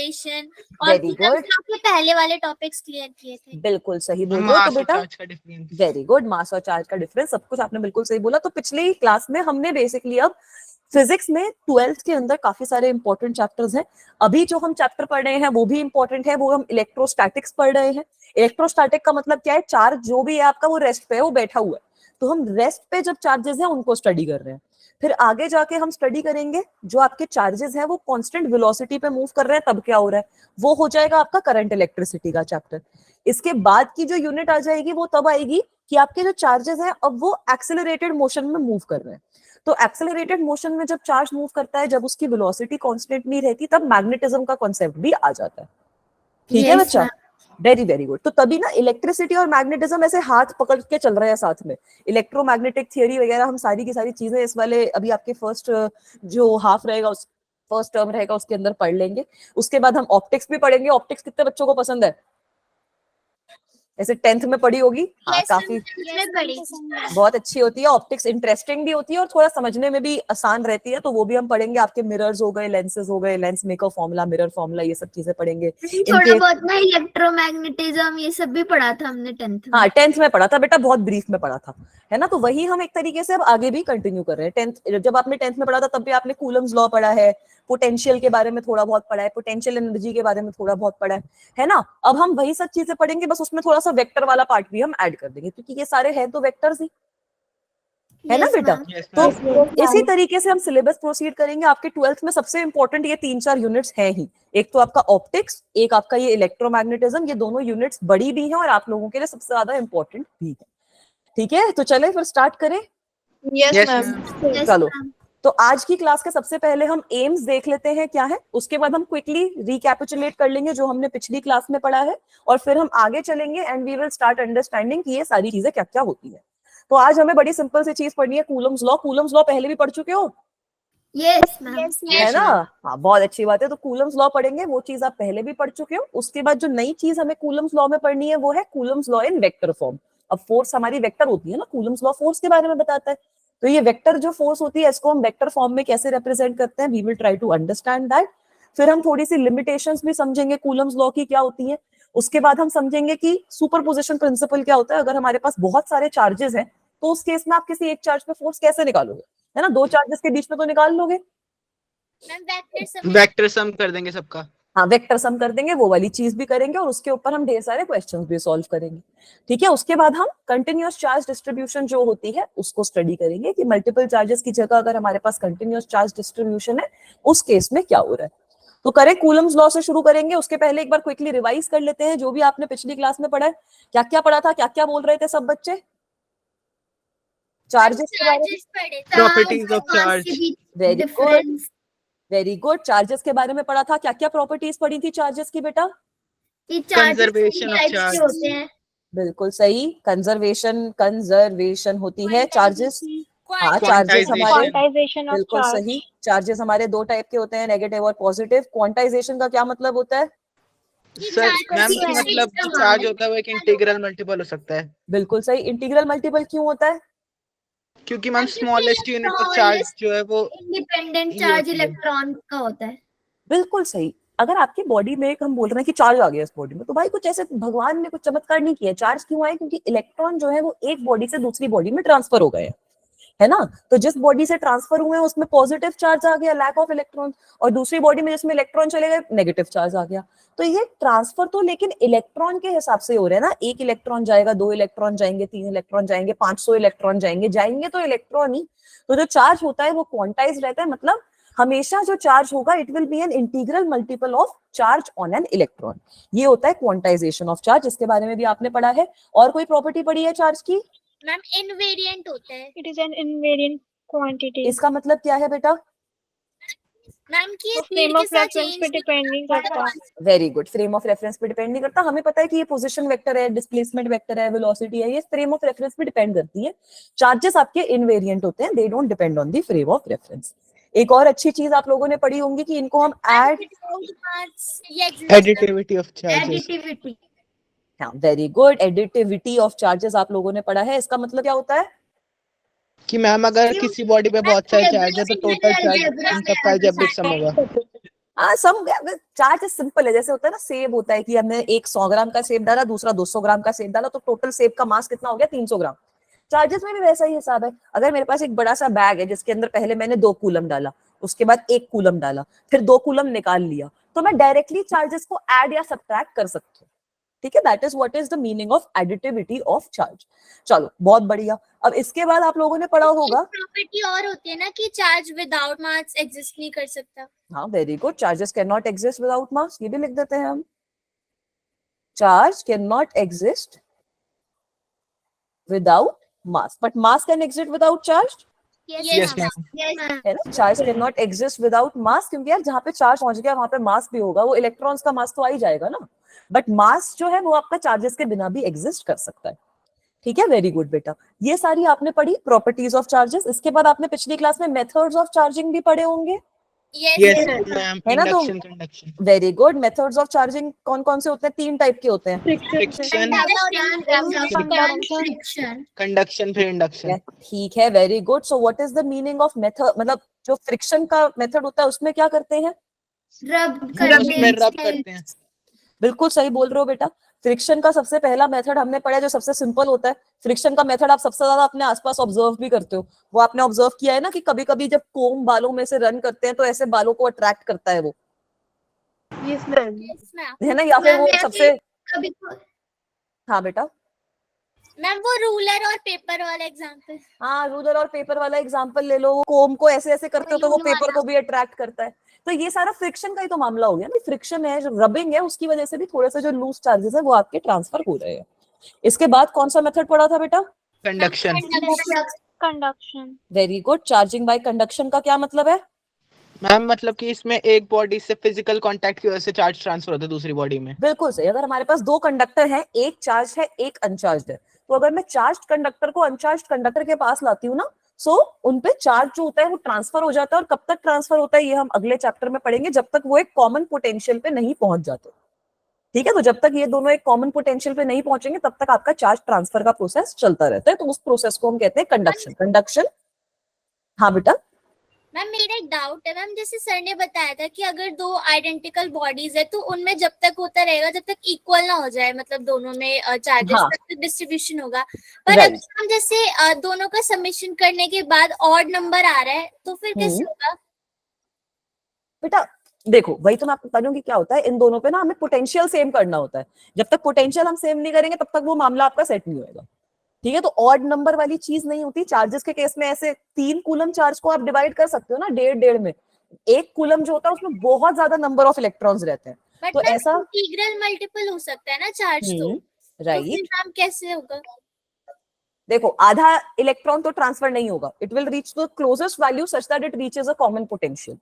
Conservation और very good, आपके पहले वाले टॉपिक्स क्लियर किए थे। बिल्कुल सही बोल रहे हो। तो बेटा वेरी गुड, मास और चार्ज का डिफरेंस, सब कुछ आपने बिल्कुल सही बोला। तो पिछली ही क्लास में हमने बेसिकली अब फिजिक्स में 12th के अंदर काफी सारे इंपॉर्टेंट चैप्टर्स हैं। अभी जो हम चैप्टर पढ़ रहे हैं वो भी इंपॉर्टेंट है, वो हम इलेक्ट्रोस्टैटिक्स पढ़ रहे हैं। इलेक्ट्रोस्टैटिक का मतलब क्या है, चार्ज जो भी है आपका वो रेस्ट पे है, वो बैठा हुआ है। तो हम रेस्ट पे जब चार्जेस हैं उनको स्टडी कर रहे हैं। फिर आगे जाके हम स्टडी करेंगे जो आपके चार्जेस हैं वो कांस्टेंट वेलोसिटी पे मूव कर रहे हैं, तब क्या हो रहा है, वो हो जाएगा आपका करंट इलेक्ट्रिसिटी का चैप्टर। इसके बाद की जो यूनिट आ जाएगी वो तब आएगी कि आपके जो चार्जेस हैं अब वो एक्सेलरेटेड मोशन में मूव कर रहे हैं। तो एक्सेलरेटेड मोशन में जब चार्ज मूव करता है, जब उसकी वेलोसिटी कांस्टेंट नहीं रहती, तब मैग्नेटिज्म का कॉन्सेप्ट भी आ जाता है। ठीक है बच्चा, वेरी वेरी गुड। तो तभी ना इलेक्ट्रिसिटी और मैग्नेटिज्म ऐसे हाथ पकड़ के चल रहे हैं साथ में। इलेक्ट्रोमैग्नेटिक थियरी वगैरह हम सारी की सारी चीजें इस वाले अभी आपके फर्स्ट जो हाफ रहेगा, उस फर्स्ट टर्म रहेगा उसके अंदर पढ़ लेंगे। उसके बाद हम ऑप्टिक्स भी पढ़ेंगे। ऑप्टिक्स कितने बच्चों को पसंद है? ऐसे 10th में पढ़ी होगी। हाँ, काफी बहुत अच्छी होती है ऑप्टिक्स, इंटरेस्टिंग भी होती है और थोड़ा समझने में भी आसान रहती है। तो वो भी हम पढ़ेंगे। आपके मिरर्स हो गए, लेंसेज हो गए, lens maker formula, mirror formula, ये सब चीजें पढ़ेंगे। थोड़ा बहुत ना इलेक्ट्रोमैग्नेटिज्म ये सब भी पढ़ा था हमने 10th में। हाँ 10th में पढ़ा था बेटा, बहुत ब्रीफ में पढ़ा था, है ना। तो वही हम एक तरीके से अब आगे भी कंटिन्यू कर रहे हैं। 10th जब आपने 10th में पढ़ा था तब भी आपने कूलम्स लॉ पढ़ा है, पोटेंशियल के बारे में थोड़ा बहुत पढ़ा है, पोटेंशियल एनर्जी के बारे में थोड़ा बहुत पढ़ा है ना। अब हम वही सब चीजें पढ़ेंगे, बस उसमें थोड़ा सा वेक्टर वाला पार्ट भी हम ऐड कर देंगे, क्योंकि ये सारे हैं तो वेक्टर्स ही, है ना बेटा। तो इसी तरीके से हम सिलेबस प्रोसीड करेंगे। आपके 12th में सबसे इंपॉर्टेंट ये 3-4 यूनिट्स हैं ही। एक तो आपका ऑप्टिक्स, एक आपका ये इलेक्ट्रोमैग्नेटिज्म। ये दोनों यूनिट्स बड़ी भी हैं और आप लोगों के लिए सबसे ज्यादा इंपॉर्टेंट भी है। ठीक है, तो चले फिर स्टार्ट करें। Yes ma'am. चलो, तो आज की क्लास के सबसे पहले हम एम्स देख लेते हैं क्या है। उसके बाद हम क्विकली रिकैपिचुलेट कर लेंगे जो हमने पिछली क्लास में पढ़ा है, और फिर हम आगे चलेंगे and we will start understanding कि ये सारी चीजें क्या क्या होती है। तो आज हमें बड़ी सिंपल सी चीज पढ़नी है, कूलम्स लॉ। कूलम्स लॉ पहले भी पढ़ चुके हो? यस मैम, है ना। हाँ, बहुत अच्छी बात है। तो कूलम्स लॉ पढ़ेंगे, वो चीज आप पहले भी पढ़ चुके हो। उसके बाद जो नई चीज हमें कूलम्स लॉ में पढ़नी है वो है Coulomb's law in vector form. अब फोर्स हमारी वेक्टर होती है ना, कूलम्स लॉ फोर्स के बारे में बताता है। तो ये वेक्टर जो फोर्स होती है इसको हम वेक्टर फॉर्म में कैसे रिप्रेजेंट करते हैं, we will try to understand that. फिर हम थोड़ी सी लिमिटेशंस भी समझेंगे कूलम्स लॉ की क्या होती है। उसके बाद हम समझेंगे कि सुपरपोजिशन प्रिंसिपल क्या होता है। अगर हमारे पास बहुत सारे चार्जेस हैं तो उस केस में आप किसी एक चार्ज पे फोर्स कैसे निकालोगे, है ना। दो चार्जेस के बीच में तो निकाल लोगे। वेक्टर सम कर देंगे सबका। हाँ, वेक्टर सम कर देंगे, वो वाली चीज भी करेंगे और उसके ऊपर हम ढेर सारे क्वेश्चंस भी सॉल्व करेंगे। ठीक है, उसके बाद हम कंटिन्यूअस चार्ज डिस्ट्रीब्यूशन जो होती है उसको स्टडी करेंगे कि मल्टीपल चार्जेस की जगह अगर हमारे पास कंटिन्यूअस चार्ज डिस्ट्रीब्यूशन है उस केस में क्या हो रहा है। तो करें, कूलम्स लॉ से शुरू करेंगे। उसके पहले एक बार क्विकली रिवाइज कर लेते हैं जो भी आपने पिछली क्लास में पढ़ा है। क्या क्या पढ़ा था, क्या क्या बोल रहे थे सब बच्चे? चार्जेस के बारे में, properties of charge. Very good, very good. Charges के बारे में पढ़ा था। क्या क्या प्रॉपर्टीज पढ़ी थी चार्जेस की बेटा? Conservation of charge. बिल्कुल सही, कंजर्वेशन होती है चार्जेस। हाँ, चार्जेस हमारे बिल्कुल सही। चार्जेस हमारे दो टाइप के होते हैं, नेगेटिव और पॉजिटिव। क्वांटाइजेशन का क्या मतलब होता है? सर मैम की मतलब जो चार्ज होता है वो एक इंटीग्रल मल्टीपल हो सकता है। बिल्कुल सही। इंटीग्रल मल्टीपल क्यों होता है? क्योंकि ma'am smallest unit of charge जो है वो इंडिपेंडेंट चार्ज इलेक्ट्रॉन का होता है। बिल्कुल सही। अगर आपकी बॉडी में हम बोल रहे हैं कि चार्ज आ गया इस बॉडी में, तो भाई कुछ ऐसे भगवान ने कुछ चमत्कार नहीं किया। चार्ज क्यों आए? क्योंकि इलेक्ट्रॉन जो है वो एक बॉडी से दूसरी बॉडी में ट्रांसफर हो गए, है ना। तो जिस बॉडी से ट्रांसफर हुए हैं उसमें पॉजिटिव चार्ज आ गया, लैक ऑफ इलेक्ट्रॉन, और दूसरी बॉडी में जिसमें इलेक्ट्रॉन चले गए नेगेटिव चार्ज आ गया। तो ये ट्रांसफर तो लेकिन इलेक्ट्रॉन के हिसाब से हो रहा है ना। एक इलेक्ट्रॉन जाएगा, दो इलेक्ट्रॉन जाएंगे, तीन इलेक्ट्रॉन जाएंगे, 500 इलेक्ट्रॉन जाएंगे तो इलेक्ट्रॉन ही। तो जो चार्ज होता है वो क्वांटाइज रहता है, मतलब हमेशा जो चार्ज होगा it will B an integral multiple of charge on an electron. ये होता है क्वांटाइजेशन ऑफ चार्ज, इसके बारे में भी आपने पढ़ा है। और कोई प्रॉपर्टी पढ़ी है चार्ज की? मैम इनवेरिएंट होता है। It is an invariant quantity. इसका मतलब क्या है बेटा? मैम की फ्रेम ऑफ रेफरेंस पे डिपेंड नहीं करता। Very good, frame of reference पे डिपेंड नहीं करता। हमें पता है कि ये पोजीशन वेक्टर है, डिस्प्लेसमेंट वेक्टर है, वेलोसिटी है, ये फ्रेम ऑफ रेफरेंस पे डिपेंड करती है। चार्जेस आपके इनवेरिएंट होते हैं, they don't depend on the frame of reference. एक और अच्छी चीज आप लोगों ने पढ़ी होंगी कि इनको हम एडिटिविटी ऑफ चार्जेस। हाँ, very good, additivity of charges आप लोगों ने पढ़ा है। इसका मतलब क्या होता है कि मैम अगर किसी बॉडी पे बहुत सारे चार्ज है तो टोटल चार्ज इन सबका अलजेब्रिक सम होगा। हाँ सम चार्ज सिंपल है, जैसे होता है ना सेब होता है कि हमने एक 100 ग्राम का सेब डाला, दूसरा 200 ग्राम का सेब डाला, तो टोटल सेब का मास कितना हो गया 300 ग्राम। चार्जेस में भी वैसा ही हिसाब है। अगर मेरे पास एक बड़ा सा बैग है जिसके अंदर पहले मैंने 2 कूलम डाला, उसके बाद 1 कूलम डाला, फिर 2 कूलम निकाल लिया, तो मैं डायरेक्टली चार्जेस को ऐड या सब्ट्रैक्ट कर सकती हूँ। ठीक है, that is what is the meaning of additivity of charge. चलो बहुत बढ़िया। अब इसके बाद आप लोगों ने पढ़ा होगा प्रॉपर्टी और होती है ना कि चार्ज विदाउट मास एग्जिस्ट नहीं कर सकता। हाँ very good, charges can not exist without mass, ये भी लिख देते हैं हम, charge can not exist without mass, but mass can exist without charge. Yes ma'am, है ना, charge can not exist without mass, क्योंकि यार जहाँ पे चार्ज पहुंच गया वहां पे मास भी होगा, वो इलेक्ट्रॉन्स का मास तो आ ही जाएगा ना, बट मास जो है वो आपका चार्जेस के बिना भी एग्जिस्ट कर सकता है। ठीक है, वेरी गुड बेटा, ये सारी आपने पढ़ी प्रॉपर्टीज ऑफ चार्जेस। इसके बाद आपने पिछली क्लास में मेथड्स ऑफ चार्जिंग भी पढ़े होंगे, यस मैम, है ना, तो induction conduction. Very good. Methods of charging कौन कौन से होते हैं? 3 टाइप के होते हैं, फ्रिक्शन, कंडक्शन, फिर इंडक्शन। ठीक है, very good. So what is the meaning of method, मतलब जो फ्रिक्शन का मेथड होता है उसमें क्या करते हैं? रब उसमें रब करते हैं। बिल्कुल सही बोल रहे हो बेटा। फ्रिक्शन का सबसे पहला मेथड हमने पढ़ा जो सबसे सिंपल होता है। फ्रिक्शन का मेथड आप सबसे ज्यादा अपने आसपास ऑब्जर्व भी करते हो, वो आपने ऑब्जर्व किया है ना कि कभी कभी जब कोम बालों में से रन करते हैं तो ऐसे बालों को अट्रैक्ट करता है वो, Yes, ma'am. है ना, या फिर वो सबसे, कभी हाँ बेटा, मैम वो रूलर और पेपर वाला एग्जांपल। हाँ रूलर और पेपर वाला एग्जांपल ले लो, कोम को ऐसे ऐसे करते हो तो वो पेपर को भी अट्रैक्ट करता है, तो ये सारा फ्रिक्शन का ही तो मामला हो गया ना। फ्रिक्शन है, जो रबिंग है, उसकी वजह से भी थोड़े से जो लूज चार्जेस है वो आपके ट्रांसफर हो रहे हैं। इसके बाद कौन सा मेथड पढ़ा था बेटा? Conduction. Conduction. Very good. Charging by conduction का क्या मतलब है? मैम मतलब कि इसमें एक बॉडी से फिजिकल कांटेक्ट की वजह से चार्ज ट्रांसफर होता है दूसरी बॉडी में। बिल्कुल सही। अगर हमारे पास 2 कंडक्टर हैं, एक चार्ज है एक अनचार्ज है, तो अगर मैं चार्ज कंडक्टर को अनचार्ज कंडक्टर के पास लाती हूँ ना, सो उन पे चार्ज जो होता है वो ट्रांसफर हो जाता है, और कब तक ट्रांसफर होता है ये हम अगले चैप्टर में पढ़ेंगे, जब तक वो एक कॉमन पोटेंशियल पे नहीं पहुंच जाते। ठीक है, तो जब तक ये दोनों एक कॉमन पोटेंशियल पे नहीं पहुंचेंगे तब तक आपका चार्ज ट्रांसफर का प्रोसेस चलता रहता है, तो उस प्रोसेस को हम कहते हैं कंडक्शन। कंडक्शन, हाँ बेटा। मैम मेरा एक डाउट है मैम, जैसे सर ने बताया था कि अगर 2 आइडेंटिकल बॉडीज है तो उनमें जब तक होता रहेगा जब तक इक्वल ना हो जाए, मतलब दोनों में चार्जेस हाँ। तब तक डिस्ट्रीब्यूशन होगा। पर Right. अगर हम जैसे दोनों का सबमिशन करने के बाद ऑड नंबर आ रहा है तो फिर कैसे होगा? बेटा देखो, वही तो मैं आपको बता रही हूँ कि क्या होता है, इन दोनों पे ना हमें पोटेंशियल सेम करना होता है। जब तक पोटेंशियल हम सेम नहीं करेंगे तब तक वो मामला आपका सेट नहीं होएगा। ठीक है, तो ऑड नंबर वाली चीज नहीं होती चार्जेस के केस में। ऐसे 3 कूलम चार्ज को आप डिवाइड कर सकते हो ना 1.5 में, 1 कूलम जो होता है उसमें बहुत ज्यादा नंबर ऑफ इलेक्ट्रॉन्स रहते हैं, बट तो ऐसा इंटीग्रल मल्टीपल हो सकता है ना चार्ज, तो राइट। फिर मैम कैसे होगा? देखो आधा इलेक्ट्रॉन तो ट्रांसफर नहीं होगा, it will reach the closest value such that it reaches a common potential.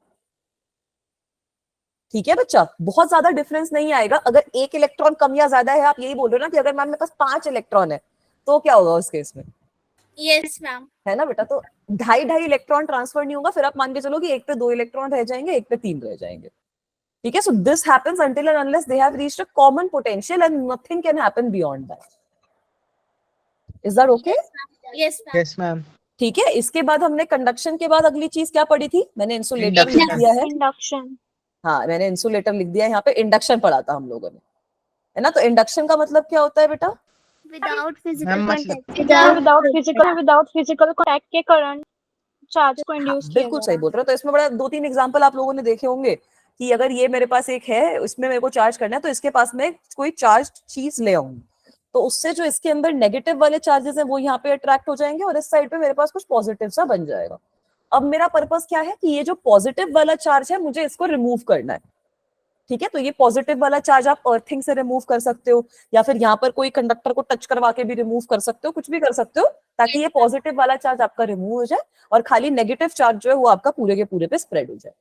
ठीक है बच्चा, बहुत ज्यादा डिफरेंस नहीं आएगा। अगर 1 इलेक्ट्रॉन कम या ज्यादा है, आप यही बोल रहे हो ना कि अगर मैम मेरे पास 5 इलेक्ट्रॉन है तो क्या होगा उस केस में? Yes ma'am. है ना बेटा, तो 2.5 इलेक्ट्रॉन ट्रांसफर नहीं होगा, फिर आप मान के चलो कि एक पे 2 इलेक्ट्रॉन रह जाएंगे, एक पे 3 रह जाएंगे। ठीक है, so this happens until and unless they have reached a common potential and nothing can happen beyond that. Is that okay? Yes ma'am. Yes ma'am. ठीक है, इसके बाद हमने कंडक्शन के बाद अगली चीज क्या पढ़ी थी? मैंने इंसुलेटर लिख Induction. दिया है। Induction. हाँ मैंने इंसुलेटर लिख दिया है, यहाँ पे इंडक्शन पढ़ा था हम लोगों ने, है ना। तो इंडक्शन का मतलब क्या होता है बेटा? विदाउट फिजिकल मैम मतलब कांटेक्ट। Without physical contact के करंट चार्ज को इंड्यूस किया बिल्कुल सही बोल रहे हो। तो इसमें बड़ा 2-3 एग्जांपल आप लोगों ने देखे होंगे कि अगर ये मेरे पास एक है, इसमें मेरे को चार्ज करना है, तो इसके पास में कोई चार्ज चीज ले आऊंगी, तो उससे जो इसके अंदर नेगेटिव वाले चार्जेस हैं वो यहाँ पे अट्रैक्ट हो जाएंगे, और इस साइड पे मेरे पास कुछ पॉजिटिव सा बन जाएगा। अब मेरा पर्पस क्या है कि ये जो पॉजिटिव वाला चार्ज है मुझे इसको रिमूव करना है। ठीक है, तो ये पॉजिटिव वाला चार्ज आप अर्थिंग से रिमूव कर सकते हो, या फिर यहाँ पर कोई कंडक्टर को टच करवा के भी रिमूव कर सकते हो, कुछ भी कर सकते हो, ताकि ये पॉजिटिव वाला चार्ज आपका रिमूव हो जाए और खाली नेगेटिव चार्ज जो है वो आपका पूरे के पूरे पे स्प्रेड हो जाए।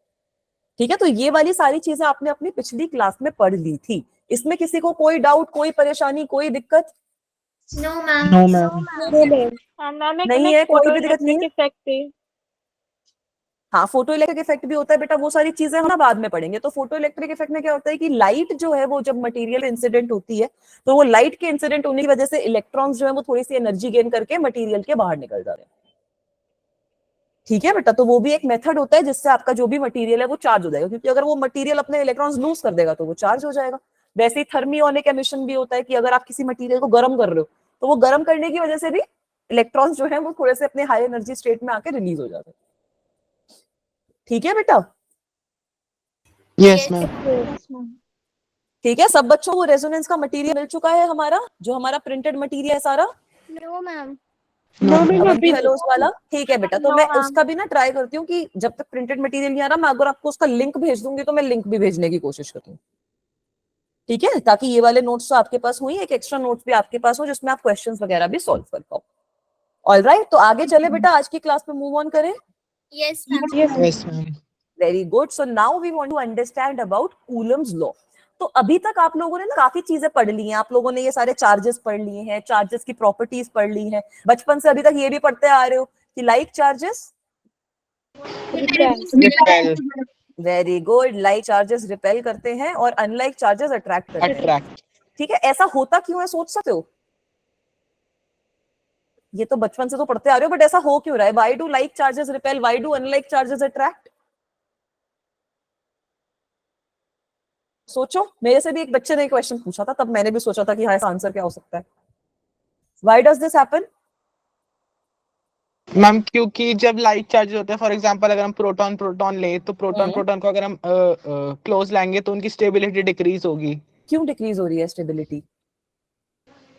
ठीक है, तो ये वाली सारी चीजें आपने अपनी पिछली क्लास में पढ़ ली थी। इसमें किसी को कोई डाउट, कोई परेशानी, कोई दिक्कत no ma'am. No ma'am. Ma'am नहीं है? कोई भी दिक्कत नहीं है? इफेक्ट है। हाँ, फोटो इलेक्ट्रिक इफेक्ट भी होता है बेटा, वो सारी चीजें हम ना बाद में पढ़ेंगे। तो फोटो इलेक्ट्रिक इफेक्ट में क्या होता है कि लाइट जो है वो जब मटेरियल इंसिडेंट होती है, तो वो लाइट के इंसिडेंट होने की वजह से इलेक्ट्रॉन्स जो है वो थोड़ी सी एनर्जी गेन करके मटेरियल के बाहर निकल जाते हैं। ठीक है बेटा, तो वो भी एक मेथड होता है जिससे आपका जो भी मटेरियल है वो चार्ज हो जाएगा, क्योंकि अगर वो मटेरियल अपने इलेक्ट्रॉन्स लूज कर देगा तो वो चार्ज हो जाएगा। वैसे ही थर्मियोनिक एमिशन भी होता है कि अगर आप किसी मटेरियल को गर्म कर रहे हो तो वो गर्म करने की वजह से भी इलेक्ट्रॉन्स जो है वो थोड़े से अपने हाई एनर्जी स्टेट में आके रिलीज हो जाते हैं। ठीक है बेटा? Yes ma'am. Yes, ma'am. ठीक है, सब बच्चों को रेजोनेंस का मटेरियल मिल चुका है हमारा, जो हमारा प्रिंटेड मटेरियल है सारा? No ma'am. अवंती हेलोस वाला? ठीक है बेटा, तो No, मैं ma'am. उसका भी ना ट्राई करती हूँ कि जब तक प्रिंटेड मटेरियल नहीं आ रहा, मैं अगर आपको उसका लिंक भेज दूंगी तो मैं लिंक भी भेजने की कोशिश करती हूँ। ठीक है, ताकि ये वाले नोट्स तो आपके पास हुई, एक एक्स्ट्रा नोट्स भी आपके पास हो जिसमें आप क्वेश्चंस वगैरह भी सॉल्व कर पाओ। ऑलराइट, तो आगे चले बेटा, आज की क्लास में मूव ऑन करें। Yes ma'am. Yes ma'am. Very good. So now we want to understand about Coulomb's law. तो अभी तक आप लोगों ने ना काफी चीजें पढ़ ली हैं, आप लोगों ने ये सारे चार्जेस पढ़ लिए हैं, चार्जेस की प्रॉपर्टीज पढ़ ली हैं, बचपन से अभी तक ये भी पढ़ते आ रहे हो कि like charges, repel, very good, like charges repel करते हैं और अनलाइक चार्जेस अट्रैक्ट करते हैं। अट्रैक्ट। ठीक है, ऐसा होता क्यों है सोच सकते हो? ये तो बचपन से तो पढ़ते आ रहे हो, बट ऐसा हो क्यों रहा है? Why do like charges repel, why do unlike charges attract? सोचो, मेरे से भी एक बच्चे ने क्वेश्चन पूछा था, तब मैंने भी सोचा था कि हाँ, इसका आंसर क्या हो सकता है। Why does this happen? Ma'am क्योंकि जब लाइक चार्जेस होते हैं, फॉर एग्जांपल अगर हम प्रोटॉन प्रोटॉन ले तो प्रोटॉन प्रोटॉन को अगर हम क्लोज लाएंगे तो उनकी स्टेबिलिटी डिक्रीज होगी। क्यों डिक्रीज हो रही है स्टेबिलिटी?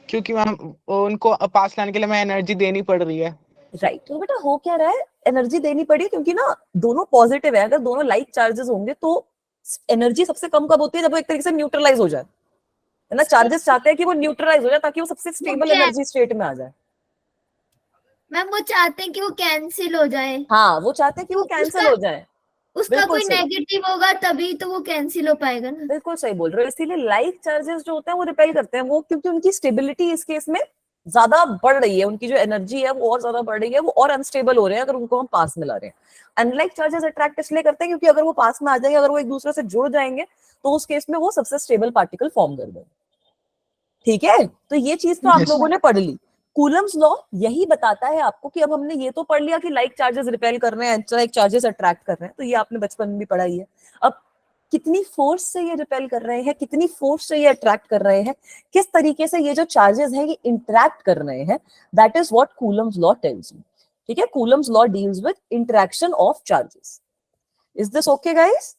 क्योंकि मैम उनको पास लाने के लिए हमें एनर्जी देनी पड़ रही है। राइट, तो बेटा हो क्या रहा है, एनर्जी देनी पड़ी क्योंकि ना दोनों पॉजिटिव है। अगर दोनों लाइक चार्जेस होंगे तो एनर्जी सबसे कम कब होती है? जब वो एक तरीके से न्यूट्रलाइज हो जाए, है ना। चार्जेस चाहते हैं कि वो न्यूट्रलाइज हो जाए ताकि वो सबसे स्टेबल एनर्जी स्टेट में आ जाए। मैम वो चाहते हैं कि वो कैंसिल हो जाए। हाँ, वो चाहते हैं कि वो कैंसिल हो जाए। उसका बिल्कुल कोई सही। नेगेटिव होगा तभी तो वो कैंसिल हो पाएगा ना। बिल्कुल सही बोल रहे हो। इसीलिए लाइक चार्जेस जो होते हैं वो रिपेल करते हैं, वो क्योंकि उनकी स्टेबिलिटी इस केस में ज्यादा बढ़ रही है, उनकी जो एनर्जी है वो और ज्यादा बढ़ रही है, वो और अनस्टेबल हो रहे हैं अगर उनको हम पास में ला रहे हैं। अनलाइक चार्जेस अट्रैक्ट इसलिए करते हैं क्योंकि अगर वो पास में आ जाएंगे, अगर वो एक दूसरे से जुड़ जाएंगे तो उस केस में वो सबसे स्टेबल पार्टिकल फॉर्म कर देंगे। ठीक है, तो ये चीज तो आप लोगों ने पढ़ ली। कूलम्स लॉ यही बताता है आपको कि अब हमने ये तो पढ़ लिया कि लाइक चार्जेस रिपेल कर रहे हैं, लाइक चार्जेस अट्रैक्ट कर रहे हैं, तो ये आपने बचपन में भी पढ़ा ही है। अब कितनी फोर्स से ये रिपेल कर रहे हैं, कितनी फोर्स से ये अट्रैक्ट कर रहे हैं, किस तरीके से ये जो चार्जेस हैं ये इंटरैक्ट कर रहे हैं, that is what Coulomb's law tells you. ठीक है, Coulomb's law deals with interaction of charges. Is this okay guys?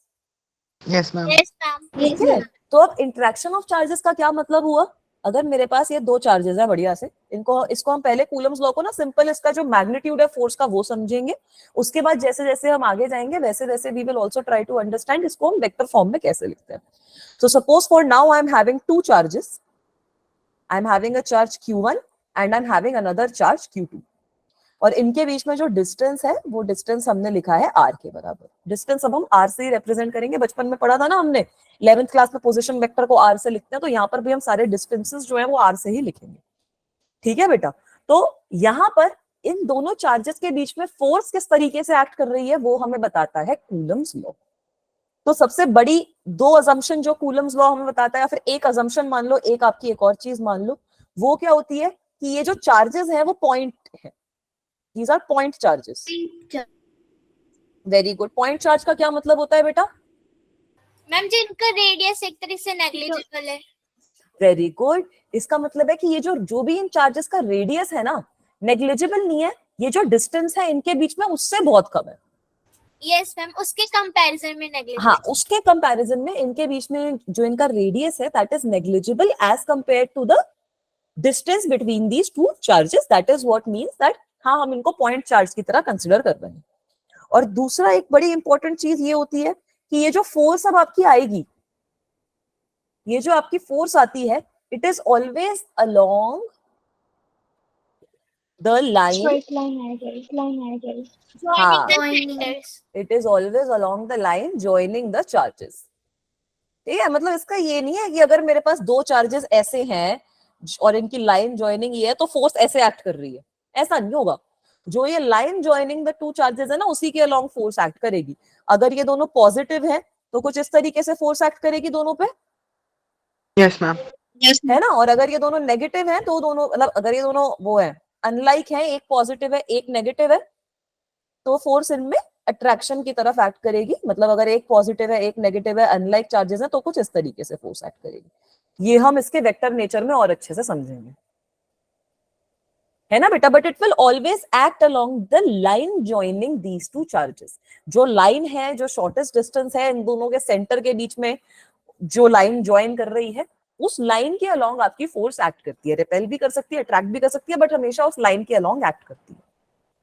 Yes ma'am. Yes ma'am. ठीक है, तो अब इंटरैक्शन ऑफ चार्जेस का क्या मतलब हुआ? अगर मेरे पास ये दो चार्जेस है बढ़िया से, इसको हम पहले कूलम्स लॉ को ना सिंपल इसका जो मैग्नीट्यूड है फोर्स का वो समझेंगे। उसके बाद जैसे जैसे हम आगे जाएंगे वैसे वैसे we will also try to understand इसको हम वेक्टर फॉर्म में कैसे लिखते हैं। So suppose for now I am having two charges. I am having a charge Q1 and I am having another charge Q2. और इनके बीच में जो डिस्टेंस है वो डिस्टेंस हमने लिखा है r के बराबर। डिस्टेंस अब हम r से ही रिप्रेजेंट करेंगे, बचपन में पढ़ा था ना हमने 11th क्लास में पोजीशन वेक्टर को r से लिखते हैं, तो यहाँ पर भी हम सारे डिस्टेंसेस जो है वो r से ही लिखेंगे। ठीक है बेटा, तो यहाँ पर इन दोनों चार्जेस के बीच में फोर्स किस तरीके से एक्ट कर रही है वो हमें बताता है कूलम्स लॉ। तो सबसे बड़ी दो अजम्पशन जो कूलम्स लॉ हमें बताता है, या फिर एक अजम्पशन मान लो, एक आपकी एक और चीज मान लो, वो क्या होती है कि ये जो चार्जेस हैं वो पॉइंट है। These are point charges. Very good. Point charge का क्या मतलब होता है बेटा? मैम जिनका रेडियस एक तरह से नेग्लिजिबल है। वेरी गुड, इसका मतलब है कि ये जो भी इन चार्जेस का रेडियस है ना, नेग्लिजिबल नहीं है, ये जो डिस्टेंस है इनके बीच में उससे बहुत कम है। यस मैम, उसके कंपैरिजन में नेग्लिजिबल। हाँ, उसके कंपैरिजन में इनके बीच में जो इनका रेडियस है that is negligible as compared to the distance between these two charges. That is what means that हाँ, हम इनको पॉइंट चार्ज की तरह कंसिडर कर रहे हैं। और दूसरा एक बड़ी इंपॉर्टेंट चीज ये होती है कि ये जो फोर्स अब आपकी आएगी, ये जो आपकी फोर्स आती है, it is always along the line. Straight line आएगा. हाँ, Joining. It is always along the line joining the charges. ठीक है, मतलब इसका ये नहीं है कि अगर मेरे पास दो चार्जेस ऐसे हैं और इनकी लाइन जॉइनिंग ये है तो फोर्स ऐसे एक्ट कर रही है, ऐसा नहीं होगा। जो ये line joining the two charges है ना, उसी के अलोंग फोर्स एक्ट करेगी। अगर ये दोनों पॉजिटिव है तो कुछ इस तरीके से फोर्स एक्ट करेगी दोनों पे, यस मैम। है ना। और अगर ये दोनों नेगेटिव है तो दोनों, मतलब अगर ये दोनों वो है, अनलाइक है, एक पॉजिटिव है एक नेगेटिव है, तो फोर्स इनमें अट्रैक्शन की तरफ एक्ट करेगी, मतलब अगर एक पॉजिटिव है एक नेगेटिव है, अनलाइक चार्जेस है, तो कुछ इस तरीके से फोर्स एक्ट करेगी। ये हम इसके वेक्टर नेचर में और अच्छे से समझेंगे, है ना बेटा। But it will always act along the line joining these two charges. जो लाइन है, जो शॉर्टेस्ट डिस्टेंस है इन दोनों के सेंटर के बीच में, जो लाइन ज्वाइन कर रही है, उस लाइन के अलोंग आपकी फोर्स एक्ट करती है। रिपेल भी कर सकती है, अट्रैक्ट भी कर सकती है, बट हमेशा उस लाइन के अलोंग एक्ट करती है।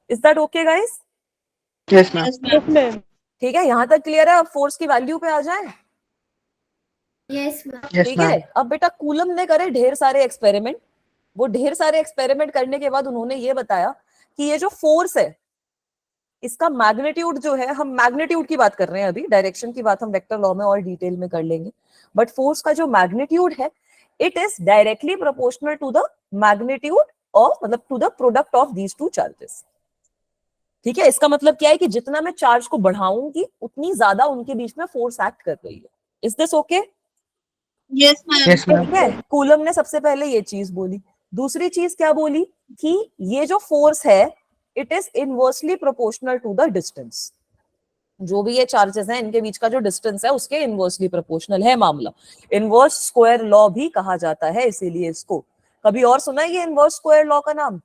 Is that okay guys? Yes ma'am. ठीक है, यहां तक क्लियर है? अब फोर्स की वैल्यू पे आ जाए। Yes ma'am. ठीक है, अब बेटा कूलम ने करे ढेर सारे एक्सपेरिमेंट। वो ढेर सारे एक्सपेरिमेंट करने के बाद उन्होंने ये बताया कि ये जो फोर्स है इसका मैग्नीट्यूड जो है, हम मैग्नीट्यूड की बात कर रहे हैं अभी, डायरेक्शन की बात हम वेक्टर लॉ में और डिटेल में कर लेंगे, बट फोर्स का जो मैग्नीट्यूड है it is directly proportional to the magnitude of, मतलब to the product of these two charges. ठीक है, इसका मतलब क्या है कि जितना मैं चार्ज को बढ़ाऊंगी उतनी ज्यादा उनके बीच में फोर्स एक्ट कर रही है। Is this okay? Yes ma'am. ठीक है, कूलम ने सबसे पहले ये चीज बोली। दूसरी चीज क्या बोली कि ये जो फोर्स है it is inversely proportional to the distance. जो भी ये चार्जेस हैं इनके बीच का जो डिस्टेंस है उसके इनवर्सली प्रोपोर्शनल है मामला। इनवर्स स्क्वायर लॉ भी कहा जाता है, इसीलिए इसको कभी और सुना है ये इनवर्स स्क्वायर लॉ का नाम?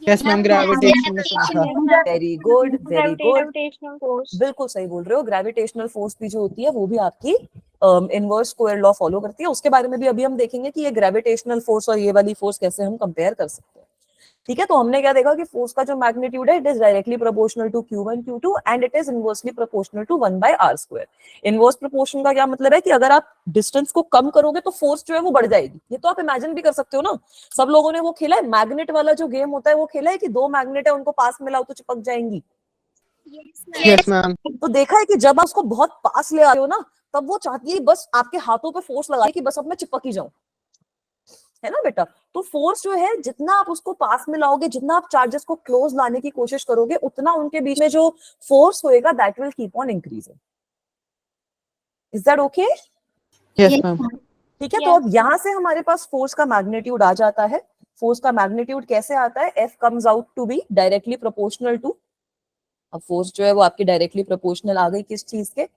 यस मैम, ग्रेविटेशन में सुना था। Very good, very good, gravitational force. बिल्कुल सही बोल रहे हो। ग्रेविटेशनल फोर्स भी जो होती है वो भी आपकी इनवर्स स्क्वायर लॉ फॉलो करती है। उसके बारे में भी अभी हम देखेंगे कि ये ग्रेविटेशनल फोर्स और ये वाली फोर्स कैसे हम कंपेयर कर सकते हैं। ठीक है, तो हमने क्या देखा कि फोर्स का जो मैग्नीट्यूड है it is directly proportional to Q1 Q2 and it is inversely proportional to 1/r²। Inverse proportion का क्या मतलब है कि अगर आप डिस्टेंस को कम करोगे तो फोर्स जो है वो बढ़ जाएगी। ये तो आप इमेजिन भी कर सकते हो ना, सब लोगों ने वो खेला है, मैग्नेट वाला जो गेम होता है वो खेला है कि दो मैग्नेट है उनको पास मिलाओ तो चिपक जाएंगी। Yes ma'am. तो देखा है कि जब आप उसको बहुत पास ले आते हो ना तब वो चाहती है बस आपके हाथों पे फोर्स लगाए कि बस अब मैं चिपक ही जाऊं, है ना बेटा। तो फोर्स जो है जितना आप उसको पास में लाओगे, जितना आप चार्जेस को क्लोज लाने की कोशिश करोगे, उतना उनके बीच में जो फोर्स होएगा that will keep on increasing. Is that okay? Yes ma'am. ठीक है, तो अब यहां से हमारे पास फोर्स का मैग्नीट्यूड आ जाता है। फोर्स का मैग्नीट्यूड कैसे आता है? F comes out to be directly proportional to, अब फोर्स जो है वो आपकी डायरेक्टली प्रोपोर्शनल आ गई किस चीज के?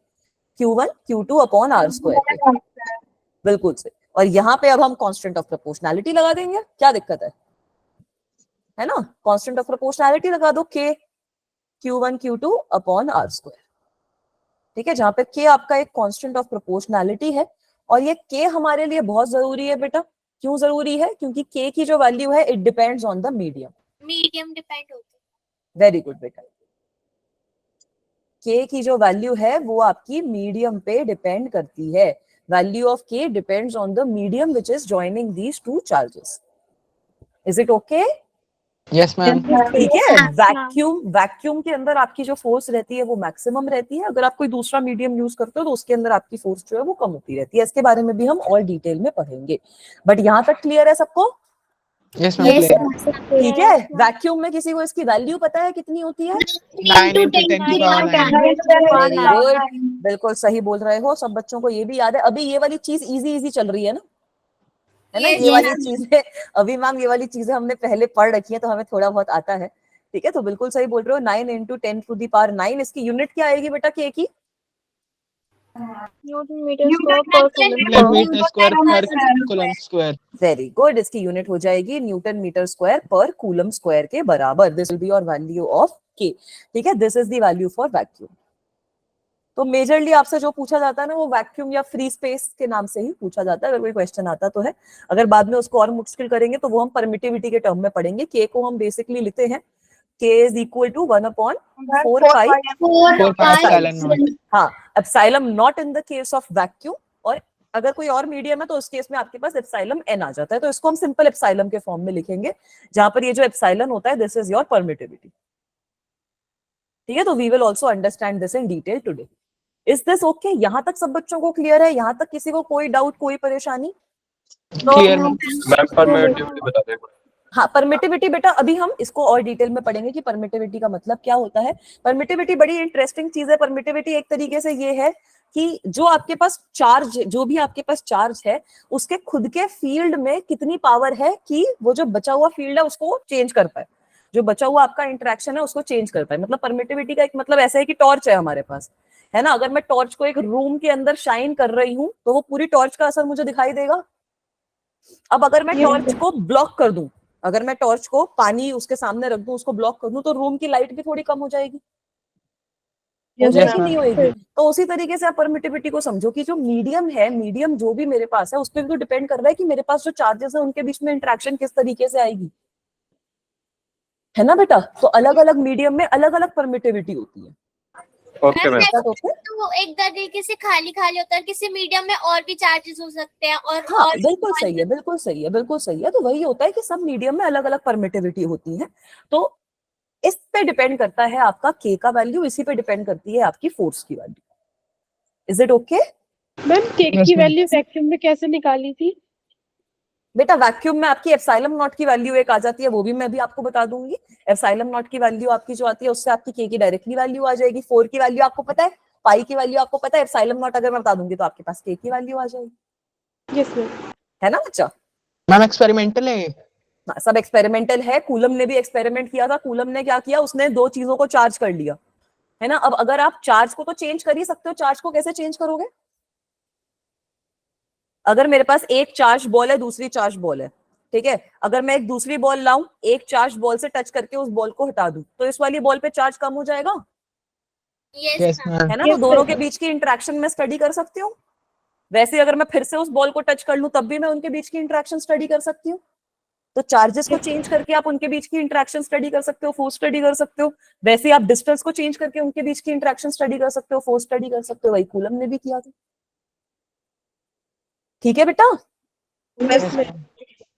Q1 Q2 अपॉन r² के। बिल्कुल से। और यहाँ पे अब हम कांस्टेंट ऑफ प्रोपोर्शनैलिटी लगा देंगे, क्या दिक्कत है ना? कांस्टेंट ऑफ प्रोपोर्शनैलिटी लगा दो K Q1 Q2 upon r²। ठीक है, जहां पे K आपका एक कांस्टेंट ऑफ प्रोपोर्शनैलिटी है और ये K हमारे लिए बहुत जरूरी है बेटा। क्यों जरूरी है? क्योंकि K की जो वैल्यू है it depends on the medium. Medium depend होता है। वेरी गुड बेटा, K की जो वैल्यू है वो आपकी मीडियम पे डिपेंड करती है। Value of K depends on the medium which is joining these two charges. Is it okay? Yes ma'am. ठीक है, वैक्यूम के अंदर आपकी जो फोर्स रहती है वो मैक्सिमम रहती है। अगर आप कोई दूसरा मीडियम यूज करते हो तो उसके अंदर आपकी फोर्स जो है वो कम होती रहती है। इसके बारे में भी हम और डिटेल में पढ़ेंगे, बट यहाँ तक क्लियर है सबको? Yes ma'am. ठीक है, वैक्यूम में किसी को इसकी वैल्यू पता है कितनी होती है? 9 into 10 की पावर 9। वेरी गुड, बिल्कुल सही बोल रहे हो। सब बच्चों को ये भी याद है। अभी ये वाली चीज इजी चल रही है ना, है ना? ये वाली चीजें अभी मैम ये वाली चीजें हमने पहले पढ़ रखी है तो हमें थोड़ा बहुत आता है। ठीक है, तो बिल्कुल सही बोल रहे हो। 9 into 10 to the power 9, इसकी यूनिट क्या आएगी बेटा K की? न्यूटन मीटर स्क्वायर पर मीटर स्क्वायर पर कूलम स्क्वायर। वेरी गुड, इसकी यूनिट हो जाएगी न्यूटन मीटर स्क्वायर पर कूलम स्क्वायर के बराबर। This will be your value of K। ठीक है, this is the value for vacuum. तो मेजरली आपसे जो पूछा जाता है ना वो वैक्यूम या फ्री स्पेस के नाम से ही पूछा जाता है, अगर कोई क्वेश्चन आता तो है। अगर बाद में उसको और मुश्किल करेंगे तो वो हम परमिटिविटी के टर्म में पढ़ेंगे। K को हम बेसिकली लिखते हैं K is equal to 1/4 pi। हाँ, epsilon not in the case of vacuum, और अगर कोई और मीडियम है तो उस केस में आपके पास एप्सिलॉन n आ जाता है। तो इसको हम सिंपल एप्सिलॉन के फॉर्म में लिखेंगे, जहां पर ये जो एप्सिलॉन होता है दिस इज योर परमिटिविटी। ठीक है, तो we will also understand this in detail today. Is this okay? यहाँ तक सब बच्चों को क्लियर है? यहाँ तक किसी को कोई डाउट, कोई परेशानी? Clear ma'am. परमिटिविटी बता दें। हाँ, परमिटिविटी बेटा अभी हम इसको और डिटेल में पढ़ेंगे कि परमिटिविटी का मतलब क्या होता है। परमिटिविटी बड़ी इंटरेस्टिंग चीज है। परमिटिविटी एक तरीके से ये है कि जो आपके पास चार्ज, जो भी आपके पास चार्ज है उसके खुद के फील्ड में कितनी पावर है कि वो जो बचा हुआ फील्ड है उसको चेंज कर पाए। जो बचा हुआ आपका इंटरेक्शन है उसको चेंज करता है। मतलब परमिटिविटी का एक मतलब ऐसा है कि टॉर्च है हमारे पास, है ना, अगर मैं टॉर्च को एक रूम के अंदर शाइन कर रही हूँ तो वो पूरी टॉर्च का असर मुझे दिखाई देगा। अब अगर मैं टॉर्च को ब्लॉक कर दूं, अगर मैं टॉर्च को पानी उसके सामने रख दूं, उसको ब्लॉक कर दूं, तो रूम की लाइट भी थोड़ी कम हो जाएगी, हो Yes, जाएगी ma'am. नहीं होएगी। तो उसी तरीके से आप परमिटिविटी को समझो कि जो मीडियम है, मीडियम जो भी मेरे पास है उस पर भी तो डिपेंड कर रहा है कि मेरे पास जो चार्जेस है उनके बीच में इंटरेक्शन किस तरीके से आएगी, है ना बेटा। तो अलग अलग मीडियम में अलग अलग परमिटिविटी होती है। Okay ma'am. तो एक तरीके से खाली खाली होता है, किसी मीडियम में और भी चार्जेस हो सकते हैं और हाँ और बिल्कुल सही है, बिल्कुल सही है, बिल्कुल सही है। तो वही होता है कि सब मीडियम में अलग अलग परमिटिविटी होती है। तो इस पे डिपेंड करता है आपका के का वैल्यू, इसी पे डिपेंड करती है आपकी फोर्स की value. Is it okay? Ma'am के Yes, की ma'am. वैल्यू वैक्यूम में कैसे निकाली थी? बेटा वैक्यूम में आपकी एप्सिलॉन नॉट की वैल्यू एक आ जाती है, वो भी मैं भी आपको बता दूंगी। एप्सिलॉन नॉट की वैल्यू आपकी जो आती है उससे आपकी के की डायरेक्टली वैल्यू आ जाएगी। 4 की वैल्यू आपको पता है, पाई की वैल्यू आपको पता है, एप्सिलॉन नॉट अगर मैं बता दूंगी तो आपके पास के की वैल्यू आ जाएगी। Yes ma'am. है ना बच्चा? मैम एक्सपेरिमेंटल है। हाँ, सब एक्सपेरिमेंटल है। कूलम ने भी एक्सपेरिमेंट किया था। कूलम ने क्या किया, उसने दो चीजों को चार्ज कर लिया, है ना। अब अगर आप चार्ज को तो चेंज कर ही सकते हो, चार्ज को कैसे चेंज करोगे? अगर मेरे पास एक चार्ज बॉल है, दूसरी चार्ज बॉल है, ठीक है, अगर मैं एक दूसरी बॉल लाऊं, एक चार्ज बॉल से टच करके उस बॉल को हटा दूं, तो इस वाली बॉल पे चार्ज कम हो जाएगा, Yes, ma'am. है ना। तो दोनों के बीच की इंटरेक्शन में स्टडी कर सकती हूँ। वैसे अगर मैं फिर से उस बॉल को टच कर लूं तब भी मैं उनके बीच की इंटरेक्शन स्टडी कर सकती हूँ। तो चार्जेस को चेंज करके आप उनके बीच की इंटरेक्शन स्टडी कर सकते हो, फोर्स स्टडी कर सकते हो। वैसे आप डिस्टेंस को चेंज करके उनके बीच की इंटरेक्शन स्टडी कर सकते हो, फोर्स स्टडी कर सकते हो। वही कूलम ने भी किया था। ठीक है बेटा? Yes, ma'am.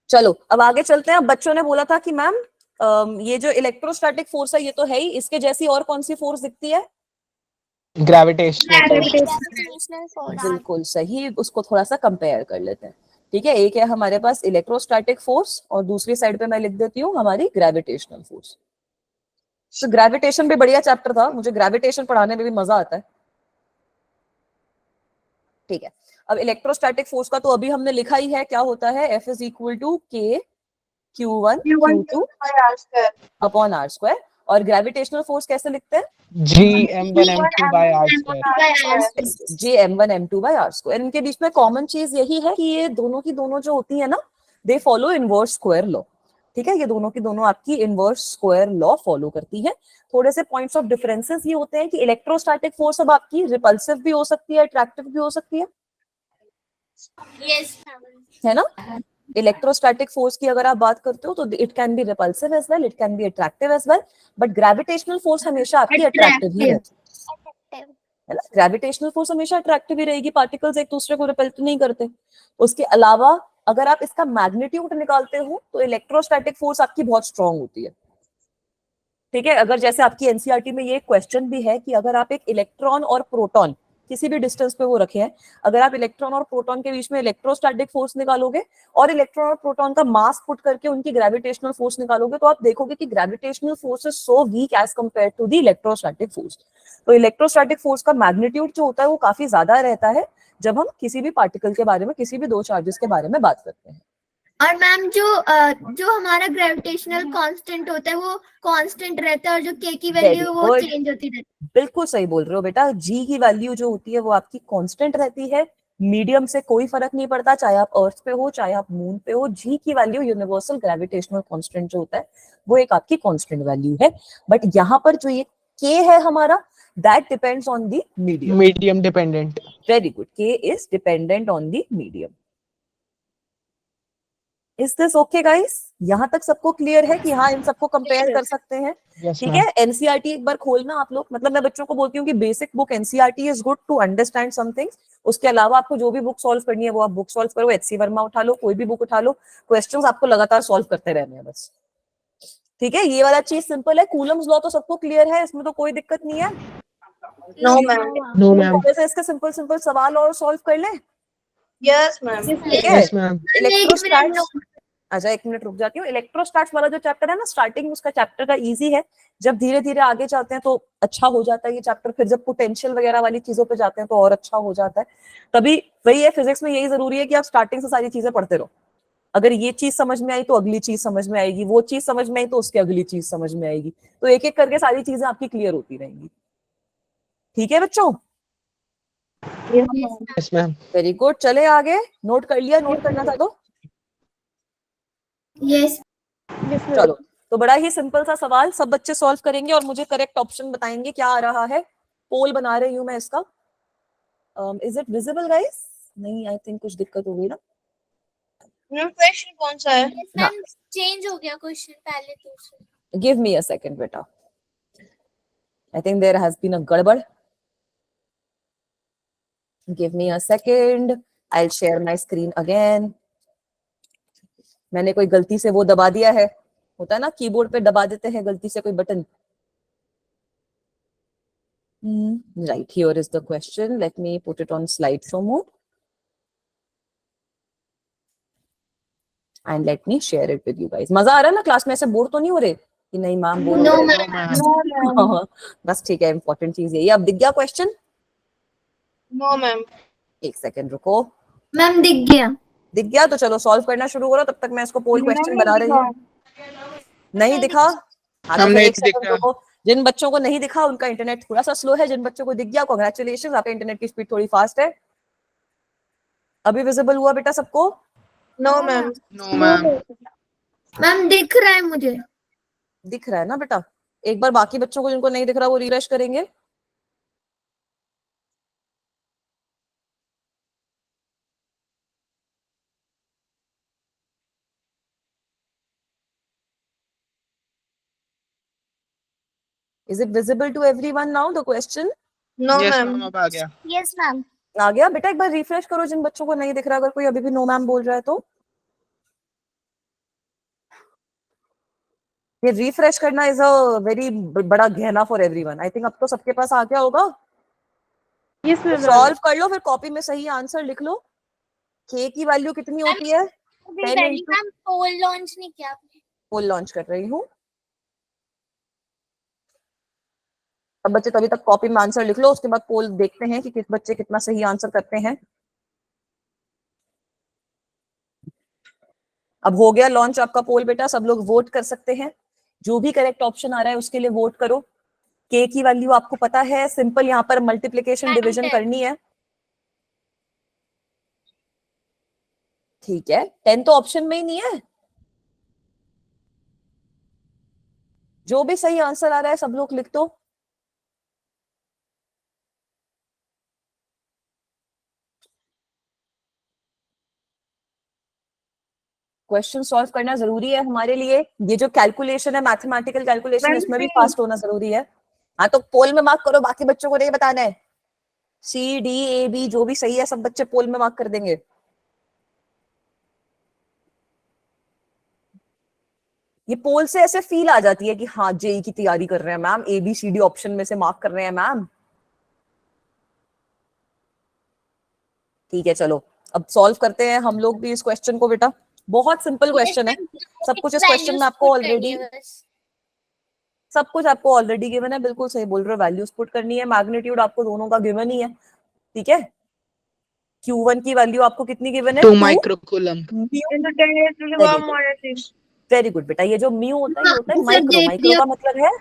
चलो अब आगे चलते हैं। अब बच्चों ने बोला था कि मैम ये जो इलेक्ट्रोस्टैटिक फोर्स है ये तो है ही, इसके जैसी और कौन सी फोर्स दिखती है? Gravitational force. Gravitational force. बिल्कुल सही। उसको थोड़ा सा कंपेयर कर लेते हैं, ठीक है। एक है हमारे पास इलेक्ट्रोस्टैटिक फोर्स और दूसरी साइड पे मैं लिख देती हूँ हमारी ग्रेविटेशनल फोर्स। तो ग्रेविटेशन भी बढ़िया चैप्टर था, मुझे ग्रेविटेशन पढ़ाने में भी मजा आता है, ठीक है। अब इलेक्ट्रोस्टैटिक फोर्स का तो अभी हमने लिखा ही है, क्या होता है, F is equal to K Q1 Q2 upon R square. और ग्रेविटेशनल फोर्स कैसे लिखते हैं? G m1 m2 by r square. G m1 m2 by R square. इनके बीच में कॉमन चीज यही है कि ये दोनों की दोनों जो होती है ना, they follow inverse square law, ठीक है। ये दोनों की दोनों आपकी इनवर्स स्क्वायर लॉ फॉलो करती है। थोड़े से पॉइंट्स ऑफ डिफरेंसेस ये होते हैं कि इलेक्ट्रोस्टैटिक फोर्स अब आपकी रिपल्सिव भी हो सकती है, अट्रैक्टिव भी हो सकती है Yes. है ना। इलेक्ट्रोस्टैटिक फोर्स की अगर आप बात करते हो तो it can be repulsive as well, it can be attractive as well, but gravitational force हमेशा आपकी अट्रैक्टिव ही रहती है ना। ग्रेविटेशनल फोर्स हमेशा अट्रैक्टिव ही रहेगी, पार्टिकल्स एक दूसरे को रिपेल नहीं करते। उसके अलावा अगर आप इसका मैग्नीट्यूड निकालते हो तो इलेक्ट्रोस्टैटिक फोर्स आपकी बहुत स्ट्रांग होती है, ठीक है। अगर जैसे आपकी एनसीईआरटी में ये क्वेश्चन भी है कि अगर आप एक इलेक्ट्रॉन और प्रोटॉन किसी भी डिस्टेंस पे वो रखे हैं, अगर आप इलेक्ट्रॉन और प्रोटॉन के बीच में इलेक्ट्रोस्टैटिक फोर्स निकालोगे और इलेक्ट्रॉन और प्रोटॉन का मास पुट करके उनकी ग्रेविटेशनल फोर्स निकालोगे, तो आप देखोगे कि gravitational force is so weak as compare to the electrostatic force. तो इलेक्ट्रोस्टैटिक फोर्स का मैग्नीट्यूड जो होता है वो काफी ज्यादा रहता है जब हम किसी भी पार्टिकल के बारे में, किसी भी दो चार्जेस के बारे में बात करते हैं। और मैम जो हमारा ग्रेविटेशनल कांस्टेंट होता है वो कांस्टेंट रहता है और जो के की वैल्यू वो good. चेंज होती रहती है। बिल्कुल सही बोल रहे हो बेटा। जी की वैल्यू जो होती है वो आपकी कांस्टेंट रहती है, मीडियम से कोई फर्क नहीं पड़ता, चाहे आप अर्थ पे हो चाहे आप मून पे हो। जी की वैल्यू यूनिवर्सल ग्रेविटेशनल कांस्टेंट जो होता है वो एक आपकी कांस्टेंट वैल्यू है। बट यहाँ पर जो ये के है हमारा, that depends on the medium. Medium dependent. Very good. K is dependent on the medium. Is this okay guys? यहाँ तक सबको क्लियर है कि हाँ इन सबको कंपेयर कर सकते हैं, Yes, ठीक ma'am. है। एनसीईआरटी एक बार खोलना आप लोग, मतलब मैं बच्चों को बोलती हूँ कि basic book NCERT is good to understand some things. उसके अलावा आपको जो भी बुक सॉल्व करनी है वो आप बुक सॉल्व करो, एचसी वर्मा उठा लो, कोई भी बुक उठा लो, क्वेश्चंस आपको लगातार सॉल्व करते रहने हैं बस, ठीक है। ये वाला चीज सिंपल है। कूलम्स लॉ तो सबको क्लियर है, इसमें तो कोई दिक्कत नहीं है। No, ma'am. No, ma'am. थोड़े से इसके सिंपल सिंपल सवाल और सॉल्व कर ले, यस मैम। ठीक है। Yes, ma'am. इलेक्ट्रोस्टैट्स, अच्छा एक मिनट रुक जाती हूँ। इलेक्ट्रोस्टैट्स वाला जो चैप्टर है ना, स्टार्टिंग उसका चैप्टर का इजी है, जब धीरे धीरे आगे जाते हैं तो अच्छा हो जाता है ये चैप्टर। फिर जब पोटेंशियल वगैरह वाली चीजों पे जाते हैं तो और अच्छा हो जाता है। तभी वही है, फिजिक्स में यही जरूरी है कि आप स्टार्टिंग से सारी चीजें पढ़ते रहो, अगर ये चीज समझ में आई तो अगली चीज समझ में आएगी, वो चीज समझ में आई तो उसकी अगली चीज समझ में आएगी, तो एक एक करके सारी चीजें आपकी क्लियर होती रहेंगी। ठीक है बच्चों? Yes ma'am. वेरी गुड, चले आगे। नोट कर लिया? नोट करना था तो यस चलो। तो बड़ा ही सिंपल सा सवाल, सब बच्चे सॉल्व करेंगे और मुझे करेक्ट ऑप्शन बताएंगे क्या आ रहा है। पोल बना रही हूं मैं इसका। Is it visible guys? नहीं, आई थिंक कुछ दिक्कत हो गई ना। मैम क्वेश्चन कौन सा है? Yes, मैम चेंज हो गया क्वेश्चन पहले दूसरे। गिव मी अ सेकंड बेटा, I think there has been a गड़बड़। Give me a second, I will share my screen again. मैंने कोई गलती से वो दबा दिया है, होता है ना कीबोर्ड पे दबा देते हैं गलती से कोई button. Right, here is the question. Let me put it on slideshow mode. And let me share it with you guys. मजा आ रहा है ना क्लास में? ऐसे बोर तो नहीं हो रहे कि नहीं मैम बोर हो नो रहे? मैम बस ठीक है, इंपॉर्टेंट चीज ये। अब दिख गया क्वेश्चन? No ma'am. एक सेकंड रुको। मैम दिख गया। दिख गया तो चलो सॉल्व करना शुरू करो, तब तक मैं इसको पोल क्वेश्चन बना रही हूँ। नहीं दिखा? हाँ तो हम फिर नहीं एक सेकंड दिखा। रुको। जिन बच्चों को नहीं दिखा उनका इंटरनेट थोड़ा सा स्लो है, जिन बच्चों को दिख गया कांग्रेचुलेशन, आपके इंटरनेट की स्पीड थोड़ी फास्ट है। अभी विजिबल हुआ बेटा सबको? No ma'am. No ma'am. Ma'am दिख रहा है मुझे। दिख रहा है ना बेटा? एक बार बाकी बच्चों को जिनको नहीं दिख रहा वो रिफ्रेश करेंगे। Is it visible to everyone now the question? No yes ma'am. Ma'am अब आ गया। Yes ma'am. आ गया बेटा? एक बार रिफ्रेश करो जिन बच्चों को नहीं दिख रहा, अगर कोई अभी भी नो मैम बोल रहा है तो। ये रिफ्रेश करना इज अ वेरी बड़ा गहना फॉर एवरीवन। आई थिंक अब तो सबके पास आ गया होगा। Yes ma'am. सॉल्व कर लो, फिर कॉपी में सही आंसर लिख लो। के की वैल्यू कितनी होती है? 10 into मैम पोल लॉन्च नहीं किया आपने। पोल लॉन्च कर रही हूँ। अब बच्चे तभी तक कॉपी में आंसर लिख लो, उसके बाद पोल देखते हैं कि किस बच्चे कितना सही आंसर करते हैं। अब हो गया लॉन्च आपका पोल बेटा, सब लोग वोट कर सकते हैं। जो भी करेक्ट ऑप्शन आ रहा है उसके लिए वोट करो। के की वैल्यू आपको पता है, सिंपल यहाँ पर मल्टीप्लिकेशन डिवीजन करनी है। ठीक है, 10 तो ऑप्शन में ही नहीं है। जो भी सही आंसर आ रहा है सब लोग लिख दो। क्वेश्चन सॉल्व करना जरूरी है हमारे लिए। ये जो कैलकुलेशन है, मैथमेटिकल कैलकुलेशन, इसमें भी फास्ट होना जरूरी है। हाँ तो पोल में मार्क करो, बाकी बच्चों को नहीं बताना है। सी डी ए बी जो भी सही है सब बच्चे पोल में मार्क कर देंगे। ये पोल से ऐसे फील आ जाती है कि हाँ जेई की तैयारी कर रहे हैं ma'am, A B C D option में से मार्क कर रहे हैं मैम। ठीक है चलो अब सॉल्व करते हैं हम लोग भी इस क्वेश्चन को बेटा। बहुत सिंपल क्वेश्चन है, सब कुछ इस क्वेश्चन में आपको ऑलरेडी, सब कुछ आपको ऑलरेडी गिवन है। बिल्कुल सही बोल रहे हो, वैल्यूज पुट करनी है। मैग्नीट्यूड आपको दोनों का गिवन ही है। ठीक है, Q1 की वैल्यू आपको कितनी गिवन है? 2 माइक्रोकूलम। वेरी गुड बेटा। ये जो म्यू होता है ये होता है हाँ, माइक्रो। सर, माइक्रो का मतलब है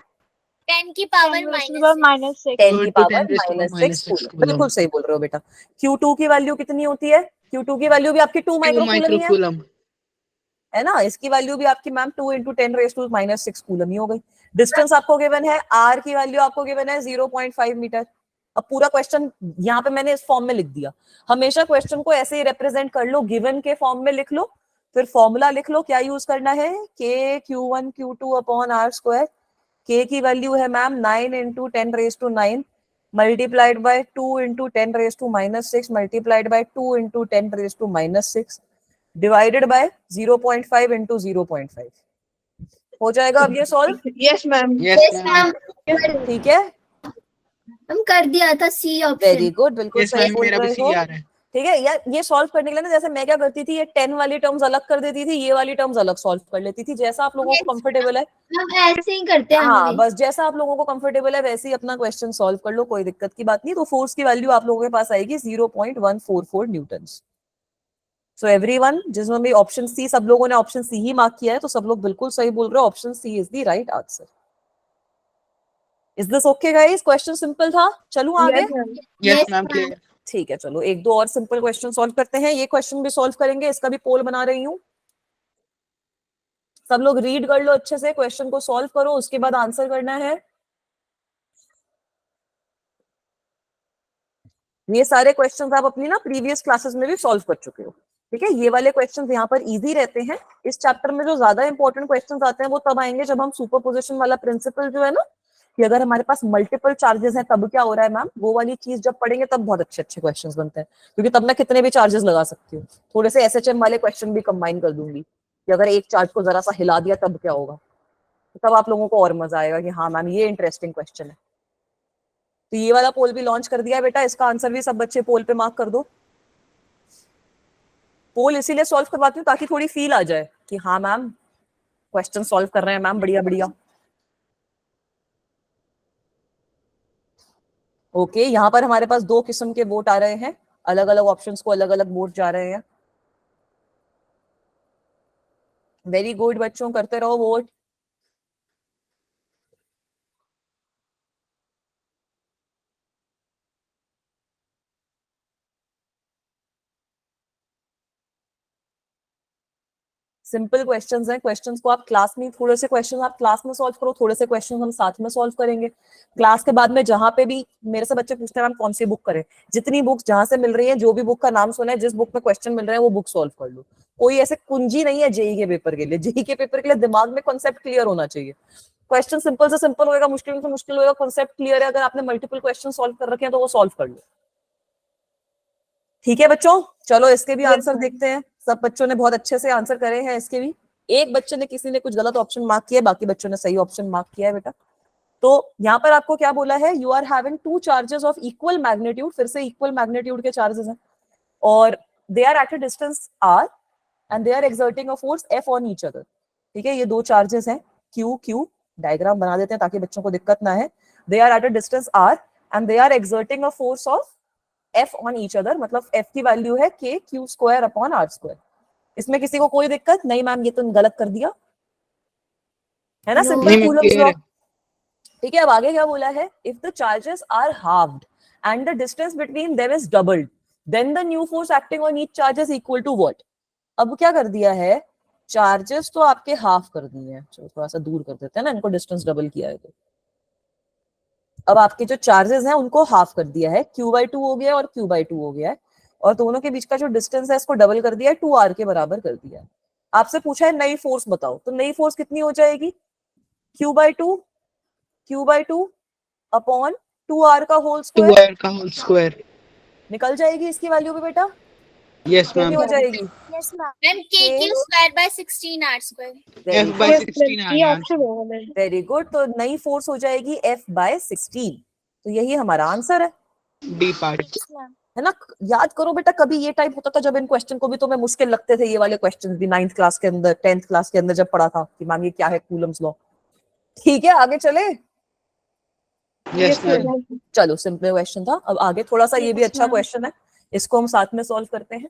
10 की पावर -6 10 की पावर -6 -6 कूलम। बिल्कुल सही बोल रहे हो बेटा। Q2 की वैल्यू कितनी होती है? Q2 की वैल्यू भी आपकी 2 माइक्रोकूलम ही है ना? इसकी वैल्यू भी आपकी मैम 2 × 10⁻⁻⁶ कूलम ही हो गई। डिस्टेंस आपको गिवन है, R की वैल्यू आपको गिवन है 0.5 मीटर। अब पूरा क्वेश्चन यहाँ पे मैंने इस फॉर्म में लिख दिया। हमेशा क्वेश्चन को ऐसे ही रिप्रेजेंट कर लो, गिवन के फॉर्म में लिख लो, फिर फॉर्मूला लिख लो। क्या यूज करना है? K Q1 Q2 upon R²। K की वैल्यू है ma'am 9 × 10⁻⁹ multiplied by 2 × 10⁻⁻⁶ multiplied by 2 × 10⁻⁻⁶ divided by 0.5 × 0.5। हो जाएगा अब ये solve? Yes ma'am. Yes ma'am ठीक है, हम कर दिया था सी ऑप्शन। वेरी गुड, बिल्कुल सही बोल मेरा भी रहे सी हो। आ रहा है। ठीक है यार, ये सॉल्व करने के लिए ना जैसे मैं क्या करती थी, ये 10 वाली टर्म्स अलग कर देती थी, ये वाली टर्म्स अलग सॉल्व कर लेती थी। जैसा आप लोगों को कंफर्टेबल है, हम ऐसे ही करते हैं। हाँ बस जैसा आप लोगों को कंफर्टेबल है वैसे ही अपना क्वेश्चन सॉल्व कर लो, कोई दिक्कत की बात नहीं। तो फोर्स की वैल्यू आप लोगों के पास आएगी 0.144 न्यूटन। सो एवरीवन जिसमें भी ऑप्शन सी, सब लोगों ने ऑप्शन सी ही मार्क किया है, तो सब लोग बिल्कुल सही बोल रहे हो, option C is the right answer. Is this okay guys? Question simple था, चलूं आगे? Yes, ma'am. Yes ma'am clear. ठीक है, चलो एक दो और सिंपल क्वेश्चन सॉल्व करते हैं। ये क्वेश्चन भी सॉल्व करेंगे, इसका भी पोल बना रही हूँ। सब लोग रीड कर लो अच्छे से, क्वेश्चन को सॉल्व करो, उसके बाद आंसर करना है। ये सारे क्वेश्चंस आप अपनी ना प्रीवियस क्लासेस में भी सॉल्व कर चुके हो, ठीक है? ये वाले क्वेश्चंस यहाँ पर इजी रहते हैं। इस चैप्टर में जो ज्यादा इंपॉर्टेंट क्वेश्चंस आते हैं वो तब आएंगे जब हम सुपरपोजिशन वाला प्रिंसिपल जो है ना, कि अगर हमारे पास मल्टीपल चार्जेस हैं तब क्या हो रहा है मैम, वो वाली चीज जब पढ़ेंगे तब बहुत अच्छे अच्छे क्वेश्चंस बनते हैं, क्योंकि तब मैं कितने भी चार्जेस लगा सकती हूँ। थोड़े से एसएचएम वाले क्वेश्चन भी कंबाइन कर दूंगी कि अगर एक चार्ज को जरा सा हिला दिया तब क्या होगा, तो तब आप लोगों को और मजा आएगा कि हाँ मैम ये इंटरेस्टिंग क्वेश्चन है। तो ये वाला पोल भी लॉन्च कर दिया है बेटा, इसका आंसर भी सब बच्चे पोल पे मार्क कर दो। पोल इसीलिए सॉल्व करवाती हूँ ताकि थोड़ी फील आ जाए कि हाँ मैम क्वेश्चन सॉल्व कर रहे हैं मैम, बढ़िया बढ़िया। ओके, यहाँ पर हमारे पास दो किस्म के वोट आ रहे हैं, अलग अलग ऑप्शंस को अलग अलग वोट जा रहे हैं। वेरी गुड बच्चों, करते रहो वोट। सिंपल क्वेश्चंस हैं, क्वेश्चंस को आप क्लास में, थोड़े से क्वेश्चन आप क्लास में सॉल्व करो, थोड़े से क्वेश्चन हम साथ में सॉल्व करेंगे। क्लास के बाद में जहां पे भी मेरे से बच्चे पूछते हैं मैम कौन सी बुक करें, जितनी बुक्स जहां से मिल रही है, जो भी बुक का नाम सुना है, जिस बुक में क्वेश्चन मिल रहे हैं वो बुक सॉल्व कर लो। कोई ऐसे कुंजी नहीं है जेई के पेपर के लिए। जेई के पेपर के लिए दिमाग में कॉन्सेप्ट क्लियर होना चाहिए। क्वेश्चन सिंपल से सिंपल होगा, मुश्किल से मुश्किल होगा, कॉन्सेप्ट क्लियर है, अगर आपने मल्टीपल क्वेश्चन सॉल्व कर रखे हैं तो वो सॉल्व कर लो। ठीक है बच्चों, चलो इसके भी आंसर देखते हैं। सब बच्चों ने बहुत अच्छे से आंसर करे हैं इसके भी। एक बच्चे ने, किसी ने कुछ गलत ऑप्शन मार्क किया है, बाकी बच्चों ने सही ऑप्शन मार्क किया है बेटा। तो यहाँ पर आपको क्या बोला है, you are having two charges of equal magnitude, फिर से इक्वल मैग्नीट्यूड के चार्जेस हैं, और they are at a distance R and they are exerting a force F on each other. ठीक है, ये दो चार्जेस हैं, क्यू क्यू, डायग्राम बना देते हैं ताकि बच्चों को दिक्कत ना है। They are at a distance R and they are exerting a force of F on each other, मतलब एफ की वैल्यू है K Q square upon R square. इसमें किसी को कोई दिक्कत नहीं? मैम ये तो गलत कर दिया है ना, सिंपल कूलम्स लॉ। ठीक है, अब आगे क्या बोला है, if the charges are halved and the distance between them is doubled then the new force acting on each charge is equal to what. अब क्या कर दिया है, चार्जेस तो आपके हाफ कर दिए हैं, चलो थोड़ा सा दूर कर देते हैं ना इनको, डिस्टेंस डबल किया है तो। अब आपके जो चार्जेस हैं उनको हाफ कर दिया है, q/2 हो गया और q/2 हो गया है, और दोनों के बीच का जो डिस्टेंस है इसको डबल कर दिया है, 2r के बराबर कर दिया है। आपसे पूछा है नई फोर्स बताओ, तो नई फोर्स कितनी हो जाएगी, q/2 अपॉन 2r का होल स्क्वायर, 2r का होल स्क्वायर। निकल जाएगी इसकी वैल्यू भी बेटा, यस कितनी मैम। हो जाएगी, yes ma'am k Q square by 16 r square. f by 16 आ ये गया ऑप्शन होगा मेरे। Very good. तो नई फोर्स हो जाएगी f/16, तो यही हमारा आंसर है। D part. है ना, याद करो बेटा, कभी ये टाइप होता था जब इन क्वेश्चन को भी तुम्हें मुश्किल लगते थे, ये वाले क्वेश्चन भी 9th क्लास के अंदर, 10th क्लास के अंदर जब पढ़ा था कि मैम ये क्या है कूलम्स लॉ। ठीक है, आगे चले। Yes ma'am. चलो सिंपल क्वेश्चन था, अब आगे थोड़ा सा ये भी अच्छा क्वेश्चन है, इसको हम साथ में सॉल्व करते हैं।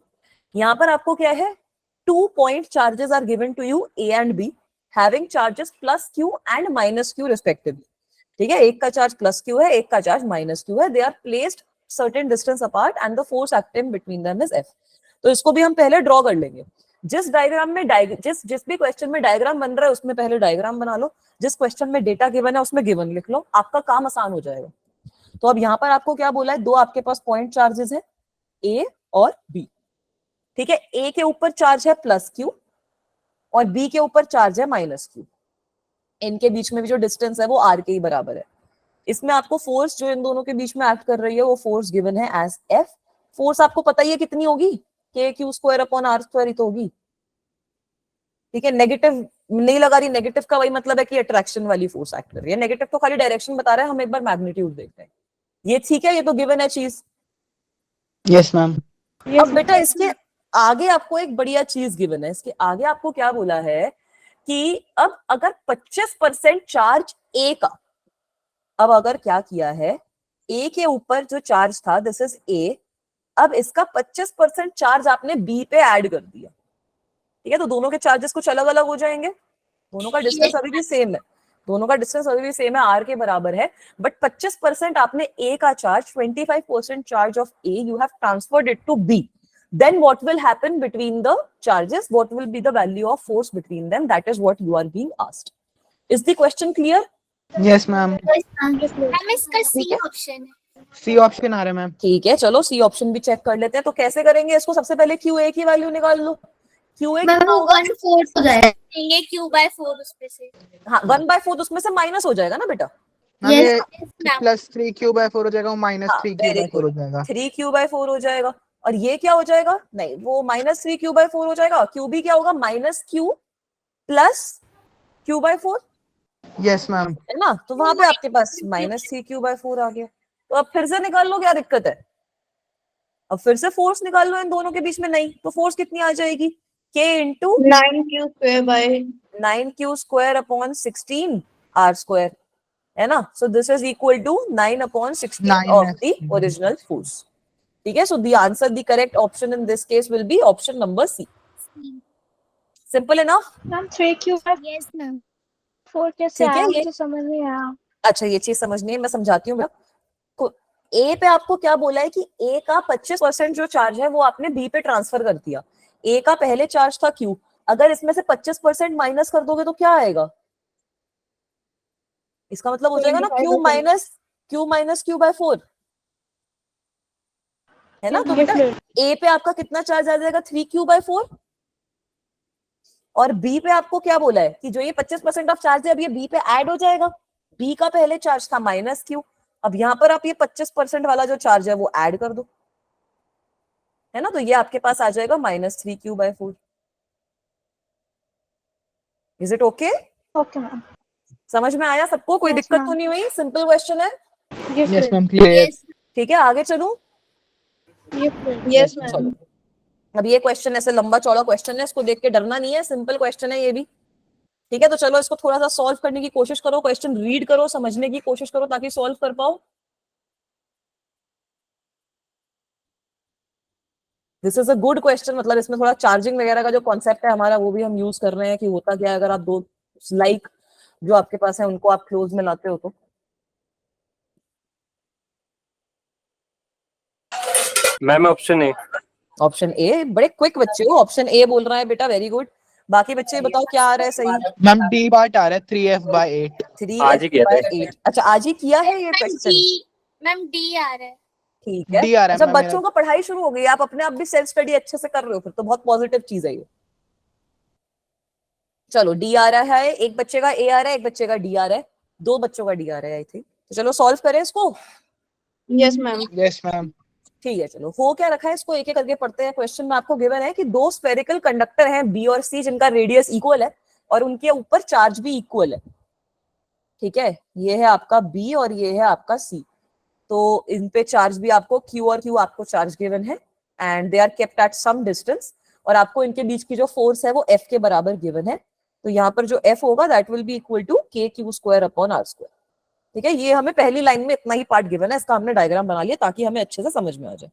यहाँ पर आपको क्या है, 2 point charges are given to you A and B having charges plus Q and minus Q respectively। ठीक है, एक का चार्ज प्लस Q है, एक का चार्ज माइनस Q है, they are placed certain distance apart and the force acting between them is F। तो इसको भी हम पहले ड्रॉ कर लेंगे। जिस डायग्राम में जिस भी क्वेश्चन में डायग्राम बन रहा है उसमें पहले डायग्राम बना लो, जिस क्वेश्चन में डेटा गिवन है उसमें गिवन लिख लो, आपका काम आसान हो जाएगा। तो अब यहाँ पर आपको क्या बोला है, दो आपके पास पॉइंट चार्जेस है A और B। ठीक है, ए के ऊपर चार्ज है प्लस क्यू और बी के ऊपर चार्ज है माइनस क्यू। इनके बीच में भी जो डिस्टेंस है वो आर के ही बराबर है। इसमें आपको फोर्स जो इन दोनों के बीच में एक्ट कर रही है वो फोर्स गिवन है एज एफ। फोर्स आपको पता ही है कितनी होगी, K Q square upon R square ही तो होगी। ठीक है, नेगेटिव नहीं लगा रही, नेगेटिव का वही मतलब है कि अट्रैक्शन वाली फोर्स एक्ट कर रही है, नेगेटिव तो खाली डायरेक्शन बता रहा है, हम एक बार मैग्नीट्यूड देखते हैं। ये ठीक है, ये तो गिवन है चीज। Yes ma'am. अब बेटा इसके आगे आपको एक बढ़िया चीज गिवन है, इसके आगे आपको क्या बोला है कि अब अगर 25% चार्ज ए का, अब अगर क्या किया है, ए के ऊपर जो चार्ज था, दिस इज ए, अब इसका 25% चार्ज आपने बी पे ऐड कर दिया, ठीक है, तो दोनों के चार्जेस कुछ अलग अलग हो जाएंगे, दोनों का डिस्टेंस अभी भी सेम है, दोनों का डिस्टेंस अभी भी सेम है, आर के बराबर है, बट 25% आपने ए का charge, 25% charge of A you have transferred it to B. Then what will happen between the charges? What will be the value of force between them? That is what you are being asked. Is the question clear? Yes ma'am. Ma'am इसका ठीक सी है. Option है. C option आ रहा है ma'am. ठीक है, चलो C option भी चेक कर लेते हैं. तो कैसे करेंगे इसको? सबसे पहले QA की वैल्यू निकाल लो. QA मैम कितना वो होगा? 1/4 हो जाएगा. देंगे Q/4 उस पे से. हाँ, 1/4 उसमें से माइनस हो जाएगा ना बेटा. Ma'am Yes. ये प्लस 3Q/4 हो जाएगा, माइनस हाँ, 3Q/4 हो जाएगा. 3Q/4 हो जाएगा. और ये क्या हो जाएगा? नहीं, वो -3Q/4 हो जाएगा. QB क्या होगा? -Q plus Q/4 yes ma'am. है ना. तो वहां पे आपके पास -3Q/4 आ गया. तो अब फिर से निकाल लो, क्या दिक्कत है? अब फिर से फोर्स निकाल लो इन दोनों के बीच में. नहीं तो फोर्स कितनी आ जाएगी? K into 9Q² R square है ना. So this is equal to 9/16 of the original force. ठीक है. So the answer, the correct option in this case will be option number C. Simple enough. Ma'am 3Q/4 yes ma'am. कैसे ठीक है, आया? ये मुझे समझ नहीं आया. अच्छा, ये चीज समझनी है, मैं समझाती हूँ. ए पे आपको क्या बोला है कि ए का 25% जो चार्ज है वो आपने बी पे ट्रांसफर कर दिया. ए का पहले चार्ज था क्यू. अगर इसमें से 25% माइनस कर दोगे तो क्या आएगा? इसका मतलब हो जाएगा ना Q-Q/4 है ना. तो बेटा ए पे आपका कितना चार्ज आ जाएगा? 3Q/4. और बी पे आपको क्या बोला है कि जो ये 25% ऑफ चार्ज है अब ये बी पे ऐड हो जाएगा. बी का पहले चार्ज था -Q. अब यहाँ पर आप ये 25% वाला जो चार्ज है वो ऐड कर दो, है ना. तो ये आपके पास आ जाएगा -3Q/4. Is it okay? Okay ma'am. समझ में आया सबको? कोई Yes, दिक्कत ma'am. तो नहीं हुई? सिंपल क्वेश्चन है. Yes ma'am. क्लियर. ठीक है, आगे चलूं. Yes ma'am. चलो. अब ये क्वेश्चन ऐसे लंबा चौड़ा क्वेश्चन है, इसको देख के डरना नहीं है, सिंपल क्वेश्चन है ये भी. ठीक है, तो चलो इसको थोड़ा सा सॉल्व करने की कोशिश करो. क्वेश्चन रीड करो, समझने की कोशिश करो ताकि सॉल्व कर पाओ. This is a good question. मतलब इसमें थोड़ा चार्जिंग वगैरह का जो कॉन्सेप्ट है हमारा वो भी हम यूज कर रहे हैं कि होता क्या है अगर आप दो लाइक जो आपके पास है उनको आप क्लोज में लाते हो तो. Ma'am option A. Option A. बड़े क्विक बच्चे हो, ऑप्शन ए बोल रहा है बेटा. Very good. बाकी बच्चे बताओ क्या आ रहा है सही. मैम D पार्ट आ रहा है 3F/8. 3 आज ही किया था. 8. अच्छा, आज ही किया है ये क्वेश्चन. मैम डी आ रहा है. ठीक है. D आ रहा है. अच्छा, मैम बच्चों का पढ़ाई शुरू हो गई, आप अपने आप भी सेल्फ स्टडी अच्छे से कर रहे हो, फिर तो बहुत पॉजिटिव चीज है ये. चलो, डी आ रहा है, एक बच्चे का ए आ रहा है, एक बच्चे का डी आ रहा है, दो बच्चों का डी आ रहा है आई थिंक. तो चलो सॉल्व करें इसको. Yes ma'am. Yes ma'am. ठीक है, चलो हो क्या रखा है इसको एक एक करके पढ़ते हैं. क्वेश्चन में आपको गिवन है कि दो स्फेरिकल कंडक्टर हैं बी और सी जिनका रेडियस इक्वल है और उनके ऊपर चार्ज भी इक्वल है. ठीक है, ये है आपका बी और ये है आपका सी. तो इन पे चार्ज भी आपको क्यू और क्यू आपको चार्ज गिवन है and they are kept at some distance. और आपको इनके बीच की जो फोर्स है वो एफ के बराबर गिवन है. तो यहाँ पर जो एफ होगा that will be equal to KQ² R². ठीक है, ये हमें पहली लाइन में इतना ही पार्ट गिवन है, इसका हमने डायग्राम बना लिया ताकि हमें अच्छे से समझ में आ जाए.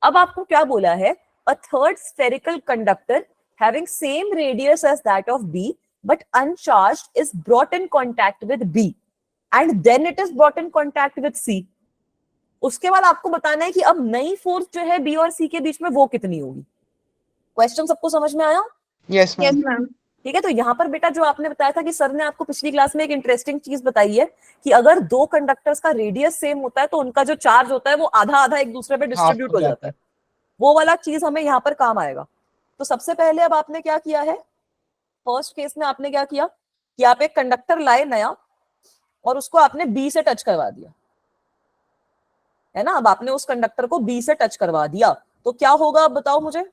अब आपको क्या बोला है? A third spherical conductor having same radius as that of B but uncharged is brought in contact with B and then it is brought in contact with C. उसके बाद आपको बताना है कि अब नई फोर्स जो है बी और सी के बीच में वो कितनी होगी. क्वेश्चन सबको समझ में आया? Yes yes ma'am. मैम. ठीक है, तो यहाँ पर बेटा जो आपने बताया था कि सर ने आपको पिछली क्लास में एक इंटरेस्टिंग चीज बताई है कि अगर दो कंडक्टर्स का रेडियस सेम होता है तो उनका जो चार्ज होता है वो आधा आधा एक दूसरे पे डिस्ट्रीब्यूट हो जाता है. वो वाला चीज हमें यहाँ पर काम आएगा. तो सबसे पहले अब आपने क्या किया है? फर्स्ट केस में आपने क्या किया कि आप एक कंडक्टर लाए नया और उसको आपने बी से टच करवा दिया, है ना. अब आपने उस कंडक्टर को बी से टच करवा दिया तो क्या होगा अब बताओ मुझे.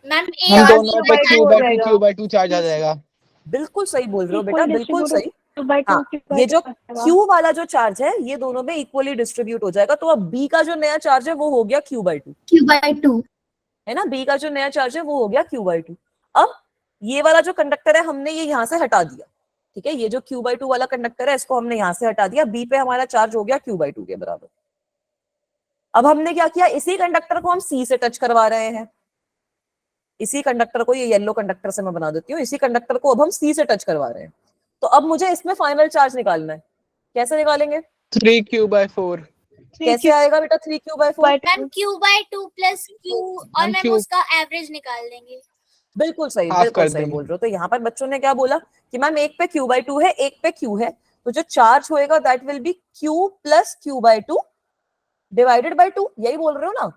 मैम हम ए दोनों पे Q/2 चार्ज आ जाएगा. बिल्कुल सही बोल रहे हो बेटा, Equal बिल्कुल distributed सही. 2/2 हाँ, ये जो Q वाला जो चार्ज है ये दोनों में इक्वली डिस्ट्रीब्यूट हो जाएगा. तो अब B का जो नया चार्ज है वो हो गया Q/2, Q/2. है ना. B का जो नया चार्ज है वो हो गया Q/2. अब ये वाला जो कंडक्टर है हमने ये यहाँ से हटा दिया. ठीक है, ये जो Q/2 वाला कंडक्टर है इसको हमने यहाँ से हटा दिया. B पे हमारा चार्ज हो गया Q/2 के बराबर. अब हमने क्या किया, इसी कंडक्टर को हम सी से टच करवा रहे हैं, इसी कंडक्टर को, ये येलो कंडक्टर से मैं बना देती हूँ, इसी कंडक्टर को अब हम सी से टच करवा रहे हैं। तो अब मुझे इसमें फाइनल चार्ज निकालना है, कैसे निकालेंगे? 3q/4। कैसे आएगा बेटा 3q/4? Ma'am q/2 plus q और मैम, मैम Q उसका एवरेज निकाल देंगे। बिल्कुल सही, हाफ बिल्कुल कर सही देंगे। बोल रहे हो। तो यहाँ पर बच्चों ने क्या बोला कि मैम एक पे q/2 है, एक पे q है, तो जो चार्ज होएगा that will B q plus q/2 divided by 2, यही बोल रहे हो ना?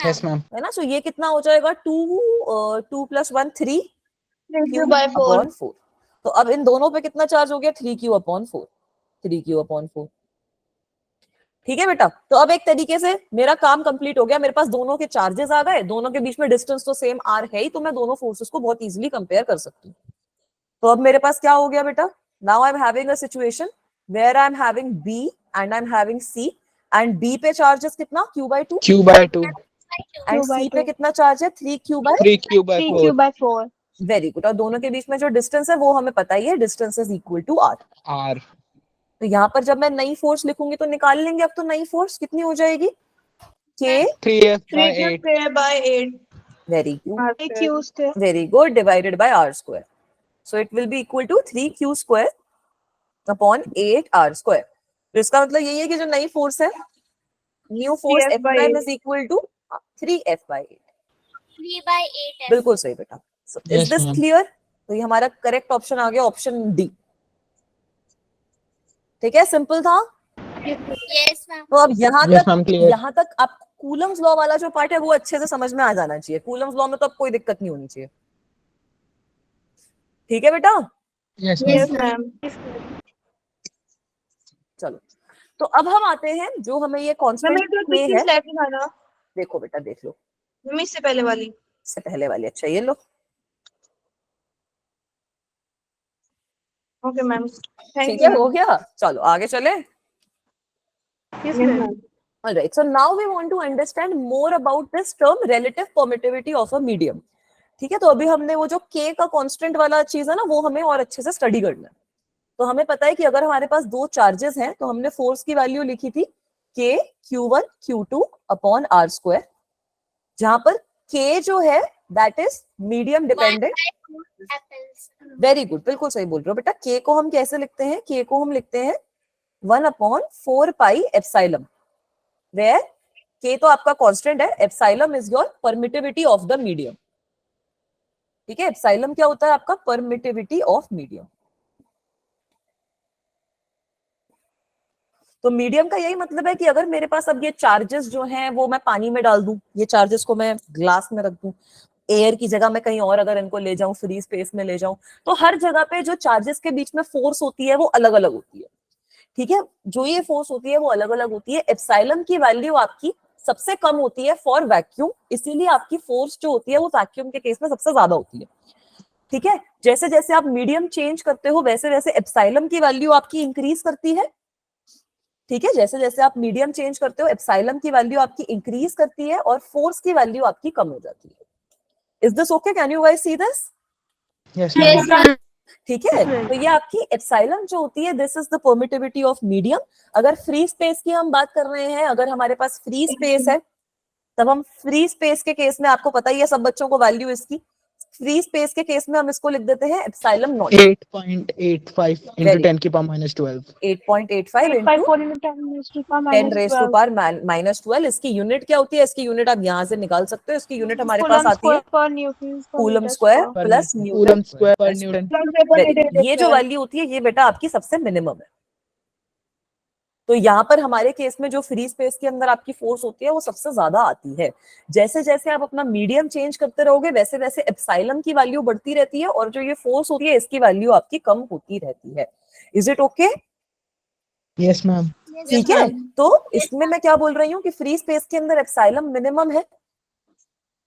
Yes ma'am. है ना? सो ये कितना हो जाएगा, 2 + 1 3 3q/4 q/4। तो अब इन दोनों पे कितना चार्ज हो गया, 3q/4, 3q/4। ठीक है बेटा, तो अब एक तरीके से मेरा काम कंप्लीट हो गया, मेरे पास दोनों के चार्जेस आ गए, दोनों के बीच में डिस्टेंस तो सेम r है ही, तो मैं दोनों फोर्सेस को बहुत इजीली कंपेयर कर सकती हूँ। तो अब मेरे पास क्या हो गया बेटा, now I am having a situation where I am having b and I am having c, and b पे चार्जेस कितना, q/2, q/2। एंड c पे कितना चार्ज है, 3q/4। 3q/4। 3q/4 very good. और दोनों के बीच में जो डिस्टेंस है वो हमें पता ही है, distance is equal to r। r। तो यहाँ पर जब मैं नई फोर्स लिखूंगी तो निकाल लेंगे, अब तो नई फोर्स कितनी हो जाएगी, k 3f/8। 3q/8 very good, 3q². Very good, divided by r²। So it will be equal to 3q² / 8r²। तो इसका मतलब यही है कि जो नई फोर्स है, new force F prime 3f/8 is equal to 3f/8। 3/8 f। बिल्कुल सही बेटा। So is yes this ma'am. Clear? तो ये हमारा करेक्ट ऑप्शन आ गया, ऑप्शन डी। ठीक है, सिंपल था। Yes ma'am. तो अब यस मैम, क्लियर। यहाँ तक आप कूलम्स लॉ वाला जो पार्ट है वो अच्छे से समझ में आ जाना चाहिए। कूलम्स लॉ में तो अब कोई दिक्कत नहीं होनी चाहिए। ठीक है बेटा, यस Yes, मैम। ma'am. चलो। तो अब हम आते हैं, जो हमें ये मैम कांस्टेंट मेरे तो k पिछली है, स्लाइड दिखाना, देखो बेटा, देख लो मम्मी इससे पहले वाली. इससे पहले वाली। अच्छा ये लो, ओके मैम, थैंक ठीक यू है, मैम. हो गया। चलो आगे चले। Yes ma'am. Alright, so now we want to understand more about this term relative permittivity of a medium. ठीक है, तो अभी हमने वो जो k का कांस्टेंट वाला चीज है ना, वो हमें और अच्छे से स्टडी करना है। तो हमें पता है कि अगर हमारे पास दो चार्जेस हैं तो हमने फोर्स की वैल्यू लिखी थी k q1 q2 upon r², जहां पर k जो है that is medium dependent. Apples. Very good, बिल्कुल सही बोल रहे हो बेटा। k को हम कैसे लिखते हैं, k को हम लिखते हैं 1/4 पाई एप्सिलॉन, where k तो आपका कांस्टेंट है, epsilon is your permittivity of the medium. ठीक है, एप्सिलॉन क्या होता है आपका, परमिटिविटी ऑफ मीडियम। तो मीडियम का यही मतलब है कि अगर मेरे पास अब ये चार्जेस जो हैं वो मैं पानी में डाल दूं, ये चार्जेस को मैं ग्लास में रख दूं, एयर की जगह मैं कहीं और अगर इनको ले जाऊं, फ्री स्पेस में ले जाऊं, तो हर जगह पे जो चार्जेस के बीच में फोर्स होती है वो अलग अलग होती है। ठीक है, जो ये फोर्स होती है वो अलग अलग होती है। एप्सिलॉन की वैल्यू आपकी सबसे कम होती है फॉर वैक्यूम, इसीलिए आपकी फोर्स जो होती है वो वैक्यूम के केस में सबसे ज्यादा होती है। ठीक है, जैसे जैसे आप मीडियम चेंज करते हो वैसे वैसे एप्सिलॉन की वैल्यू आपकी इंक्रीज करती है। ठीक है, जैसे जैसे आप मीडियम चेंज करते हो एप्सिलॉन की वैल्यू आपकी इंक्रीज करती है और फोर्स की वैल्यू आपकी कम हो जाती है। Is this okay? Can you guys see this? Yes ma'am. ठीक है, तो ये आपकी एप्सिलॉन जो होती है, this is the permittivity of medium. अगर फ्री स्पेस की हम बात कर रहे हैं, अगर हमारे पास फ्री स्पेस है, तब हम फ्री स्पेस के केस में, आपको पता ही है सब बच्चों को वैल्यू इसकी, फ्री स्पेस के केस में हम इसको लिख देते हैं एप्सिलॉन नॉट। 8.85 into 10 की power -12। 8.85 into 8/4 into 10 raised to power -12। इसकी यूनिट क्या होती है, इसकी यूनिट आप यहाँ से निकाल सकते हो। इसकी यूनिट हमारे पास आती है per Newton per coulomb meter square square. Plus Newton. Coulomb square पर न्यूटन। ये जो वैल्यू होती है ये बेटा आपकी सबसे मिनिमम है। तो यहाँ पर हमारे केस में जो फ्री स्पेस के अंदर आपकी फोर्स होती है वो सबसे ज्यादा आती है। जैसे जैसे आप अपना मीडियम चेंज करते रहोगे वैसे वैसे एप्सिलॉन की वैल्यू बढ़ती रहती है और जो ये फोर्स होती है इसकी वैल्यू आपकी कम होती रहती है। Is it okay? Yes ma'am. ठीक है, तो इसमें मैं क्या बोल रही हूँ कि फ्री स्पेस के अंदर एप्सिलॉन मिनिमम है,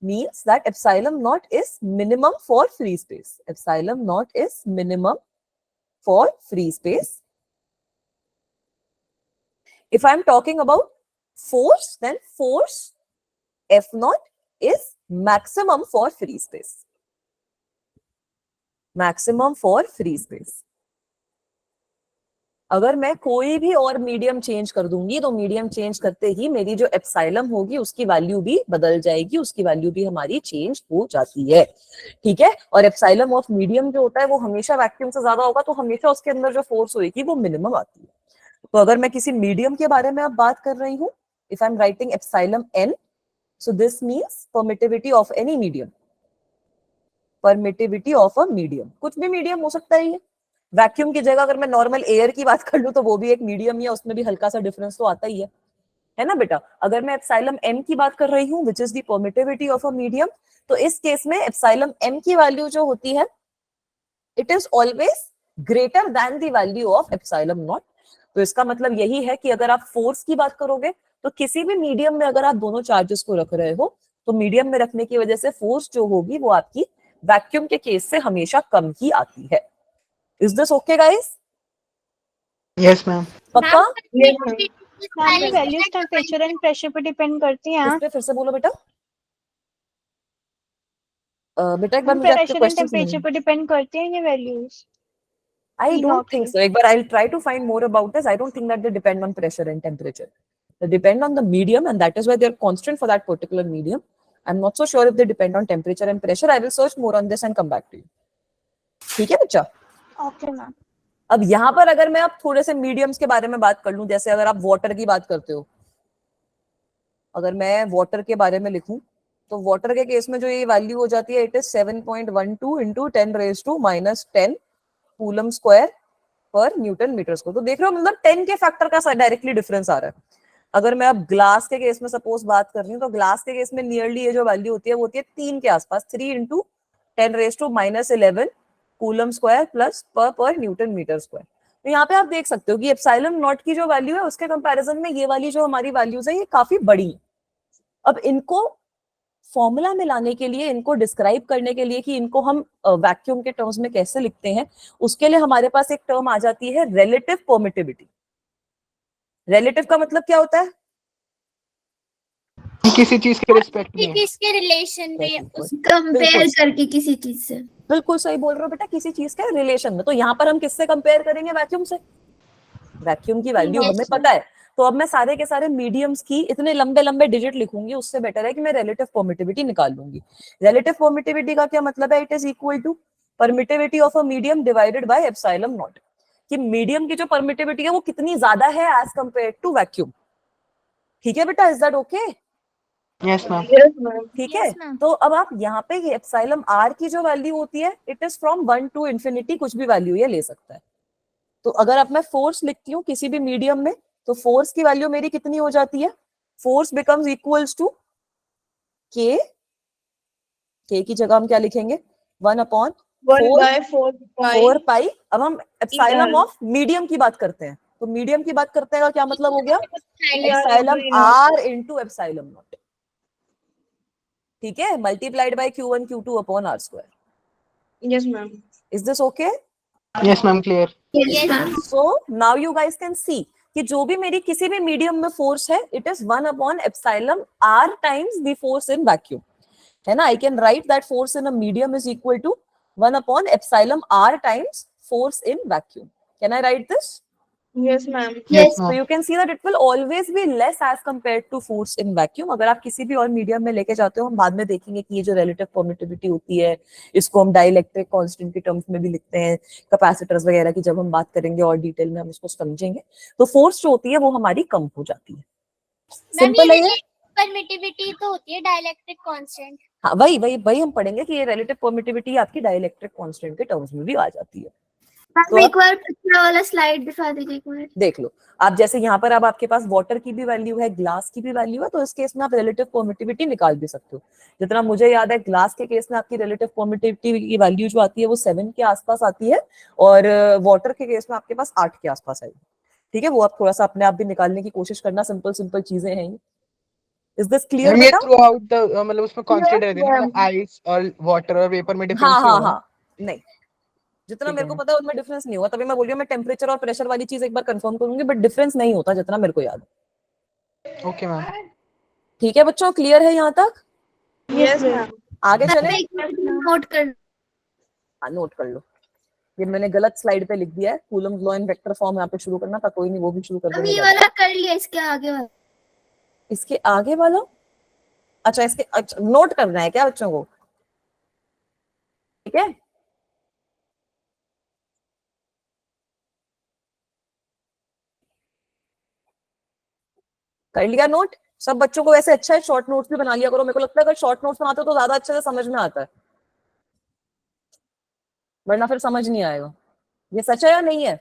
means that epsilon naught is minimum for free space. Epsilon naught is minimum for free space. If I am talking about force, then force F naught is maximum for free space. Maximum for free space. अगर मैं कोई भी और medium change कर दूंगी तो medium change करते ही मेरी जो एप्सिलम होगी उसकी वैल्यू भी बदल जाएगी, उसकी वैल्यू भी हमारी चेंज हो जाती है, ठीक है। और एप्सिलम ऑफ मीडियम जो होता है वो हमेशा वैक्यूम से ज्यादा होगा, तो हमेशा उसके अंदर जो फोर्स होगी वो मिनिमम आती है। तो अगर मैं किसी मीडियम के बारे में अब बात कर रही हूँ, if I am writing epsilon n, so this means permittivity of any medium, permittivity of a medium, कुछ भी मीडियम हो सकता है ये। वैक्यूम की जगह अगर मैं नॉर्मल एयर की बात कर लूं तो वो भी एक मीडियम ही है, उसमें भी हल्का सा डिफरेंस तो आता ही है ना बेटा। अगर मैं एप्सिलम m की बात कर रही हूँ which is the permittivity of a medium, तो इस केस में एप्सिलम m की वैल्यू जो होती है it is always greater than the value of epsilon naught. तो इसका मतलब यही है कि अगर आप फोर्स की बात करोगे तो किसी भी मीडियम में अगर आप दोनों चार्जेस को रख रहे हो तो मीडियम में रखने की वजह से फोर्स जो होगी वो आपकी वैक्यूम के केस से हमेशा कम ही आती है। Is this okay guys? Yes ma'am. पक्का? Ma'am values temperature and pressure पे डिपेंड करती हैं। इस पे फिर से बोलो बेटा। बेटा एक बार मुझे आपके प्रेशर एंड क्वेश्चन टेम्परेचर पे डिपेंड करती हैं ये values. I don't think so. एक बार I'll try to find more about this. I don't think that they depend on pressure and temperature. They depend on the medium, and that is why they're constant for that particular medium. I'm not so sure if they depend on temperature and pressure. I will search more on this and come back to you. ठीक है बच्चा? Okay ma'am. अब यहाँ पर अगर मैं अब थोड़े से मीडियम्स के बारे में बात कर लूं, जैसे अगर आप वाटर की बात करते हो, अगर मैं वाटर के बारे में लिखूं तो वाटर के केस में जो ये वैल्यू हो जाती है it is 7.12 into 10⁻⁻10 coulomb square पर न्यूटन मीटर स्क्वायर। तो देख रहे हो मतलब 10 के फैक्टर का डायरेक्टली डिफरेंस आ रहा है। अगर मैं अब ग्लास के केस में सपोज बात कर रही हूँ तो ग्लास के केस में नियरली ये जो वैल्यू होती है वो होती है 3 के आसपास, 3 into 10⁻⁻11 कूलम स्क्वायर प्लस पर न्यूटन मीटर स्क्वायर। तो यहाँ पे आप देख सकते हो कि एप्सिलम नॉट की जो वैल्यू है उसके कंपैरिजन में ये वाली जो हमारी वैल्यूज है ये काफी बड़ी है। अब इनको फॉर्मूला में लाने के लिए, इनको डिस्क्राइब करने के लिए कि इनको हम वैक्यूम के टर्म्स में कैसे लिखते हैं, उसके लिए हमारे पास एक टर्म आ जाती है रिलेटिव परमिटिविटी। रिलेटिव का मतलब क्या होता है? किसी चीज के रिस्पेक्ट में, किसके रिलेशन में, कंपेयर करके किसी चीज से। बिल्कुल सही बोल रहे हो बेटा, किसी चीज के रिलेशन में। तो यहाँ पर हम किससे कंपेयर करेंगे? वैक्यूम से। वैक्यूम की वैल्यू हमें पता है, तो अब मैं सारे के सारे मीडियम्स की इतने लंबे लंबे डिजिट लिखूंगी, उससे बेटर है कि मैं रिलेटिव परमिटिविटी निकाल लूंगी। रिलेटिव परमिटिविटी का क्या मतलब है? It is equal to permittivity of a medium divided by epsilon naught. कि मीडियम की जो परमिटिविटी है वो कितनी ज्यादा है एज कंपेयर टू वैक्यूम। ठीक है बेटा, is that okay? Yes ma'am. ठीक है। तो अब आप यहाँ पे एप्सिलम आर की जो वैल्यू होती है it is from 1 to infinity, कुछ भी वैल्यू ये ले सकता है। तो अगर अब मैं फोर्स लिखती हूँ किसी भी मीडियम में तो फोर्स की वैल्यू मेरी कितनी हो जाती है? फोर्स बिकम्स इक्वल्स टू के की जगह हम क्या लिखेंगे? 1/4 पाई। अब हम एप्सिलम ऑफ मीडियम की बात करते हैं, तो मीडियम की बात करते हैं का क्या मतलब हो गया? Epsilon are into epsilon not, ठीक है, multiplied by Q1 Q2 upon R square. Yes ma'am. Is this okay? Yes ma'am, clear. So now you guys can see कि जो भी मेरी किसी भी मीडियम में फोर्स है it is one by epsilon R times the force in vacuum, है ना। I can write that force in a medium is equal to one by epsilon R times force in vacuum. Can I write this? Yes ma'am. Yes So you can see that it will always be less as compared to force in vacuum. अगर आप किसी भी और medium में लेके जाते हो, हम बाद में देखेंगे कि ये जो relative permittivity होती है इसको हम डाइलेक्ट्रिक कांस्टेंट के टर्म्स में भी लिखते हैं, कैपेसिटर्स वगैरह की जब हम बात करेंगे और डिटेल में हम इसको समझेंगे। तो फोर्स जो होती है वो हमारी कम हो जाती है। सिंपल है ये। परमिटिविटी तो होती है डाइलेक्ट्रिक कांस्टेंट। हाँ, वही हम पढ़ेंगे कि ये relative permittivity आपकी डाइलेक्ट्रिक कांस्टेंट के टर्म्स में भी आ जाती है। तो एक बार पिछला वाला स्लाइड दिखा दीजिए एक मिनट। देख लो आप, जैसे यहाँ पर अब आपके पास वाटर की भी वैल्यू है, ग्लास की भी वैल्यू है, तो इस केस में आप रिलेटिव परमिटिविटी निकाल भी सकते हो। जितना मुझे याद है ग्लास के केस में आपकी रिलेटिव परमिटिविटी की वैल्यू जो आती है वो 7 के आसपास आती है, और वाटर के केस में आपके पास 8 के आसपास आएगी। ठीक है, वो आप थोड़ा सा अपने आप भी निकालने की कोशिश करना, सिंपल चीजें हैं। इज दिस क्लियर बेटा? थ्रू आउट द मतलब उसमें कांस्टेंट रहती है ना, आइस और वाटर और वेपर में डिफरेंस नहीं होगा? हाँ, नहीं, जितना मेरे को पता है उनमें डिफरेंस नहीं हुआ। तभी मैं बोल रही हूँ, मैं टेम्परेचर और प्रेशर वाली चीज एक बार कंफर्म करूंगी, बट डिफरेंस नहीं होता जितना मेरे को याद है। Okay ma'am. ठीक है बच्चों, क्लियर है यहाँ तक? Yes ma'am. आगे चले? नोट कर। हाँ, नोट कर लो। ये मैंने गलत स्लाइड पे लिख दिया है, Coulomb's law in vector form यहाँ पे शुरू करना था, कोई नहीं वो भी शुरू कर हम देंगे ये बाद में। वाला कर लिया, इसके आगे वाला। इसके आगे वाला, अच्छा इसके, अच्छा नोट करना है क्या बच्चों को? ठीक है, कर लिया नोट सब बच्चों को? वैसे अच्छा है शॉर्ट नोट्स भी बना लिया करो, मेरे को लगता है अगर शॉर्ट नोट्स बनाते हो तो ज्यादा अच्छे से समझ में आता है, वरना फिर समझ नहीं आएगा। ये सच है या नहीं है?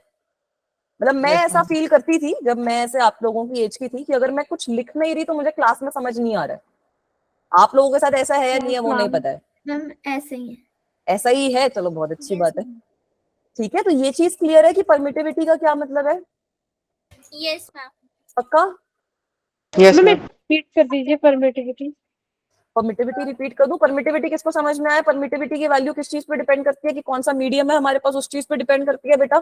मतलब मैं Yes, ऐसा ma'am. फील करती थी जब मैं ऐसे आप लोगों की एज की थी कि अगर मैं कुछ लिख नहीं रही तो मुझे क्लास में समझ नहीं आ रहा है। आप लोगों के साथ ऐसा है या नहीं है वो नहीं पता है, हम ऐसे ही हैं। ऐसा ही है, चलो बहुत अच्छी Yes, बात है। ठीक है, तो ये चीज क्लियर है कि परमिटिविटी का क्या मतलब है? Yes ma'am. पक्का? Yes, ma'am ma'am. रिपीट कर दीजिए परमिटिविटी। परमिटिविटी रिपीट कर दूं? परमिटिविटी किसको समझ में आया? परमिटिविटी की वैल्यू किस चीज पे डिपेंड करती है कि कौन सा मीडियम है हमारे पास, उस चीज पे डिपेंड करती है बेटा।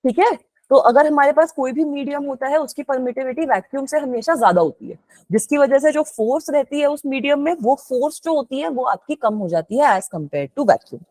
ठीक है, तो अगर हमारे पास कोई भी मीडियम होता है उसकी परमिटिविटी वैक्यूम से हमेशा ज्यादा होती है, जिसकी वजह से जो फोर्स रहती है उस मीडियम में, वो फोर्स जो होती है वो आपकी कम हो जाती है एज कंपेयर टू वैक्यूम।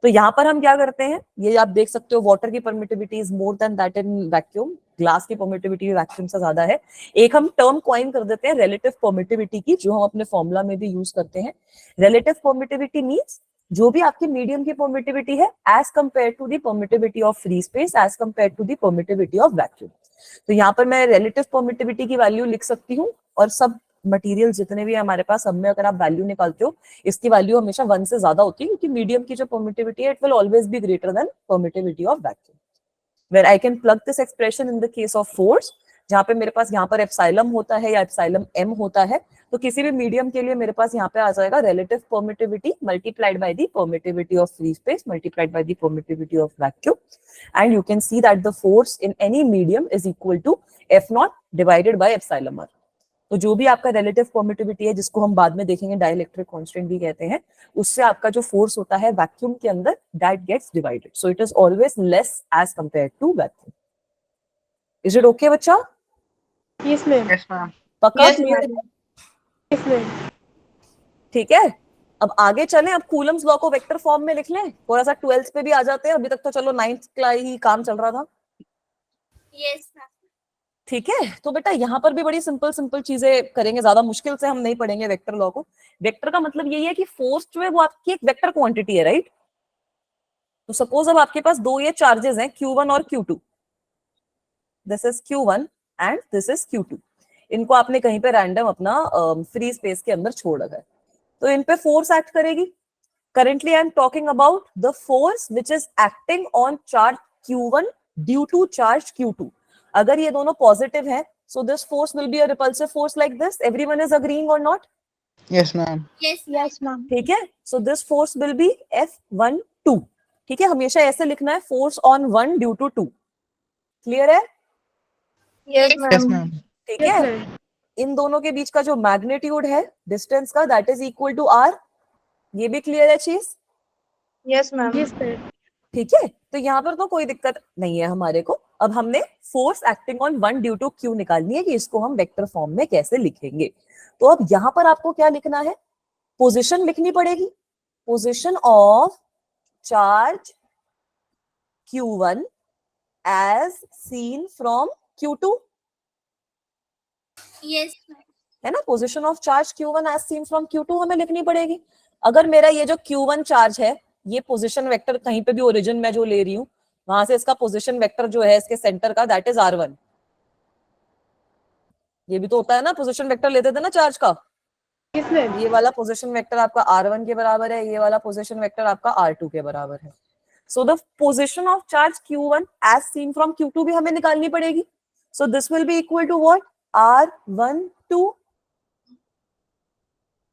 तो यहाँ पर हम क्या करते हैं, ये आप देख सकते हो, वाटर की permittivity is more than that in vacuum, glass की परमिटिविटी वैक्यूम से ज्यादा है। एक हम टर्म कॉइन कर देते हैं रिलेटिव परमिटिविटी की, जो हम अपने फॉर्मूला में भी यूज करते हैं। रिलेटिव परमिटिविटी मींस जो भी आपकी मीडियम की परमिटिविटी है as compare to the permittivity of free space, as compare to the permittivity of vacuum. तो यहाँ पर मैं रिलेटिव परमिटिविटी की वैल्यू लिख सकती हूँ, और सब मटेरियल जितने भी है हमारे पास, सब में अगर आप वैल्यू निकालते हो, इसकी वैल्यू हमेशा 1 से ज्यादा होती है, क्योंकि मीडियम की जो परमिटिविटी है it will always be greater than permittivity of vacuum. Where I can plug this expression in the case of force, जहां पे मेरे पास यहाँ पर एप्सिलम होता है या एप्सिलम एम होता है, तो किसी भी मीडियम के लिए मेरे पास यहाँ पे आ जाएगा relative permittivity multiplied by the permittivity of free space multiplied by the permittivity of vacuum, and you can see that the force in any medium is equal to F naught divided by epsilon R. तो जो भी आपका relative permittivity है, जिसको हम बाद में देखेंगे डाइलेक्ट्रिक कांस्टेंट भी कहते हैं, उससे आपका जो फोर्स होता है वैक्यूम के अंदर, that gets divided, so it is always less as compare to vacuum. Is it okay बच्चा? Yes ma'am. Yes, ma'am. पक्का? Yes, clear ma'am. है? Yes ma'am. ठीक है, अब आगे चलें, अब कूलम्स लॉ को वेक्टर फॉर्म में लिख लें, थोड़ा सा 12th पे भी आ जाते हैं, अभी तक तो चलो 9th का ही काम चल रहा था। Yes ma'am. ठीक है, तो बेटा यहाँ पर भी बड़ी सिंपल सिंपल चीजें करेंगे, ज्यादा मुश्किल से हम नहीं पढ़ेंगे वेक्टर लॉ को। वेक्टर का मतलब यही है कि फोर्स जो है वो आपकी एक वेक्टर क्वांटिटी है, राइट? तो सपोज अब आपके पास दो ये चार्जेस हैं Q1 और Q2, this is Q1 and this is Q2। इनको आपने कहीं पे रैंडम अपना फ्री स्पेस के अंदर छोड़ रखा है, तो इन पे फोर्स एक्ट करेगी। Currently I am talking about the force which is acting on charge Q1 due to charge Q2. अगर ये दोनों पॉजिटिव हैं, so this force will be a repulsive force like this. Everyone is agreeing or not? Yes, ma'am. Yes yes ma'am. ठीक है, so this force will be F12. ठीक है, हमेशा ऐसे लिखना है, force on 1 due to 2. Clear है? Yes, Yes, ma'am. ma'am. ठीक है, इन दोनों के बीच का जो मैग्नीट्यूड है डिस्टेंस का, that is equal to R। ये भी क्लियर है चीज? Yes, ma'am. Yes ma'am. ठीक है, तो यहाँ पर तो कोई दिक्कत नहीं है हमारे को। अब हमने force acting on 1 due to Q निकालनी है कि इसको हम वेक्टर फॉर्म में कैसे लिखेंगे। तो अब यहाँ पर आपको क्या लिखना है? पोजीशन लिखनी पड़ेगी, position of charge Q1 as seen from Q2, yes ma'am. है ना? Position of charge Q1 as seen from Q2 हमें लिखनी पड़ेगी। अगर मेरा ये जो Q1 चार्ज है, ये पोजीशन वेक्टर कहीं पे भी ओरिजिन में जो ले रही हूँ, वहां से इसका पोजीशन वेक्टर जो है इसके सेंटर का, दैट इज R1। ये भी तो होता है ना, पोजीशन वेक्टर लेते थे ना चार्ज का। Yes ma'am. ये वाला पोजीशन वेक्टर आपका R1 के बराबर है, ये वाला पोजीशन वेक्टर आपका R2 के बराबर है। So the position of charge Q1 as seen from Q2 भी हमें निकालनी पड़ेगी। So this will be equal to what? R12,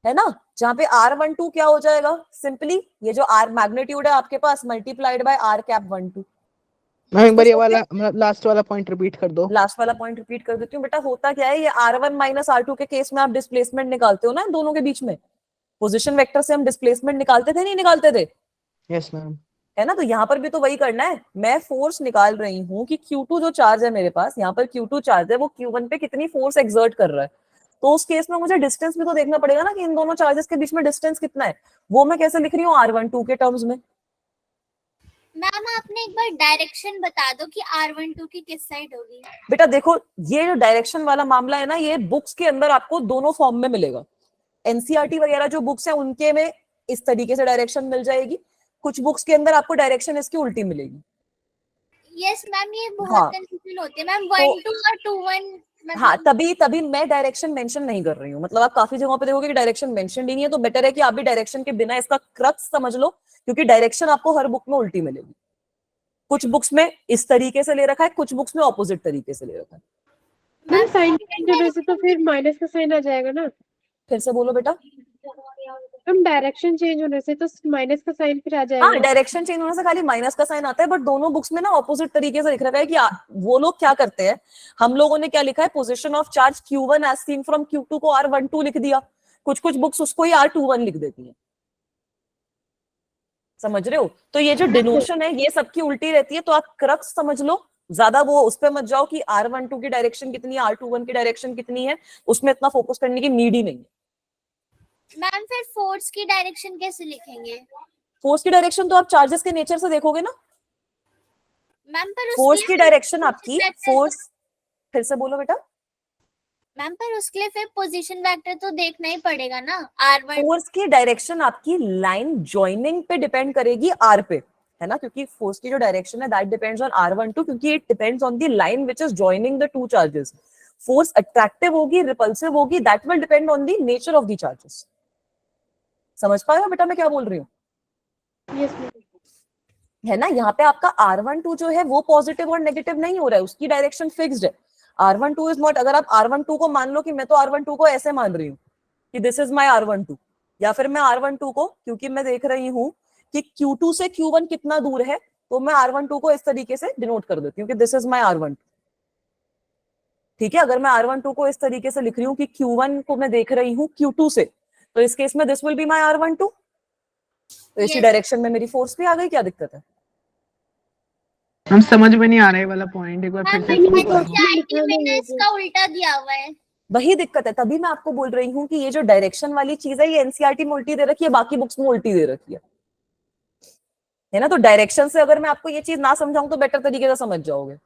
है ना? जहां पे R12 क्या हो जाएगा? सिंपली ये जो R मैग्नीट्यूड है आपके पास multiplied by R cap 12। Ma'am एक बार ये वाला लास्ट वाला पॉइंट रिपीट कर दो। लास्ट वाला पॉइंट रिपीट कर देती हूँ बेटा। होता क्या है, ये R1 माइनस R2 के केस में आप डिस्प्लेसमेंट निकालते हो ना इन दोनों के बीच में, पोजीशन वेक्टर से हम डिस्प्लेसमेंट निकालते थे, नहीं निकालते थे? Yes ma'am. है ना? तो यहाँ पर भी तो वही करना है। मैं फोर्स निकाल रही हूँ कि Q2 जो चार्ज है मेरे पास, यहाँ पर Q2 चार्ज है, वो Q1 पे कितनी फोर्स एक्सर्ट कर रहा है। तो उस केस में मुझे डिस्टेंस भी तो देखना पड़ेगा ना कि इन दोनों चार्जेस के बीच में डिस्टेंस कितना है। वो मैं कैसे लिख रही हूँ? R12 के टर्म्स में। मैम आपने एक बार डायरेक्शन बता दो कि R12 की किस साइड होगी। बेटा देखो, ये जो डायरेक्शन वाला मामला है ना, ये बुक्स के अंदर आपको दोनों फॉर्म में मिलेगा। एनसीईआरटी वगैरह जो बुक्स है उनके में इस तरीके से डायरेक्शन मिल जाएगी, कुछ बुक्स के अंदर आपको डायरेक्शन इसकी उल्टी मिलेगी। यस मैम, ये बहुत हाँ। कंफ्यूजन होती है मैम, 1 2 और 2 1 हाँ, तभी मैं डायरेक्शन मेंशन नहीं कर रही हूँ। मतलब आप काफी जगहों पे देखोगे कि डायरेक्शन मेंशन ही नहीं है, तो बेटर है कि आप भी डायरेक्शन के बिना इसका क्रक्स समझ लो, क्योंकि डायरेक्शन आपको हर बुक में उल्टी मिलेगी। कुछ बुक्स में इस तरीके से ले रखा है, कुछ बुक्स में ऑपोजिट तरीके से ले रखा है। मैम साइन चेंज होने से तो फिर माइनस का साइन आ जाएगा ना। फिर से बोलो बेटा। मैम डायरेक्शन चेंज होने से तो माइनस का साइन फिर आ जाएगा हाँ, ना। डायरेक्शन चेंज होने से खाली माइनस का साइन आता है, बट दोनों बुक्स में ना ऑपोजिट तरीके से लिख रखा है कि वो लोग क्या करते हैं। हम लोगों ने क्या लिखा है, position of charge Q1 as seen from Q2 को R12 लिख दिया, कुछ बुक्स उसको ही R21 लिख देती हैं। समझ रहे हो? तो ये जो डिनोशन है ये सबकी उल्टी रहती है, तो आप क्रक्स समझ लो, ज्यादा वो उस पे मत जाओ कि R12 की डायरेक्शन कितनी है, R21 की डायरेक्शन कितनी है, उसमें इतना फोकस करने की नीड ही नहीं है। मैम फिर फोर्स की डायरेक्शन कैसे लिखेंगे? फोर्स की डायरेक्शन तो आप चार्जेस के नेचर से देखोगे ना। मैम पर फोर्स उसके की लिए डायरेक्शन आपकी वेक्टर फोर्स, फिर से बोलो बेटा। मैम पर उसके लिए फिर पोजीशन वेक्टर तो देखना ही पड़ेगा ना। R1 फोर्स की डायरेक्शन आपकी लाइन ज्वाइनिंग पे डिपेंड करेगी R पे, है ना, क्योंकि फोर्स की जो डायरेक्शन है दैट डिपेंड्स ऑन R12, क्योंकि it depends on the line which is joining the two charges. Force attractive होगी, रिपल्सिव होगी, that will depend on the nature of the charges. समझ पा रहे हो बेटा मैं क्या बोल रही हूँ? Yes ma'am. है ना, यहाँ पे आपका R12 जो है वो पॉजिटिव और नेगेटिव नहीं हो रहा है, उसकी डायरेक्शन फिक्स्ड है। R12 इज नॉट, अगर आप R12 को मान लो कि मैं तो R12 को ऐसे मान रही हूँ कि दिस इज माई R12, या फिर मैं R12 को, क्योंकि मैं देख रही हूँ कि Q2 से Q1 कितना दूर है, तो मैं R12 को इस तरीके से डिनोट कर देती हूँ कि दिस इज माई R12। ठीक है, अगर मैं R12 को इस तरीके से लिख रही हूँ कि Q1 को मैं देख रही हूँ Q2 से, तो इस केस में this will be my R12। तो इसी Yes. डायरेक्शन में मेरी फोर्स भी आ गई, क्या दिक्कत है? हम समझ में नहीं आ रहा है वाला पॉइंट, एक बार फिर से मैम explain करो। एनसीईआरटी में ना इसका उल्टा दिया हुआ है। वही दिक्कत है, तभी मैं आपको बोल रही हूँ कि ये जो डायरेक्शन वाली चीज है ये एनसीईआरटी में उल्टी दे रखी है, बाकी बुक्स में उल्टी दे रखी है ना। तो डायरेक्शन से अगर मैं आपको ये चीज ना समझाऊं तो बेटर तरीके से समझ जाओगे।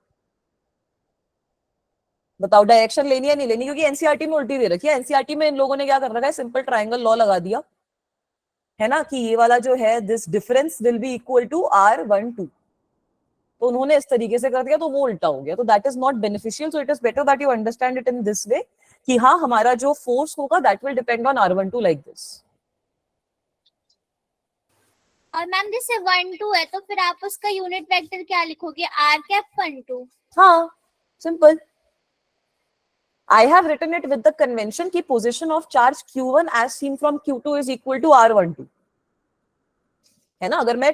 बताओ डायरेक्शन लेनी है नहीं लेनी, क्योंकि एनसीईआरटी में उल्टी दे रखी है। एनसीईआरटी में इन लोगों ने क्या कर रखा है, सिंपल ट्राइंगल लॉ लगा दिया है ना, कि ये वाला जो है this difference will be equal to R12, तो उन्होंने इस तरीके से कर दिया, तो वो उल्टा हो गया। तो that is not beneficial, so it is better that you understand it in this way कि हाँ, हमारा जो फोर्स होगा that will depend on R12 like this. और मैम जैसे 1 2 है तो फिर आप उसका यूनिट वेक्टर क्या लिखोगे? R∩12। हाँ, simple. I have written it with the convention कि position of charge Q1 as seen from Q2 is equal to R12, है ना। अगर मैं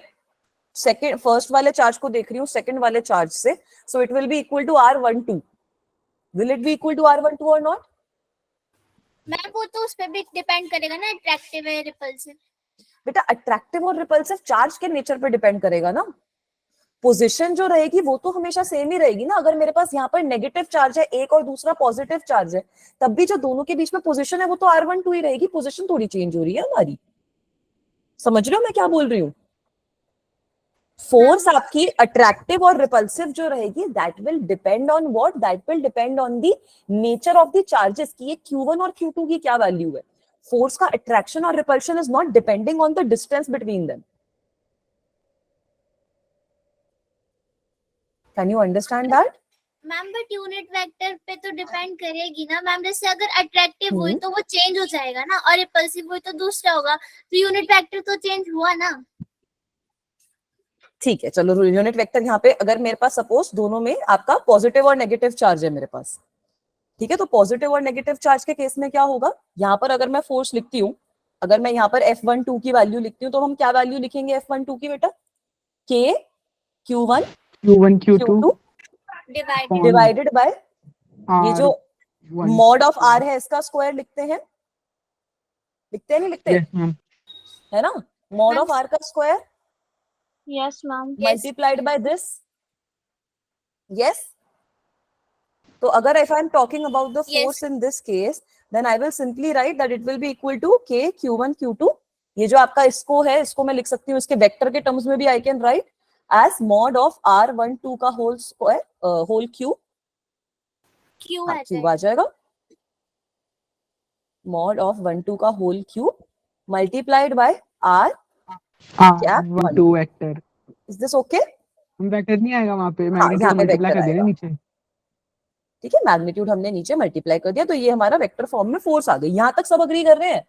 फर्स्ट वाले चार्ज को देख रही हूँ सेकंड वाले चार्ज से, so it will be equal to R12. Will it be equal to R12 or not? Ma'am वो तो उस पे भी डिपेंड करेगा ना, अट्रैक्टिव है रिपल्सिव। बेटा अट्रैक्टिव और रिपल्सिव चार्ज के नेचर पे डिपेंड करेगा ना। पोजीशन जो रहेगी वो तो हमेशा सेम ही रहेगी ना। अगर मेरे पास यहाँ पर नेगेटिव चार्ज है एक और दूसरा पॉजिटिव चार्ज है, तब भी जो दोनों के बीच में पोजीशन है वो तो R12 ही रहेगी, पोजीशन थोड़ी चेंज हो रही है हमारी। समझ रहे हो मैं क्या बोल रही हूँ? फोर्स आपकी अट्रैक्टिव और रिपल्सिव जो रहेगी that will depend on what, that will depend on the nature of the charges कि ये Q1 और Q2 की क्या वैल्यू है। फोर्स का अट्रैक्शन और repulsion is not depending on the distance between them. Can you understand that? Ma'am but unit vector पे तो डिपेंड करेगी ना मैम। जैसे अगर अट्रैक्टिव हुई तो वो चेंज हो जाएगा ना, और रिपल्सिव हुई तो दूसरा होगा, तो यूनिट वेक्टर तो चेंज हुआ ना। ठीक है, चलो यूनिट वेक्टर यहाँ पे अगर मेरे पास सपोज दोनों में आपका पॉजिटिव और नेगेटिव चार्ज है मेरे पास, ठीक है, तो पॉजिटिव और नेगेटिव चार्ज के केस में क्या होगा, यहाँ पर अगर मैं फोर्स लिखती हूँ, अगर मैं यहाँ पर F12 की वैल्यू लिखती हूँ, तो हम क्या वैल्यू लिखेंगे F12 की बेटा? K Q1 Q2 divided by ये जो मॉड ऑफ R है इसका स्क्वायर लिखते हैं, लिखते हैं नहीं लिखते? Yes, ma'am. है ना, मॉड ऑफ R का square yes ma'am. multiplied by this. Yes. So अगर if I am talking about the force in this case, then I will simply write that it will be equal to K Q1 Q2. ये जो आपका इसको है, इसको मैं लिख सकती हूँ इसके वेक्टर के टर्म्स में भी I can write as mod of R12 का होल स्क्वायर होल क्यूब क्यों आ क्यूब आ जाएगा, mod of 12 का whole cube multiplied by R क्या two vector, is this okay? Vector नहीं आएगा वहां पे, हाँ, मैग्नीट्यूड यहाँ पे मल्टीप्लाई वेक्टर कर देना आएगा, नीचे। ठीक है, मैग्नीट्यूड हमने नीचे मल्टीप्लाई कर दिया, तो ये हमारा वेक्टर फॉर्म में फोर्स आ गई। यहाँ तक सब अग्री कर रहे हैं?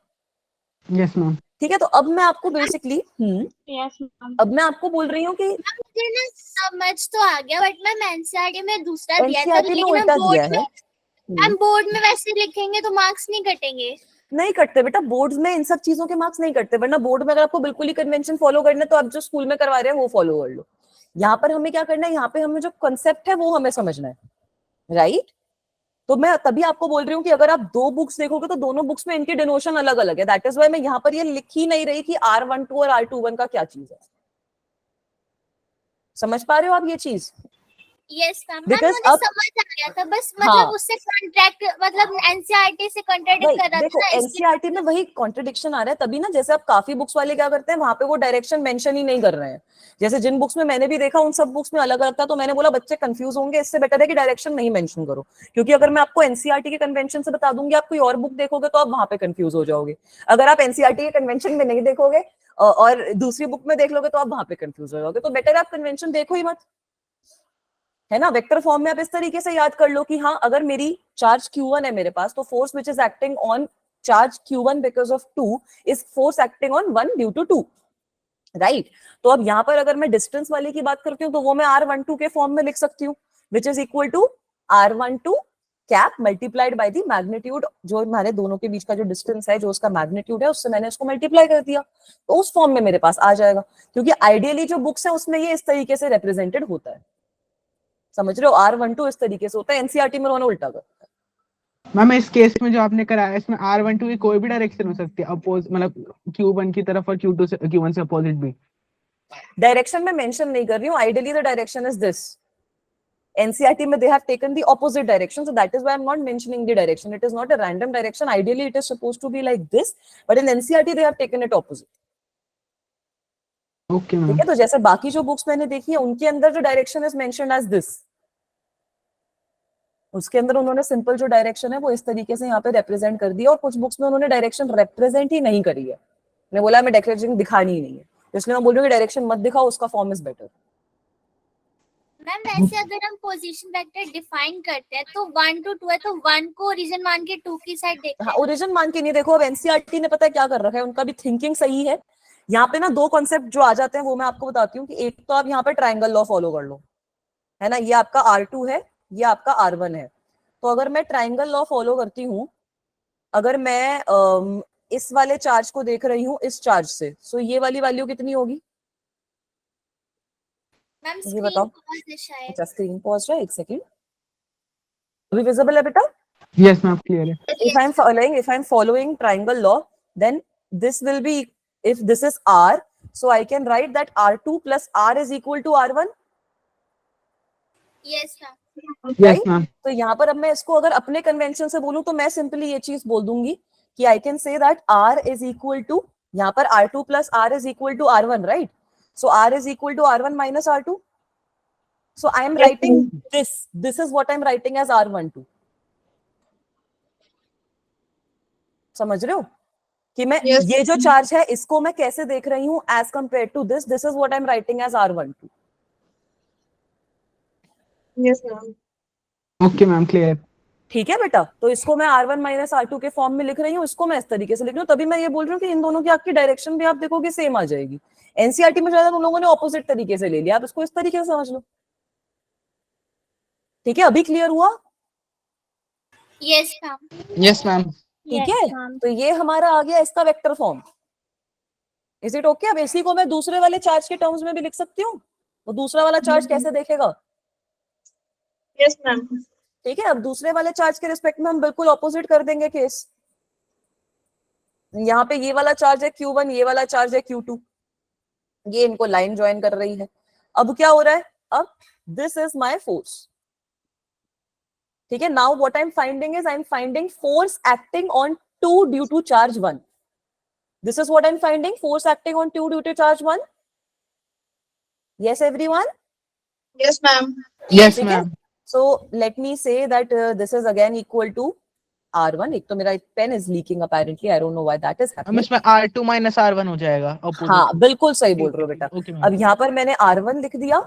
Yes ma'am. ठीक है, तो अब मैं आपको बेसिकली यस मैम। अब मैं आपको बोल रही हूँ कि मुझे ना समझ तो आ गया, बट मैम एनसीईआरटी में दूसरा दिया था, एनसीईआरटी में लेकिन हम उल्टा दिया बोर्ड है। में हम बोर्ड में वैसे लिखेंगे तो मार्क्स नहीं कटेंगे। नहीं कटते बेटा, बोर्ड्स में इन सब चीजों के मार्क्स नहीं कटते, वरना बोर्ड में अगर आपको बिल्कुल ही कन्वेंशन फॉलो करना है तो आप जो स्कूल में करवा रहे हैं वो फॉलो कर लो। यहाँ पर हमें क्या करना है, यहाँ पे हमें जो कॉन्सेप्ट है वो हमें समझना है, राइट? तो मैं तभी आपको बोल रही हूँ कि अगर आप दो बुक्स देखोगे तो दोनों बुक्स में इनकी डिनोशन अलग अलग है, दैट इज वाई मैं यहाँ पर ये लिख ही नहीं रही कि R12 और R21 का क्या चीज है। समझ पा रहे हो आप ये चीज? यस मैम, Because मुझे अब- समझ आ गया था, बस हाँ। मतलब उससे कॉन्ट्रैक्ट, मतलब एनसीईआरटी से कॉन्ट्रडिक्ट कर रहा देखो था ना, इसलिए एनसीईआरटी में वही कॉन्ट्रडिक्शन आ रहा है, तभी ना, जैसे अब काफी बुक्स वाले क्या करते हैं, वहां पे वो डायरेक्शन मेंशन ही नहीं कर रहे हैं। जैसे जिन बुक्स में मैंने भी देखा उन सब बुक्स में अलग अलग था, तो मैंने बोला बच्चे कंफ्यूज होंगे, इससे बेटर है कि डायरेक्शन नहीं मेंशन करो, क्योंकि अगर मैं आपको एनसीईआरटी के कन्वेंशन से बता दूंगी, आप कोई और बुक देखोगे तो आप वहां पे कंफ्यूज हो जाओगे। अगर आप एनसीईआरटी के कन्वेंशन में नहीं देखोगे और दूसरी बुक में देख लोगे तो आप वहां पे कंफ्यूज हो जाओगे, तो बेटर आप कन्वेंशन देखो ही मत, है ना? वेक्टर फॉर्म में आप इस तरीके से याद कर लो कि हाँ, अगर मेरी चार्ज Q1 है मेरे पास, तो force which is acting on charge Q1 because of 2 is force acting on 1 due to 2, right? तो अब यहाँ पर अगर मैं डिस्टेंस वाले की बात करती हूँ तो वो मैं R12 के फॉर्म में लिख सकती हूँ, which is equal to R12 cap multiplied by the magnitude, जो हमारे दोनों के बीच का जो डिस्टेंस है, जो उसका मैग्नीट्यूड है, उससे मैंने उसको मल्टीप्लाई कर दिया, तो उस फॉर्म में मेरे पास आ जाएगा, क्योंकि आइडियली जो बुक्स है उसमें ये इस तरीके से रिप्रेजेंटेड होता है। समझ रहे हो? R12 इस तरीके से होता है, एनसीईआरटी में उन्होंने उल्टा कर। मैम इस केस में जो आपने कराया इसमें R12 की कोई भी डायरेक्शन हो सकती है, अपोज मतलब Q1 की तरफ और Q2 से Q1 से अपोजिट भी। डायरेक्शन में मेंशन नहीं कर रही हूँ, ideally the direction is this. NCERT में they have taken the opposite direction, so that is why I'm not mentioning the direction. It is not a random direction. Ideally it is supposed to be like this, but in NCERT they have taken it opposite. Okay ma'am. ठीक है, तो जैसे बाकी जो books मैंने देखी है उनके अंदर जो direction is mentioned as this, उसके अंदर उन्होंने सिंपल जो डायरेक्शन है वो इस तरीके से यहाँ पे रिप्रेजेंट कर दिया, और कुछ बुक्स में उन्होंने डायरेक्शन रिप्रेजेंट ही नहीं करी है। मैं बोला मैं डायरेक्शन दिखानी ही नहीं है, इसलिए मैं बोल रही हूँ कि डायरेक्शन मत दिखाओ, उसका फॉर्म इज बेटर। मैम वैसे अगर हम पोजीशन वेक्टर डिफाइन करते हैं तो 1 to 2 है, तो 1 को ओरिजिन मान के 2 की साइड देखते हाँ, हैं। ओरिजिन मान के नहीं, देखो अब एनसीईआरटी ने पता है क्या कर रखा है, उनका भी थिंकिंग सही है। यहाँ पे ना दो कॉन्सेप्ट जो आ जाते हैं वो मैं आपको बताती हूँ कि एक तो आप यहाँ पे ट्रायंगल लॉ फॉलो कर लो, है ना, ये आपका R2 है, ये आपका R1 है। तो अगर मैं ट्रायंगल लॉ फॉलो करती हूँ, अगर मैं इस वाले चार्ज को देख रही हूँ इस चार्ज से, सो ये वाली वैल्यू कितनी होगी? मैम ये स्क्रीन बताओ। पॉज है शायद। अच्छा स्क्रीन पॉज है, एक सेकेंड। अभी विजिबल है बेटा? यस मैम क्लियर है। if I'm following triangle law, then this will be, if this is R, so I can write that R2 plus R is equal to R1. Yes ma'am. Yes ma'am. तो यहाँ पर अब मैं इसको अगर अपने convention से बोलूं तो मैं सिंपली ये चीज बोल दूंगी कि I can say that R is equal to, यहाँ पर R2 plus R is equal to R1, right? So R is equal to R1 minus R2. So I am writing this. This is what I am writing as R12. समझ रहे हो कि मैं Yes. ये जो charge है इसको मैं कैसे देख रही हूँ as compare to this, this is what I am writing as R12. Yes, ma'am. Okay ma'am clear. ठीक है बेटा, तो इसको मैं R1 माइनस R2 के फॉर्म में लिख रही हूँ, इसको मैं इस तरीके से लिख रही हूँ, तभी मैं ये बोल रही हूँ कि इन दोनों की आपकी डायरेक्शन भी आप देखोगे सेम आ जाएगी। एनसीईआरटी में ज्यादा उन लोगों ने ऑपोजिट तरीके से ले लिया, आप इसको इस तरीके से समझ लो। ठीक है, अभी क्लियर हुआ? Yes ma'am. Yes ma'am. ठीक है, तो ये हमारा आ गया इसका vector form. Is it okay? अब इसी को मैं दूसरे वाले चार्ज के टर्म्स में भी लिख सकती हूँ, तो दूसरा वाला चार्ज कैसे देखेगा? Yes, ma'am. ठीक है, अब दूसरे वाले चार्ज के रिस्पेक्ट में हम बिल्कुल ऑपोजिट कर देंगे केस। यहाँ पे ये वाला चार्ज है Q1, ये वाला चार्ज है Q2, ये इनको लाइन ज्वाइन कर रही है। अब क्या हो रहा है? अब दिस इज माय फोर्स। ठीक है, now what I am finding is I am finding force acting on 2 due to charge 1. This is what I am finding, force acting on 2 due to charge 1. Yes, everyone. Yes, ma'am. Yes, ठीक है? ma'am. So let me say that this is again equal to R1. एक तो मेरा pen is leaking apparently. I don't know why that is हम happening. इसमें R2 minus R1 हो जाएगा opposite. हाँ बिल्कुल सही बोल रहे हो बेटा. Okay, अब ma'am. यहाँ पर मैंने R1 लिख दिया.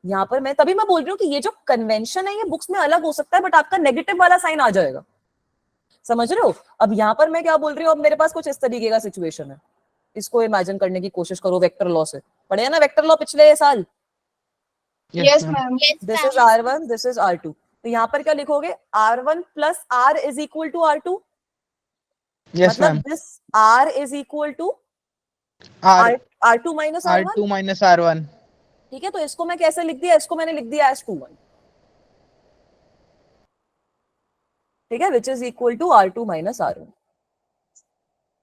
यहाँ पर मैं तभी मैं बोल रही हूँ कि ये जो कन्वेंशन है ये बुक्स में अलग हो सकता है बट आपका नेगेटिव वाला साइन आ जाएगा. समझ रहे हो? अब यहाँ पर मैं क्या बोल रही हूँ, अब मेरे पास कुछ इस तरीके का सिचुएशन है. इसको इमेजिन करने की कोशिश करो वेक्टर लॉ से. पढ़े ना वेक्टर लॉ पिछले साल? Yes, ma'am. Yes, this ma'am. Is R1, this is R2. तो यहाँ पर क्या लिखोगे? R1 plus R is equal to R2. Yes, मतलब ma'am. This R is equal to R2 minus R1. R2 minus R1. ठीक है, तो इसको मैं कैसे लिख दिया? इसको मैंने लिख दिया एज 2-1. ठीक है, which is equal to R2 minus R1.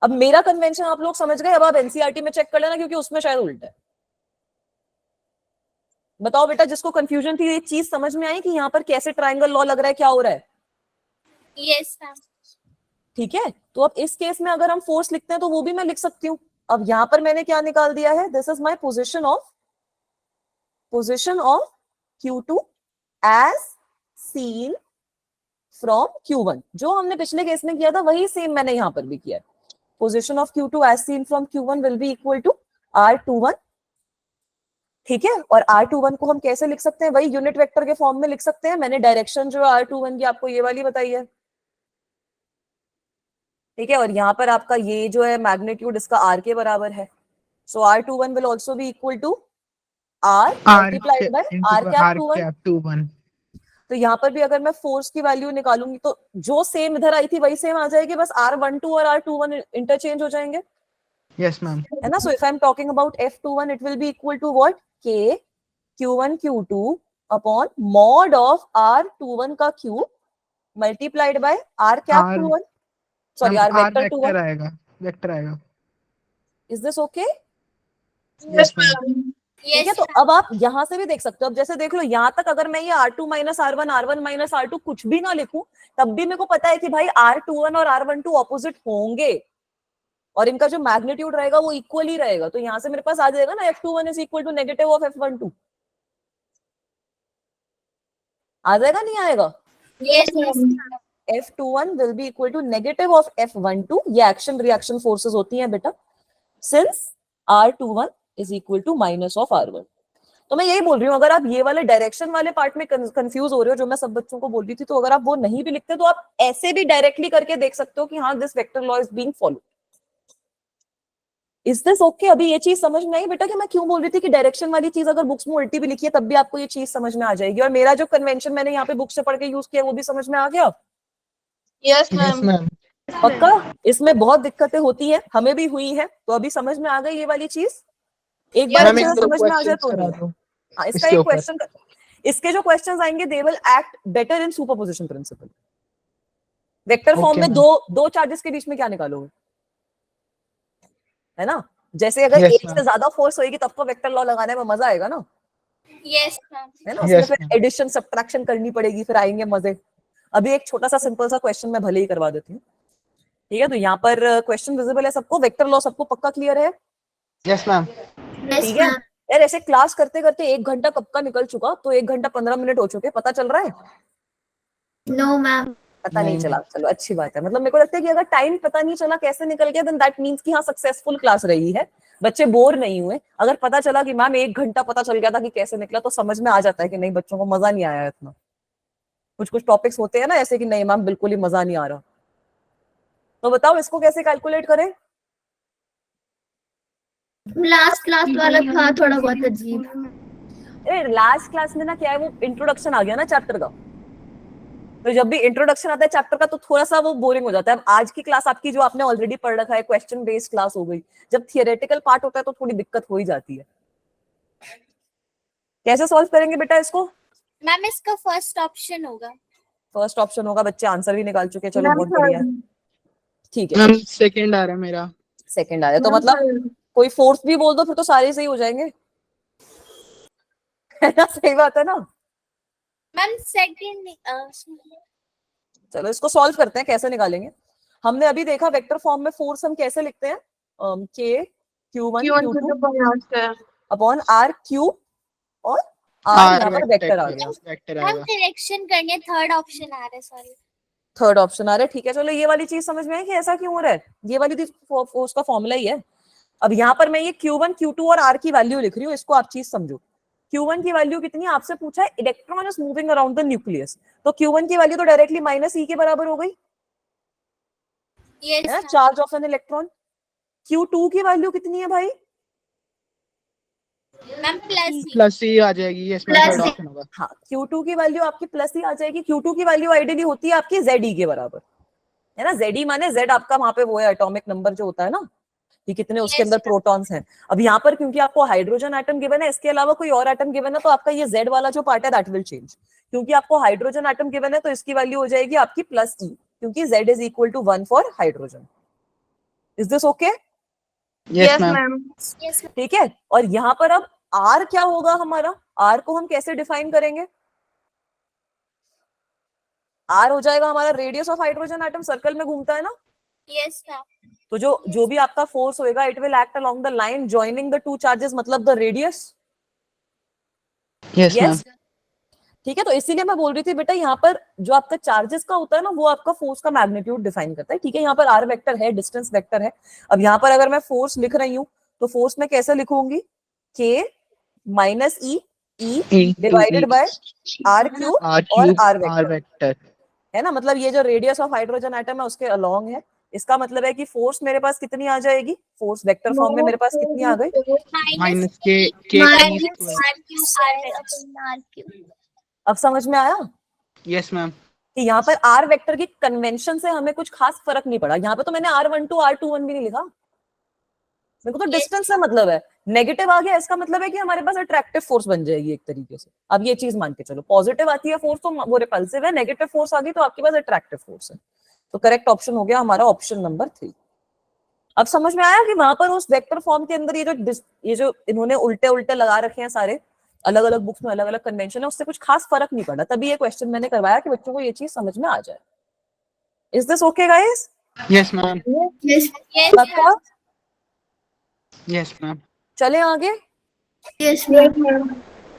अब मेरा कन्वेंशन आप लोग समझ गए. अब आप एनसीईआरटी में चेक कर लेना क्योंकि उसमें शायद उल्टा है. बताओ बेटा, जिसको कंफ्यूजन थी ये चीज समझ में आई कि यहाँ पर कैसे ट्रायंगल लॉ लग रहा है, क्या हो रहा है? Yes, ma'am. ठीक है, तो अब इस केस में अगर हम फोर्स लिखते हैं तो वो भी मैं लिख सकती हूँ. अब यहां पर मैंने क्या निकाल दिया है? This is my position of Q2 as seen from Q1. जो हमने पिछले केस में किया था वही सेम मैंने यहां पर भी किया है. Position of Q2 as seen from Q1 will be equal to R21. ठीक है, और R21 को हम कैसे लिख सकते हैं? वही यूनिट वेक्टर के फॉर्म में लिख सकते हैं. मैंने डायरेक्शन जो है R21 की आपको ये वाली बताई है. ठीक है, और यहाँ पर आपका ये जो है मैग्नीट्यूड इसका R के बराबर है. So R21 will also be equal to R multiplied by R cap 21. तो यहाँ पर भी अगर मैं फोर्स की वैल्यू निकालूंगी तो जो सेम इधर आई थी वही सेम आ जाएगी, बस R12 और R21 इंटरचेंज हो जाएंगे. Yes, ma'am. है ना? So if I am talking about F21 it will be equal to what? K Q1 Q2 upon mod of R21 का cube multiplied by R cap 21. Sorry R vector 21 आएगा. Vector आएगा. Is this okay? Yes, ma'am. ठीक है, Yes, तो अब आप यहां से भी देख सकते हो. अब जैसे देख लो यहां तक अगर मैं ये R2 minus R1 R1 minus R2 कुछ भी ना लिखूं तब भी मेरे को पता है कि भाई R21 और R12 ऑपोजिट होंगे और इनका जो मैग्नीट्यूड रहेगा वो इक्वल ही रहेगा. तो यहां से मेरे पास आ जाएगा ना F21 is equal to negative of F12. आ जाएगा नहीं आएगा? yes, ma'am. F21 will be equal to negative of F12. ये एक्शन रिएक्शन फोर्सेस होती हैं बेटा. Since R21 is equal to minus of R1. तो मैं यही बोल रही हूँ, अगर आप ये वाले डायरेक्शन वाले पार्ट में कंफ्यूज हो रहे हो जो मैं सब बच्चों को बोल रही थी, तो अगर आप वो नहीं भी लिखते तो आप ऐसे भी डायरेक्टली करके देख सकते हो कि हाँ this vector law is being followed. Is this okay? अभी ये चीज समझ में आई बेटा कि मैं क्यों बोल रही थी कि डायरेक्शन वाली चीज अगर बुक्स में उल्टी भी लिखी है तब भी आपको ये चीज समझ में आ जाएगी. और मेरा जो कन्वेंशन मैंने यहाँ पे बुक से पढ़ के यूज किया वो भी समझ में आ गया. Yes, Yes, ma'am. ma'am. पक्का? इसमें बहुत दिक्कतें होती है, हमें भी हुई है, तो अभी समझ में आ गई ये वाली चीज. एक बार मैम, अच्छे एक से दो समझ में आ जाए questions तो करा नहीं. दो. हाँ, इसका इसके एक ऊपर. क्वेश्चन, इसके जो क्वेश्चंस आएंगे they will act better in superposition principle. Vector form Okay, में ma'am. दो चार्जेस के बीच में क्या निकालोगे? है ना? जैसे अगर Yes, एक ma'am. से ज्यादा फोर्स होगी तब तो वेक्टर लॉ लगाने में मजा आएगा ना. Yes, ma'am. है ना? उसमें Yes, फिर ma'am. एडिशन सब्ट्रैक्शन करनी पड़ेगी, फिर आएंगे मजे. अभी एक छोटा सा सिंपल सा क्वेश्चन मैं भले ही करवा देती हूँ. ठीक है, तो यहाँ पर क्वेश्चन विजिबल है सबको? वेक्टर लॉ सबको पक्का क्लियर है? Yes, ma'am. Yes, ठीक है ma'am. यार. ऐसे क्लास करते करते 1 घंटा कब का निकल चुका, तो 1 घंटा 15 मिनट हो चुके, पता चल रहा है? No, ma'am. पता नहीं नहीं, चला. चलो अच्छी बात है. मतलब मेरे को लगता है कि अगर टाइम पता नहीं चला कैसे निकल गया देन दैट मींस कि हाँ सक्सेसफुल क्लास रही है, बच्चे बोर नहीं हुए. अगर पता चला कि मैम 1 घंटा पता चल गया था कि कैसे निकला, तो समझ में आ जाता है कि नहीं बच्चों को मजा नहीं आया इतना. कुछ टॉपिक्स होते हैं ना ऐसे कि नहीं मैम बिल्कुल ही मजा नहीं आ रहा. तो बताओ इसको कैसे कैलकुलेट करें? लास्ट क्लास वाला था थोड़ा बहुत अजीब. अरे लास्ट क्लास में ना क्या है, वो इंट्रोडक्शन आ गया ना चैप्टर का. तो जब भी इंट्रोडक्शन आता है चैप्टर का तो थोड़ा सा वो बोरिंग हो जाता है. अब आज की क्लास आपकी जो आपने ऑलरेडी पढ़ रखा है क्वेश्चन बेस्ड क्लास हो गई. जब थियोरेटिकल पार्ट होता है तो थोड़ी दिक्कत हो ही जाती है. कैसे सॉल्व करेंगे बेटा इसको? मैम इसका फर्स्ट ऑप्शन होगा. फर्स्ट ऑप्शन होगा. बच्चे आंसर भी निकाल चुके हैं. चलो Ma'am, बहुत बढ़िया. ठीक है, मैम सेकंड आ रहा है मेरा. सेकंड आ रहा है तो मतलब कोई फोर्थ भी बोल दो फिर तो सारे सही हो जाएंगे. है ना? सही बात है ना? Ma'am second. चलो इसको सॉल्व करते हैं. कैसे निकालेंगे? हमने अभी देखा वेक्टर फॉर्म में फोर्स हम कैसे लिखते हैं? K Q1 Q1 Q2 Q2 पर यहाँ से. अपॉन R क्यूब और आर यहाँ पर वेक्टर आ गया। वेक्टर हम आएगा। करेक्शन करने थर्ड ऑप्शन आ रहा है, सॉरी। थर्ड ऑप्शन आ रहा है, ठीक है। चलो ये वाली चीज समझ में है कि ऐसा क्यों हो रहा है, ये वाली चीज फोर्स का फॉर्मूला ही है। अब यहाँ पर मैं ये Q1 Q2 और R की वैल्यू लिख रही हूँ, इसको आप चीज समझो। Q1 की वैल्यू कितनी है, आपसे पूछा है electron is moving around the nucleus, तो Q1 की वैल्यू तो डायरेक्टली -E के बराबर हो गई यस है, charge of an electron. Q2 की वैल्यू कितनी है भाई, मैम प्लस ही आ जाएगी, यस मैम, थर्ड ऑप्शन होगा। हाँ Q2 की वैल्यू आपकी प्लस ही आ जाएगी। Q2 की वैल्यू आइडियली होती है आपकी ZE के बराबर, है ना। ZE माने Z आपका वहां पे वो है एटॉमिक नंबर जो होता है ना, कि कितने उसके अंदर प्रोटॉन्स हैं। अब यहाँ पर क्योंकि आपको हाइड्रोजन एटम गिवन है, इसके अलावा कोई और एटम गिवन है, तो आपका ये Z वाला जो पार्ट है दैट विल चेंज। क्योंकि आपको हाइड्रोजन एटम गिवन है तो इसकी वैल्यू हो जाएगी आपकी +E, क्योंकि Z is equal to 1 for hydrogen. Is this okay? Yes ma'am. Yes. ठीक है। और यहाँ पर अब R क्या होगा हमारा, R को हम कैसे डिफाइन करेंगे? R हो जाएगा हमारा radius of hydrogen atom, circle में घूमता है ना। Yes ma'am. तो जो भी आपका फोर्स होएगा it will act along the line joining the two charges, मतलब द रेडियस। Yes ma'am. ठीक है। तो इसीलिए मैं बोल रही थी बेटा, यहाँ पर जो आपका चार्जेस का होता है ना, वो आपका फोर्स का मैग्नीट्यूड डिफाइन करता है। ठीक है, यहाँ पर आर वेक्टर है, डिस्टेंस वेक्टर है। अब यहाँ पर अगर मैं फोर्स लिख रही हूँ तो फोर्स में कैसे लिखूंगी, K minus E divided by R cube और R वेक्टर, है ना। मतलब ये जो रेडियस ऑफ हाइड्रोजन एटम है उसके अलोंग है। इसका मतलब है कि फोर्स मेरे पास कितनी आ जाएगी, फोर्स वेक्टर फॉर्म में मेरे पास कितनी आ गई, माइनस के अब समझ में आया? Yes ma'am. कि यहाँ पर आर वेक्टर की कन्वेंशन से हमें कुछ खास फर्क नहीं पड़ा। यहाँ पे तो मैंने R12 R21 भी नहीं लिखा, मेरे को तो डिस्टेंस से मतलब है। नेगेटिव आ गया, इसका मतलब है कि हमारे पास अट्रैक्टिव फोर्स बन जाएगी एक तरीके से। अब ये चीज मान के चलो, पॉजिटिव आती है फोर्स तो वो रिपल्सिव है, नेगेटिव फोर्स आ गई तो आपके पास अट्रैक्टिव फोर्स है। तो करेक्ट ऑप्शन हो गया हमारा ऑप्शन नंबर 3। अब समझ में आया कि वहां पर उस वेक्टर फॉर्म के अंदर ये जो इन्होंने उल्टे उल्टे लगा रखे हैं सारे, अलग अलग बुक्स में अलग अलग कन्वेंशन है, उससे कुछ खास फर्क नहीं पड़ा। तभी ये क्वेश्चन मैंने करवाया कि बच्चों को ये चीज समझ में आ जाए। Is this okay guys? Yes ma'am. Yes ma'am. चले आगे। Yes ma'am.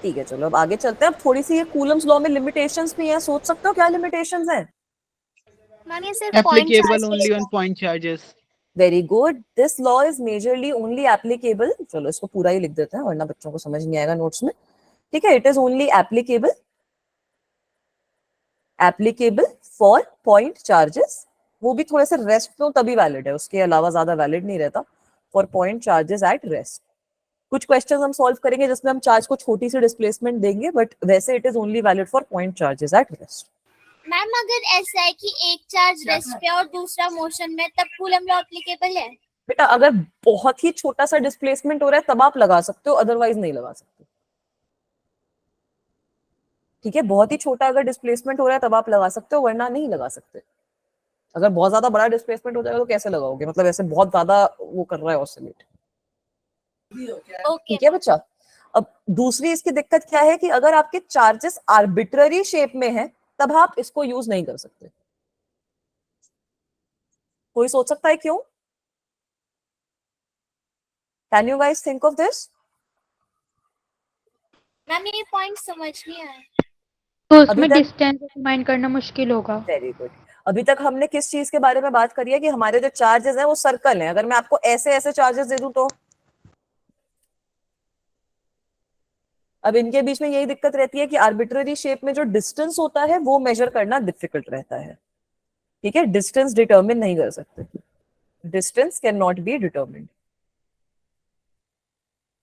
ठीक है, चलो अब आगे चलते हैं। अब थोड़ी सी ये कूलम्स लॉ में लिमिटेशंस भी हैं, सोच सकते हो क्या लिमिटेशंस हैं? मैम ये सिर्फ applicable only on point charges. Very good, this law is majorly only applicable, चलो इसको पूरा ही लिख देते हैं वरना बच्चों को समझ नहीं आएगा नोट्स में। ठीक है, it is only applicable for point charges, वो भी थोड़े से रेस्ट में तभी वैलिड है, उसके अलावा ज्यादा वैलिड नहीं रहता। For point charges at rest कुछ क्वेश्चंस हम सॉल्व करेंगे जिसमें हम चार्ज को छोटी सी डिस्प्लेसमेंट देंगे, बट वैसे it is only valid for point charges at rest. Ma'am अगर ऐसा है कि एक चार्ज रेस्ट पे और दूसरा मोशन में, तब कूलम लॉ एप्लीकेबल है? बेटा अगर बहुत ही छोटा सा डिस्प्लेसमेंट हो रहा है तब आप लगा सकते हो, अदरवाइज नहीं लगा सकते। ठीक है, बहुत ही छोटा अगर डिस्प्लेसमेंट हो रहा है तब आप लगा सकते हो, वरना नहीं लगा सकते। अगर बहुत ज्यादा बड़ा डिस्प्लेसमेंट हो जाएगा तो कैसे लगाओगे, मतलब ऐसे बहुत ज्यादा वो कर रहा है ऑसिलेट। ठीक है बच्चा। अब दूसरी इसकी दिक्कत क्या है कि अगर आपके चार्जेस आर्बिट्ररी शेप में है तब आप इसको यूज नहीं कर सकते। कोई सोच सकता है क्यों? Can you guys think of this? Ma'am ये पॉइंट समझ नहीं आया। तो उसमें डिस्टेंस डिफाइन करना मुश्किल होगा। Very good. अभी तक हमने किस चीज के बारे में बात करी है कि हमारे जो चार्जेस हैं वो सर्कल हैं। अगर मैं आपको ऐसे ऐसे चार्जेस दे दूं तो अब इनके बीच में यही दिक्कत रहती है कि आर्बिट्ररी शेप में जो डिस्टेंस होता है वो मेजर करना डिफिकल्ट रहता है। ठीक है, डिस्टेंस डिटरमिन नहीं कर सकते, distance can not B determined.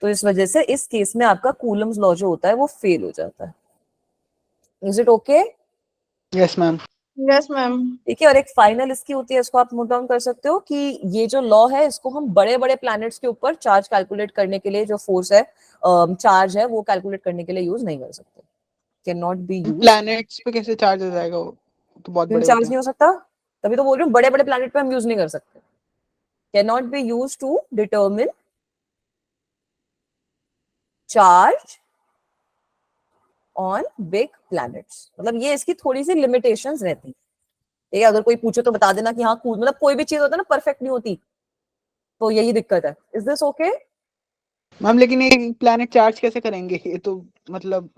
तो इस वजह से इस केस में आपका कूलम्स लॉ जो होता है वो फेल हो जाता है। Is it okay? Yes ma'am. Yes ma'am. ठीक है, और एक फाइनल इसकी होती है, इसको आप नोट डाउन कर सकते हो कि ये जो लॉ है इसको हम बड़े बड़े प्लैनेट्स के ऊपर चार्ज कैलकुलेट करने के लिए, जो फोर्स है चार्ज है वो कैलकुलेट करने के लिए यूज नहीं कर सकते। Can not be used. Planets पे कैसे चार्ज हो जाएगा, वो तो बहुत बड़े चार्ज होते नहीं हो सकता, तभी तो बोल रही हूँ बड़े बड़े प्लैनेट पे हम यूज नहीं कर सकते। Can not be used to determine charge on big planets. मतलब ये इसकी थोड़ी सी लिमिटेशंस रहती है। अगर कोई पूछे तो बता देना कि हाँ मतलब कोई भी चीज होता है ना परफेक्ट नहीं होती, तो यही दिक्कत है। Is this okay? मैम लेकिन ये प्लैनेट चार्ज कैसे करेंगे? ये तो मतलब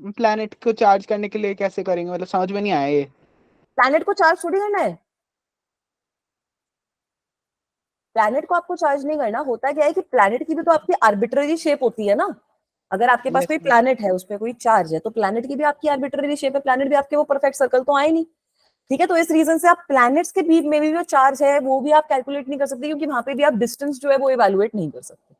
प्लैनेट को चार्ज करने के लिए कैसे करेंगे, मतलब समझ में नहीं आया ये। प्लैनेट को चार्ज थोड़ी करना है, प्लैनेट को आपको चार्ज नहीं करना। होता क्या है कि प्लैनेट की भी तो आपकी आर्बिट्ररी शेप होती है ना। अगर आपके पास Yes, कोई ma'am. प्लैनेट है, उस पर कोई चार्ज है, तो प्लैनेट की भी आपकी आर्बिट्ररी शेप है, प्लैनेट भी आपके वो परफेक्ट सर्कल तो आए नहीं। ठीक है, तो इस रीजन से आप प्लैनेट्स के बीच में भी जो चार्ज है वो भी आप कैलकुलेट नहीं कर सकते, क्योंकि वहां पे भी आप डिस्टेंस जो है वो इवैल्यूएट नहीं कर सकते।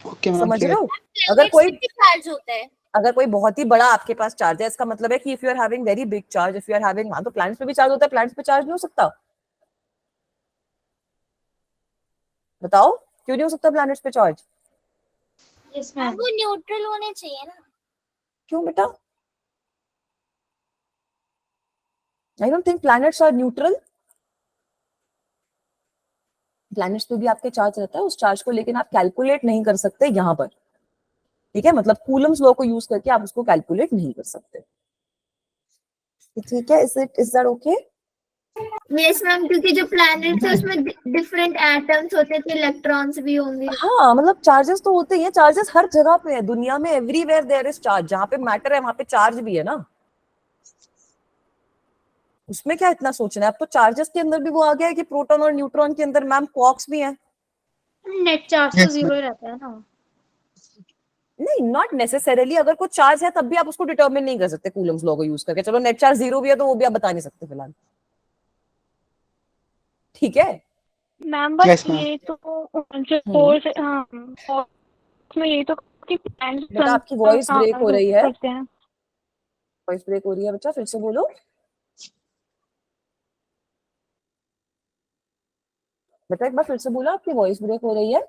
Okay, ma'am, समझ रहे clear. हो? अगर प्लैनेट्स कोई में भी चार्ज होता है। अगर कोई बहुत ही बड़ा आपके पास चार्ज है, इसका मतलब है कि if you are having very big charge, if you are having, हाँ तो प्लैनेट्स पे भी चार्ज होता है, प्लैनेट्स पे चार्ज नहीं हो सकता? बताओ क्यों नहीं हो सकता प्लैनेट्स पे चार्ज? यस हाँ, मैम। वो न्यूट्रल होने चाहिए ना। क्यों बेटा? I don't think planets are neutral. Planets पे भी आपके चार्ज रहता है, उस चार्ज को लेकिन आप कैलकुलेट नहीं कर सकते यहाँ पर। ठीक है, मतलब कूलम्स लॉ को यूज करके आप उसको कैलकुलेट नहीं कर सकते। ठीक है, is that okay? Yes ma'am, क्योंकि जो प्लैनेट्स है उसमें डिफरेंट एटम्स होते हैं, तो इलेक्ट्रॉन्स भी होंगे। हाँ, मतलब चार्जेस तो होते ही हैं, चार्जेस हर जगह पे है दुनिया में, एवरीवेयर देयर इज चार्ज। जहाँ पे मैटर है वहां पे चार्ज भी है ना, उसमें क्या इतना सोचना है। अब तो चार्जेस के अंदर भी वो आ गया है कि प्रोटॉन और न्यूट्रॉन के अंदर मैम क्वार्क्स भी हैं। नेट चार्ज तो Yes, जीरो ma'am. ही रहता है ना। नहीं, नॉट नेसेसरीली। अगर कुछ चार्ज है तब भी आप उसको डिटरमिन नहीं कर सकते कूलम्स लॉ को यूज करके। चलो नेट चार्ज 0 भी है तो वो भी आप बता नहीं सकते फिलहाल। ठीक है। मैम बस Yes, ma'am. ये तो जो हम्म। कोर्स हाँ में ये तो कि plans बेटा आपकी वॉइस ब्रेक हो रही है, करते हैं। वॉइस ब्रेक हो रही है बच्चा, फिर से बोलो। बेटा एक बार फिर से बोलो, आपकी वॉइस ब्रेक हो रही है।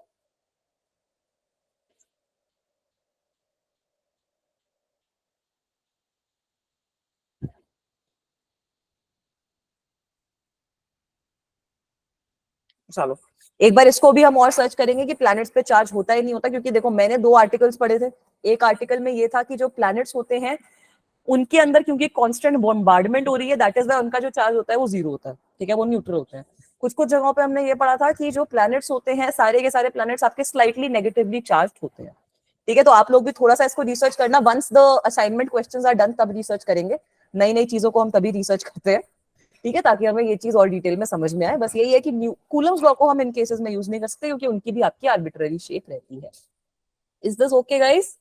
चलो एक बार इसको भी हम और सर्च करेंगे कि प्लैनेट्स पे चार्ज होता ही नहीं होता, क्योंकि देखो मैंने 2 आर्टिकल्स पढ़े थे। एक आर्टिकल में ये था कि जो प्लैनेट्स होते हैं उनके अंदर क्योंकि कांस्टेंट बॉम्बार्डमेंट हो रही है, दैट इज व्हाई उनका जो चार्ज होता है वो 0 होता है। ठीक है, वो न्यूट्रल होते हैं। कुछ कुछ जगहों पे हमने ये पढ़ा था कि जो प्लैनेट्स होते हैं सारे के सारे प्लैनेट्स आपके स्लाइटली नेगेटिवली चार्ज होते हैं। ठीक है, तो आप लोग भी थोड़ा सा इसको रिसर्च करना। Once the assignment questions are done तब रिसर्च करेंगे। नई नई चीजों को हम तभी रिसर्च करते हैं। ठीक है, ताकि हमें ये चीज और डिटेल में समझ में आए। बस यही है कि कूलम्स लॉ को हम इन केसेस में यूज नहीं कर सकते, क्योंकि उनकी भी आपकी आर्बिट्ररी शेप रहती है। Is this okay guys?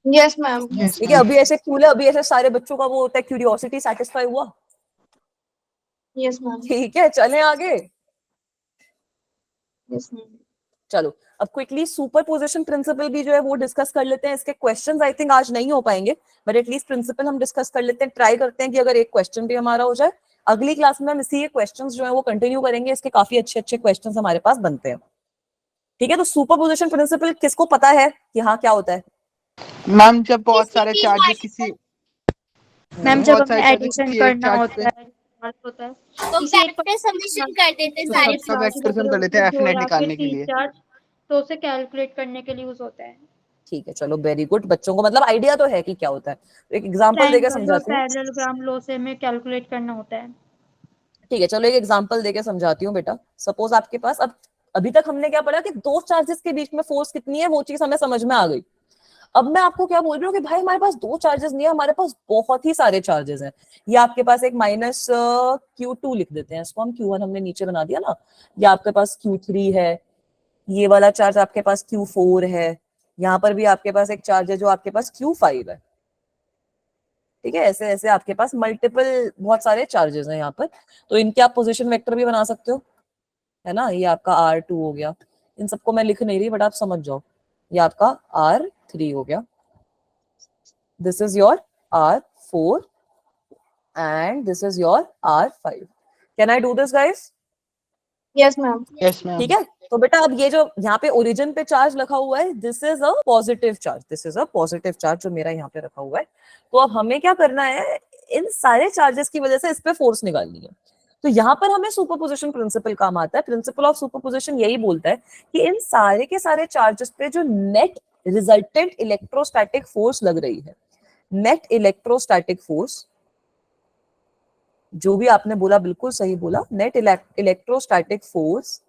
Yes, ma'am. Yes, ठीक है, ma'am. अभी ऐसे कूल है, अभी ऐसे सारे बच्चों का वो होता है क्यूरियोसिटी सेटिस्फाई हुआ। Yes, ma'am. ठीक है, चलें आगे। Yes, ma'am. चलो अब क्विकली सुपरपोजिशन प्रिंसिपल भी जो है वो डिस्कस कर लेते हैं। इसके क्वेश्चंस आई थिंक आज नहीं हो पाएंगे, बट एटलीस्ट प्रिंसिपल हम डिस्कस कर लेते हैं। ट्राई करते हैं कि अगर एक क्वेश्चन भी हमारा हो जाए। अगली क्लास में हम इसी के क्वेश्चंस जो है वो कंटिन्यू करेंगे। इसके काफी अच्छे अच्छे क्वेश्चंस हमारे पास बनते हैं। ठीक है, तो सुपरपोजिशन प्रिंसिपल किसको पता है कि हाँ क्या होता है? मैम जब बहुत सारे किसी भी चार्जेस किसी मैम जब बहुत सारे हमें चार्जेस एडिशन किसी एक करना चार्ज होता पे है होता है तो किसी एक वेक्टर समीशन कर देते तो सारे सबका चार्ज। वेक्टर सम कर लेते हैं एफ नेट निकालने के लिए। चार्ज तो उसे कैलकुलेट करने के लिए यूज होता है। ठीक है, चलो वेरी गुड। बच्चों को मतलब आइडिया तो है कि क्या होता है। एक एग्जांपल देकर ट्रायंगल और समझाती हूँ। पैरेललोग्राम लॉ से हमें कैलकुलेट करना होता है। ठीक है, चलो एक एग्जांपल देके समझाती हूँ बेटा। सपोज आपके पास, अब अभी तक हमने क्या पढ़ा कि 2 चार्जेस के बीच में फोर्स कितनी है, वो चीज हमें समझ में आ गई। अब मैं आपको क्या बोल रही हूँ कि भाई हमारे पास 2 चार्जेस नहीं है, हमारे पास बहुत ही सारे चार्जेस हैं। ये आपके पास एक माइनस Q2 लिख देते हैं, इसको हम Q1 हमने नीचे बना दिया ना। ये आपके पास Q3 है, ये वाला चार्ज आपके पास Q4 है, यहाँ पर भी आपके पास एक चार्ज है जो आपके पास Q5 है। ठीक है, ऐसे ऐसे आपके पास मल्टीपल बहुत सारे चार्जेस हैं यहाँ पर। तो इनके आप पोजीशन वेक्टर भी बना सकते हो, है ना। ये आपका R2 हो गया। इन सबको मैं लिख नहीं रही, बट आप समझ जाओ। ये आपका R3 हो गया, this is your R4 and this is your R5। Can I do this guys? Yes, ma'am. Yes ma'am. ठीक है, तो बेटा अब ये जो यहाँ पे ओरिजिन पे चार्ज रखा हुआ है, this is a positive charge, this is a positive charge जो मेरा यहाँ पे रखा हुआ है। तो अब हमें क्या करना है, इन सारे चार्जेस की वजह से इस पे फोर्स निकालनी है। तो यहाँ पर हमें सुपरपोजिशन प्रिंसिपल काम आता है। प्रिंसिपल ऑफ सुपरपोजिशन यही बोलता है कि इन सारे के सारे चार्जेस पे जो नेट रिजल्टेंट इलेक्ट्रोस्टैटिक फोर्स लग रही है, नेट इलेक्ट्रोस्टैटिक फोर्स, जो भी आपने बोला बिल्कुल सही बोला, net electrostatic force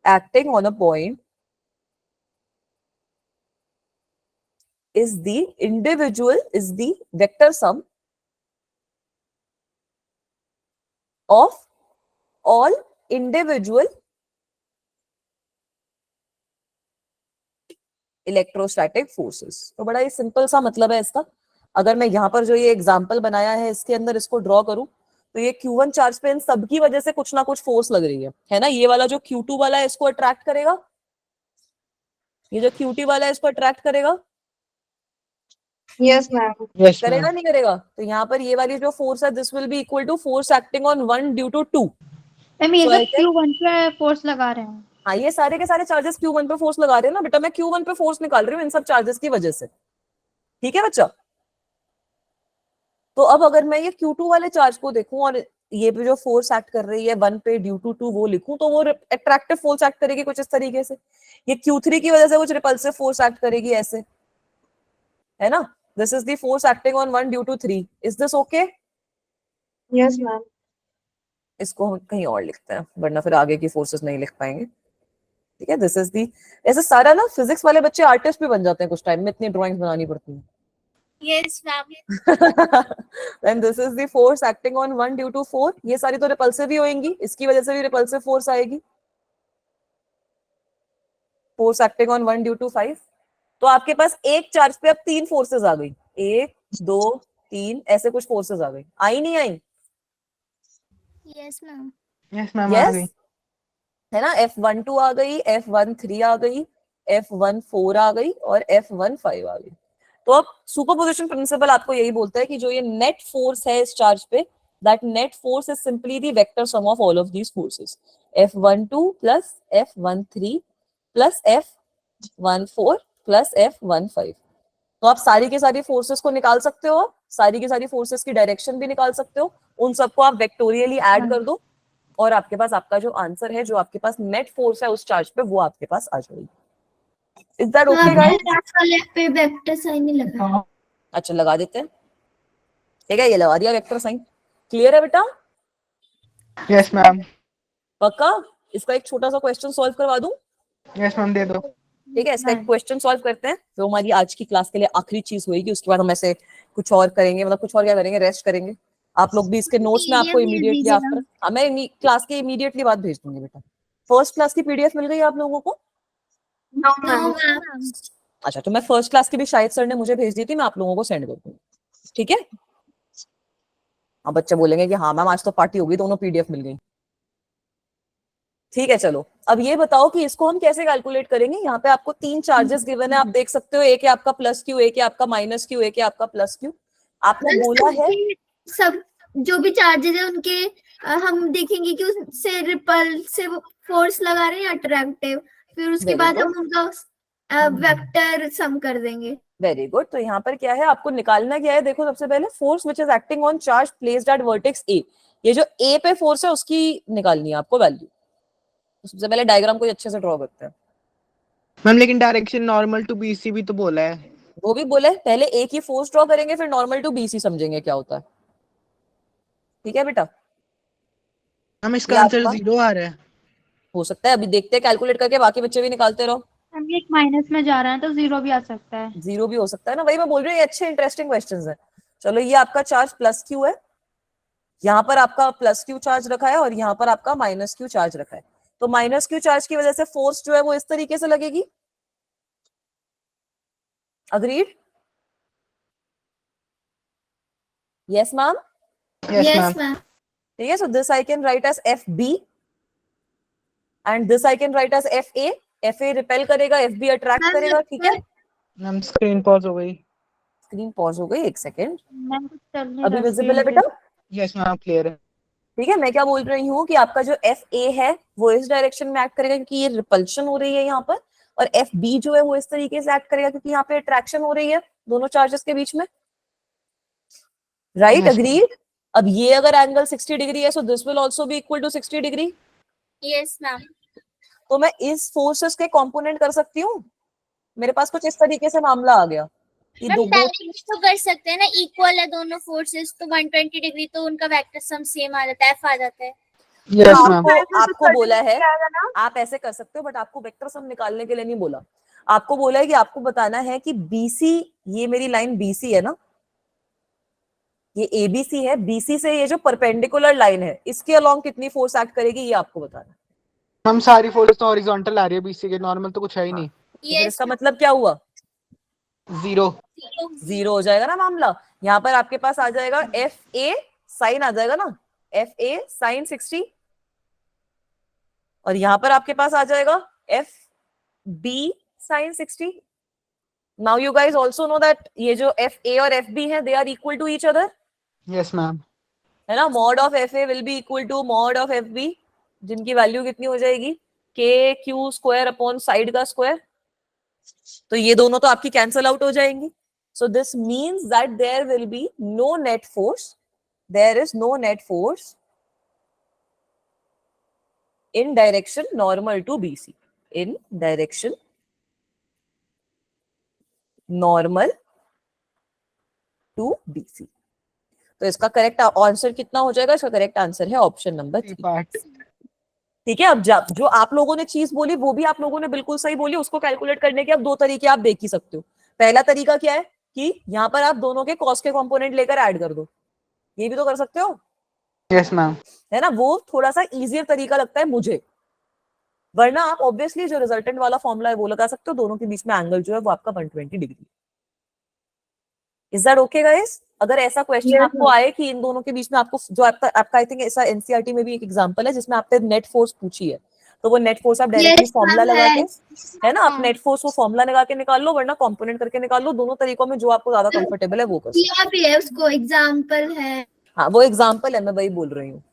acting on a point is the vector sum of all individual electrostatic forces. तो बड़ा ही सिंपल सा मतलब है इसका। अगर मैं यहाँ पर जो ये एग्जांपल बनाया है इसके अंदर इसको ड्रॉ करूं तो ये Q1 चार्ज पे इन सबकी वजह से कुछ ना कुछ फोर्स लग रही है ना। ये वाला जो Q2 वाला है इसको अट्रैक्ट करेगा, ये जो Q2 वाला है इसको अट्रैक्ट करेगा, Yes, ma'am. Yes, करेगा ma'am. नहीं करेगा? तो यहाँ पर ये वाली जो फोर्स है this will be equal to force acting on 1 due to 2। Ma'am ये So सब I can- Q1 पे फोर्स लगा रहे हैं। हाँ, ये सारे के सारे चार्जेस Q1 पे फोर्स लगा रहे हैं ना बेटा। मैं Q1 पे फोर्स निकाल रही हूँ इन सब चार्जेस की वजह से, ठीक है बच्चा। तो अब अगर मैं ये Q2 वाले चार्ज को देखूं और ये पे जो फोर्स एक्ट कर रही है 1 पे ड्यू टू 2 वो लिखूं तो वो अट्रैक्टिव फोर्स एक्ट करेगी कुछ इस तरीके से। ये Q3 की वजह से कुछ रिपल्सिव फोर्स एक्ट करेगी ऐसे, है ना। This is the force acting on 1 due to 3। Is this okay? Yes, ma'am. इसको हम कहीं और लिखते हैं वरना फिर आगे की फोर्सेस नहीं लिख पाएंगे, ठीक है। दिस इज दी, ऐसे सारा ना फिजिक्स वाले बच्चे आर्टिस्ट भी बन जाते हैं कुछ टाइम में, इतनी ड्राइंग्स बनानी पड़ती हैं। Yes ma'am. Then this is the force acting on 1 due to 4। ये सारी तो रिपल्सिव ही होंगी, इसकी वजह से भी रिपल्सिव फोर्स आएगी। Force acting on 1 due to 5। तो आपके पास एक चार्ज पे अब 3 फोर्सेस आ गई, 1 2 3 ऐसे कुछ फोर्सेस आ गई। आई नहीं आई? Yes ma'am. Yes, ma'am. आ गई। यस, है ना। F12 आ गई, F13 आ गई, F14 आ गई और F15 आ गई। तो अब सुपरपोजिशन प्रिंसिपल आपको यही बोलता है कि जो ये नेट फोर्स है इस चार्ज पे, that net force is simply the vector sum of all of these forces, F12 plus F13 plus F14 plus F15। तो आप सारी की सारी फोर्सेस को निकाल सकते हो, सारी की सारी फोर्सेस की डायरेक्शन भी निकाल सकते हो, उन सबको आप वेक्टोरियली ऐड कर दो और आपके पास आपका जो आंसर है, जो आपके पास नेट फोर्स है उस चार्ज पे, वो आपके पास आ जाएगी। Is that okay guys? वाले पे वेक्टर साइन नहीं लगा। अच्छा लगा देते हैं, ठीक है, ये लगा दिया वेक्टर साइन। क्लियर है बेटा? Yes, ma'am. पक्का? इसका एक छोटा सा क्वेश्चन सॉल्व करवा दूं? Yes, ma'am. दे दो। ठीक है, इसका एक क्वेश्चन सॉल्व करते हैं, जो हमारी आज की क्लास के लिए आखिरी चीज होगी। उसके बाद हम ऐसे कुछ और करेंगे, मतलब कुछ और क्या करेंगे, रेस्ट करेंगे। आप लोग भी इसके नोट्स में आपको PDF भेज इमीडिएटली दीजिएगा। आफ्टर, हाँ मैं क्लास के इमीडिएटली बाद भेज दूंगी बेटा। फर्स्ट क्लास की पीडीएफ मिल गई आप लोगों को? No, no ma'am. मैम। अच्छा, तो मैं फर्स्ट क्लास की भी शायद सर ने मुझे भेज दी थी, मैं आप लोगों को सेंड कर दूंगी, ठीक है। अब बच्चे बोलेंगे कि हाँ मैम आज तो पार्टी होगी, दोनों पीडीएफ मिल गई। ठीक है, चलो अब ये बताओ कि इसको हम कैसे कैलकुलेट करेंगे। यहाँ पे आपको 3 चार्जेस गिवन है, आप देख सकते हो, एक है आपका प्लस क्यू, एक है आपका माइनस क्यू, एक है आपका प्लस क्यू। आपने बोला है सब जो भी चार्जेस है उनके हम देखेंगे कि उससे रिपल्सिव फोर्स लगा रहे हैं अट्रैक्टिव, फिर उसके Very बाद good. हम उनका वेक्टर सम कर देंगे। Very good. तो यहाँ पर क्या है, आपको निकालना क्या है, देखो सबसे पहले force which is acting on charge placed at vertex ए। ये जो ए पे फोर्स है उसकी निकालनी है आपको वैल्यू। तो सबसे पहले डायग्राम को अच्छे से ड्रॉ करते हैं। मैम लेकिन डायरेक्शन नॉर्मल टू बीसी भी तो बोला है। वो भी बोले, पहले ए की फोर्स ड्रॉ करेंगे फिर नॉर्मल टू बीसी समझेंगे क्या होता है, ठीक है बेटा। हम इसका ये आंसर आपका 0 आ रहा है। हो सकता है, अभी देखते हैं कैलकुलेट करके, बाकी बच्चे भी निकालते रहो। हम एक माइनस में जा रहे हैं तो 0 भी आ सकता है। 0 भी हो सकता है ना, वही मैं बोल रही हूँ, ये अच्छे इंटरेस्टिंग क्वेश्चंस हैं। चलो, ये आपका चार्ज प्लस क्यू है, यहाँ पर आपका प्लस क्यू चार्ज रखा है और यहाँ पर आपका माइनस क्यू चार्ज रखा है। तो माइनस क्यू चार्ज की वजह से फोर्स जो है वो इस तरीके से लगेगी। Agreed? Yes ma'am? Yes yes ma'am. Ma'am. ठीक है, so this I can write as F B and this I can write as F A. F A repel करेगा, एफ बी अट्रैक्ट करेगा, ठीक है। मैम स्क्रीन पॉज हो गई। Screen pause हो गई, एक सेकेंड। मैम कुछ चल नहीं अभी रहा विजिबल है screen बेटा? यस मैम क्लियर है। ठीक है, मैं क्या बोल रही हूँ कि आपका जो एफ ए है वो इस डायरेक्शन में एक्ट करेगा क्योंकि ये रिपल्शन हो रही है यहाँ पर, और एफ बी जो है वो इस तरीके से एक्ट करेगा क्योंकि यहाँ पे अट्रैक्शन हो रही है दोनों चार्जेस के बीच में, राइट? Yes. अग्रीड? अब ये अगर एंगल 60 डिग्री है, so this will also be equal to 60 degree. Yes ma'am. तो मैं इस फोर्सेस के कंपोनेंट कर सकती हूँ। मेरे पास कुछ इस तरीके से मामला आ गया कि मैम दो डायरेक्ट तो कर सकते हैं ना, इक्वल है दोनों फोर्सेस तो 120 डिग्री तो उनका वेक्टर सम सेम आ जाता है, एफ आ जाता है। यस तो मैम। आपको बोला है आप ऐसे कर सकते हो, बट आपको वेक्टर सम निकालने के लिए नहीं बोला। आपको बोला है कि आपको बताना है कि बीसी, ये मेरी लाइन बीसी है ना, ये एबीसी है, बीसी से ये जो परपेंडिकुलर लाइन है इसके अलोंग कितनी फोर्स एक्ट करेगी, ये आपको बताना है। हम सारी फोर्स तो हॉरिजॉन्टल आ रही है, बीसी के नॉर्मल तो कुछ है ही नहीं। तो फिर इसका मतलब क्या हुआ? 0 0 हो जाएगा ना मामला। यहाँ पर आपके पास आ जाएगा एफ ए साइन आ जाएगा ना, एफ ए साइन 60, और यहां पर आपके पास आ जाएगा F B sine 60। Now you guys also know that ये जो एफ ए और एफ बी है they are equal to each other, yes ma'am. है ना। Mod of F A will be equal to mod of F B, जिनकी value कितनी हो जाएगी, K Q square upon side का स्क्वायर। तो ये दोनों तो आपकी कैंसल आउट हो जाएंगी। So this means that there will be no net force, there is no net force in direction normal to BC, in direction normal to BC। तो इसका करेक्ट आंसर कितना हो जाएगा? इसका करेक्ट आंसर है option number 3। ठीक है, अब जो आप लोगों ने चीज बोली वो भी आप लोगों ने बिल्कुल सही बोली। उसको कैलकुलेट करने के अब दो तरीके आप देख ही सकते हो। पहला तरीका क्या है कि यहाँ पर आप दोनों के कॉस के कंपोनेंट लेकर ऐड कर दो, ये भी तो कर सकते हो। Yes ma'am. है ना, वो थोड़ा सा इजियर तरीका लगता है मुझे, वरना आप ऑब्वियसली जो रिजल्टेंट वाला फॉर्मूला है वो लगा सकते हो। दोनों के बीच में एंगल जो है वो आपका 120 degree. Is that okay guys? अगर ऐसा क्वेश्चन आपको आए कि इन दोनों के बीच में आपको जो आपका आई थिंक ऐसा एनसीईआरटी में भी एक एग्जांपल है जिसमें आपने नेट फोर्स पूछी है, तो वो नेट फोर्स आप डायरेक्टली फॉर्मूला लगा के, है ना, आप नेट फोर्स को फॉर्मूला लगा के निकाल लो, वरना कंपोनेंट करके निकाल लो। दोनों तरीकों में जो आपको ज्यादा कंफर्टेबल है वो कर सकते यहाँ भी है, उसको एग्जाम्पल है। हाँ, वो एग्जाम्पल है, मैं वही बोल रही हूँ।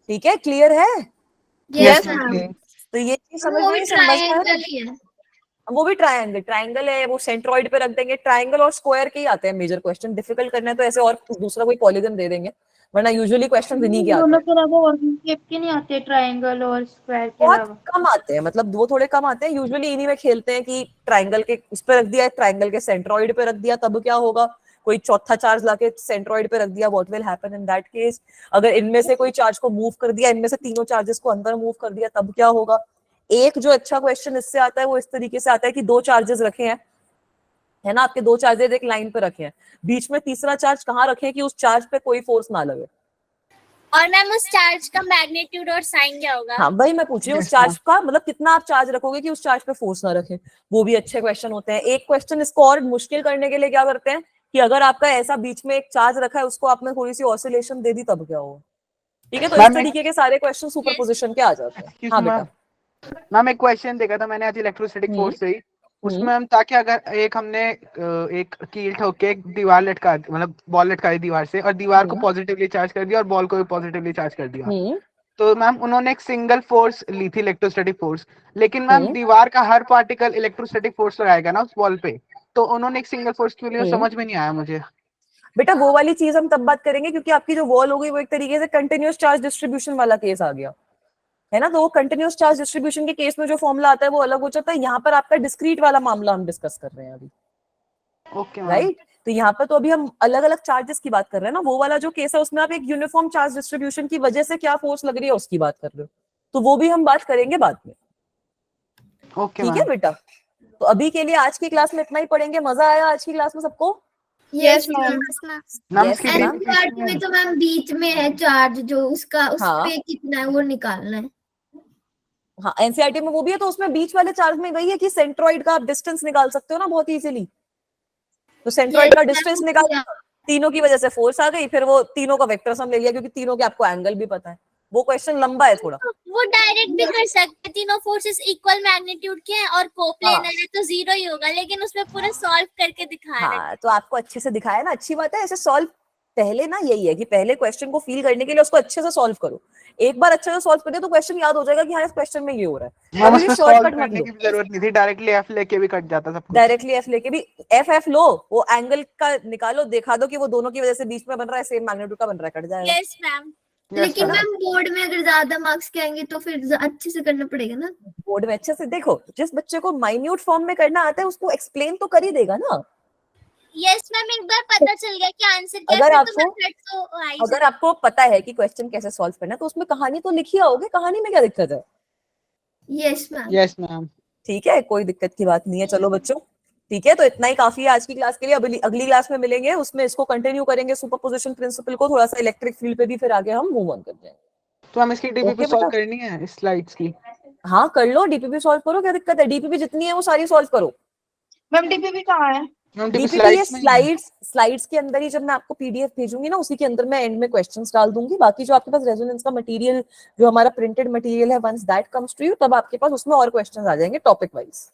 ठीक है, क्लियर है? यस तो ये चीज समझ वो में भी समझ में आ रहा है? ट्रायंगल ही है। वो भी ट्रायंगल है, वो सेंट्रॉइड पे रख देंगे। ट्रायंगल और स्क्वायर के ही आते हैं मेजर क्वेश्चन। डिफिकल्ट करना है तो ऐसे और दूसरा कोई पॉलीगन दे देंगे, वरना यूजुअली क्वेश्चन इन्हीं के आते दोनों हैं। के अलावा और शेप के नहीं आते, ट्रायंगल और स्क्वायर के बहुत अलावा? कम आते हैं, मतलब वो थोड़े कम आते हैं। यूजुअली इन्हीं में खेलते हैं कि ट्रायंगल के उस पे रख दिया, ट्रायंगल के सेंट्रॉइड पे रख दिया, तब क्या होगा, कोई चौथा चार्ज लाके सेंट्रॉइड पे रख दिया, what will happen in that case. अगर इनमें से कोई चार्ज को मूव कर दिया, इनमें से तीनों चार्जेस को अंदर मूव कर दिया, तब क्या होगा। एक जो अच्छा क्वेश्चन इससे आता है वो इस तरीके से आता है कि दो चार्जेस रखे हैं, है ना, आपके दो चार्जेस एक लाइन पे रखे हैं, बीच में तीसरा चार्ज कहाँ रखे कि उस चार्ज पे कोई फोर्स ना लगे। और मैम उस चार्ज का मैग्नीट्यूड और साइन क्या होगा? हाँ भाई, मैं पूछ रही हूँ उस चार्ज का मतलब कितना आप चार्ज रखोगे कि उस चार्ज पे फोर्स ना रखे। वो भी अच्छे क्वेश्चन होते हैं। एक क्वेश्चन इसको और मुश्किल करने के लिए क्या करते हैं कि अगर आपका ऐसा बीच में एक चार्ज रखा है, उसको आपने थोड़ी सी ऑसिलेशन दे दी, तब क्या होगा। ठीक है, तो इस तरीके के सारे क्वेश्चन सुपरपोजिशन के आ जाते हैं। हाँ बेटा। मैम एक क्वेश्चन देखा था मैंने आज इलेक्ट्रोस्टैटिक फोर्स से ही, उसमें हम ताकि अगर एक हमने एक कील ठोक के एक दीवार लटका, मतलब बॉल लटकाई दीवार से, और दीवार को पॉजिटिवली चार्ज कर दिया और बॉल को भी पॉजिटिवली चार्ज कर दिया, तो मैम उन्होंने एक सिंगल फोर्स ली थी, इलेक्ट्रोस्टैटिक फोर्स। लेकिन मैम दीवार का हर पार्टिकल इलेक्ट्रोस्टैटिक फोर्स लगाएगा ना उस बॉल पे, तो उन्होंने एक सिंगल फोर्स क्यों लिया, समझ में नहीं आया मुझे। बेटा वो वाली चीज हम तब बात करेंगे क्योंकि आपकी जो वॉल हो गई वो एक तरीके से कंटिन्यूअस चार्ज डिस्ट्रीब्यूशन वाला केस आ गया, है ना। तो वो कंटिन्यूअस चार्ज डिस्ट्रीब्यूशन के केस में जो फॉर्मूला आता है वो अलग हो जाता है। यहाँ पर आपका डिस्क्रीट वाला मामला हम डिस्कस कर रहे हैं अभी। ओके राइट, तो यहाँ पर तो अभी हम अलग अलग चार्जेस की बात कर रहे हैं ना। वो वाला जो केस है उसमें आप एक यूनिफॉर्म चार्ज डिस्ट्रीब्यूशन की वजह से क्या फोर्स लग रही है उसकी बात कर रहे हो, तो वो भी हम बात करेंगे बाद में। ठीक है बेटा, तो अभी के लिए आज की क्लास में इतना ही पढ़ेंगे। मजा आया आज की क्लास में सबको? Yes ma'am. एनसीईआरटी में तो मैम बीच में है चार्ज, जो उसका उस हाँ। पे कितना है वो निकालना है। हाँ, एनसीईआरटी में वो भी है, तो उसमें बीच वाले चार्ज में वही है कि सेंट्रॉइड का आप डिस्टेंस निकाल सकते हो ना बहुत इजीली। तो सेंट्रॉइड का डिस्टेंस निकाल, तीनों की वजह से फोर्स आ गई, फिर वो तीनों का वेक्टर सम ले लिया क्योंकि तीनों के आपको एंगल भी पता है। वो क्वेश्चन लंबा है थोड़ा। वो डायरेक्ट भी कर सकते, तीनों फोर्सेस इक्वल मैग्नीट्यूड के हैं और कोप्लेनर है तो जीरो ही होगा, लेकिन उसमें पूरा सॉल्व करके दिखा रहे हैं। हाँ, तो आपको अच्छे से दिखाया ना, अच्छी बात है। ऐसे सॉल्व पहले ना यही है कि पहले क्वेश्चन को फील करने के लिए उसको अच्छे से सॉल्व करो। एक बार अच्छे से सॉल्व कर दिया तो क्वेश्चन याद हो जाएगा कि हाँ इस क्वेश्चन में ये हो रहा है। मैम उसमें सॉल्व करने की जरूरत नहीं थी, डायरेक्टली एफ लेके भी कट जाता सब कुछ। डायरेक्टली एफ लेके भी एफ लो, वो एंगल का निकालो, दिखा दो कि वो दोनों की वजह से बीच में बन रहा है, सेम मैग्नीट्यूड का बन रहा है, कट जाएगा। Yes ma'am. लेकिन मैम बोर्ड में अगर ज्यादा मार्क्स के आएंगे तो फिर अच्छे से करना पड़ेगा ना। बोर्ड में अच्छे से देखो, जिस बच्चे को माइन्यूट फॉर्म में करना आता है उसको एक्सप्लेन तो कर ही देगा ना। यस मैम, एक बार पता चल गया कि आंसर क्या अगर है, फिर तो आपको- मेथड तो आ ही अगर आपको पता है कि क्वेश्चन कैसे सॉल्व करना है तो उसमें कहानी तो लिखी होगी, कहानी में क्या दिक्कत है? Yes ma'am. Yes ma'am. ठीक है, कोई दिक्कत की बात नहीं है। चलो बच्चों, ठीक है, तो इतना ही काफी है आज की क्लास के लिए। अगली क्लास में मिलेंगे, उसमें इसको कंटिन्यू करेंगे, सुपरपोजिशन प्रिंसिपल को, थोड़ा सा इलेक्ट्रिक फील्ड पे भी, फिर आगे हम मूव ऑन कर जाएंगे। तो हम इसकी डीपीपी Okay, सॉल्व बेटा। करनी है इस स्लाइड्स की? हाँ कर लो, डीपीपी सॉल्व करो, क्या दिक्कत है? डीपीपी जितनी है वो सारी सॉल्व करो। मैम डीपीपी कहाँ है? मैम डीपीपी ये स्लाइड्स में ही है। स्लाइड्स के अंदर ही, जब मैं आपको पीडीएफ भेजूंगी ना, उसी के अंदर मैं एंड में क्वेश्चंस डाल दूंगी। बाकी जो आपके पास रेजोनेंस का मटेरियल, जो हमारा प्रिंटेड मटेरियल है, once that comes to you, तब आपके पास उसमें और क्वेश्चंस आ जाएंगे टॉपिक वाइज।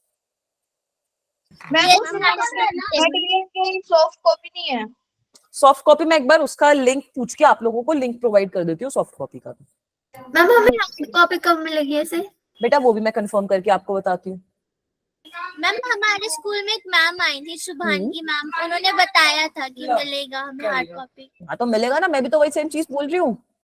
मैम Yes, उस ma'am. मटेरियल की सॉफ्ट कॉपी नहीं है। सॉफ्ट कॉपी में एक बार उसका लिंक पूछ के आप लोगों को लिंक प्रोवाइड कर देती हूँ सॉफ्ट कॉपी का। मैम हमें हार्ड कॉपी कब मिलेगी ऐसे? बेटा वो भी मैं कंफर्म करके आपको बताती हूँ। मैम हमारे स्कूल में एक मैम आई थी, शुभांगी मैम, उन्होंने बताया था कि मिलेगा हमें हार्ड कॉपी। हाँ तो मिलेगा ना, मैं भी तो वही सेम चीज बोल रही हूँ।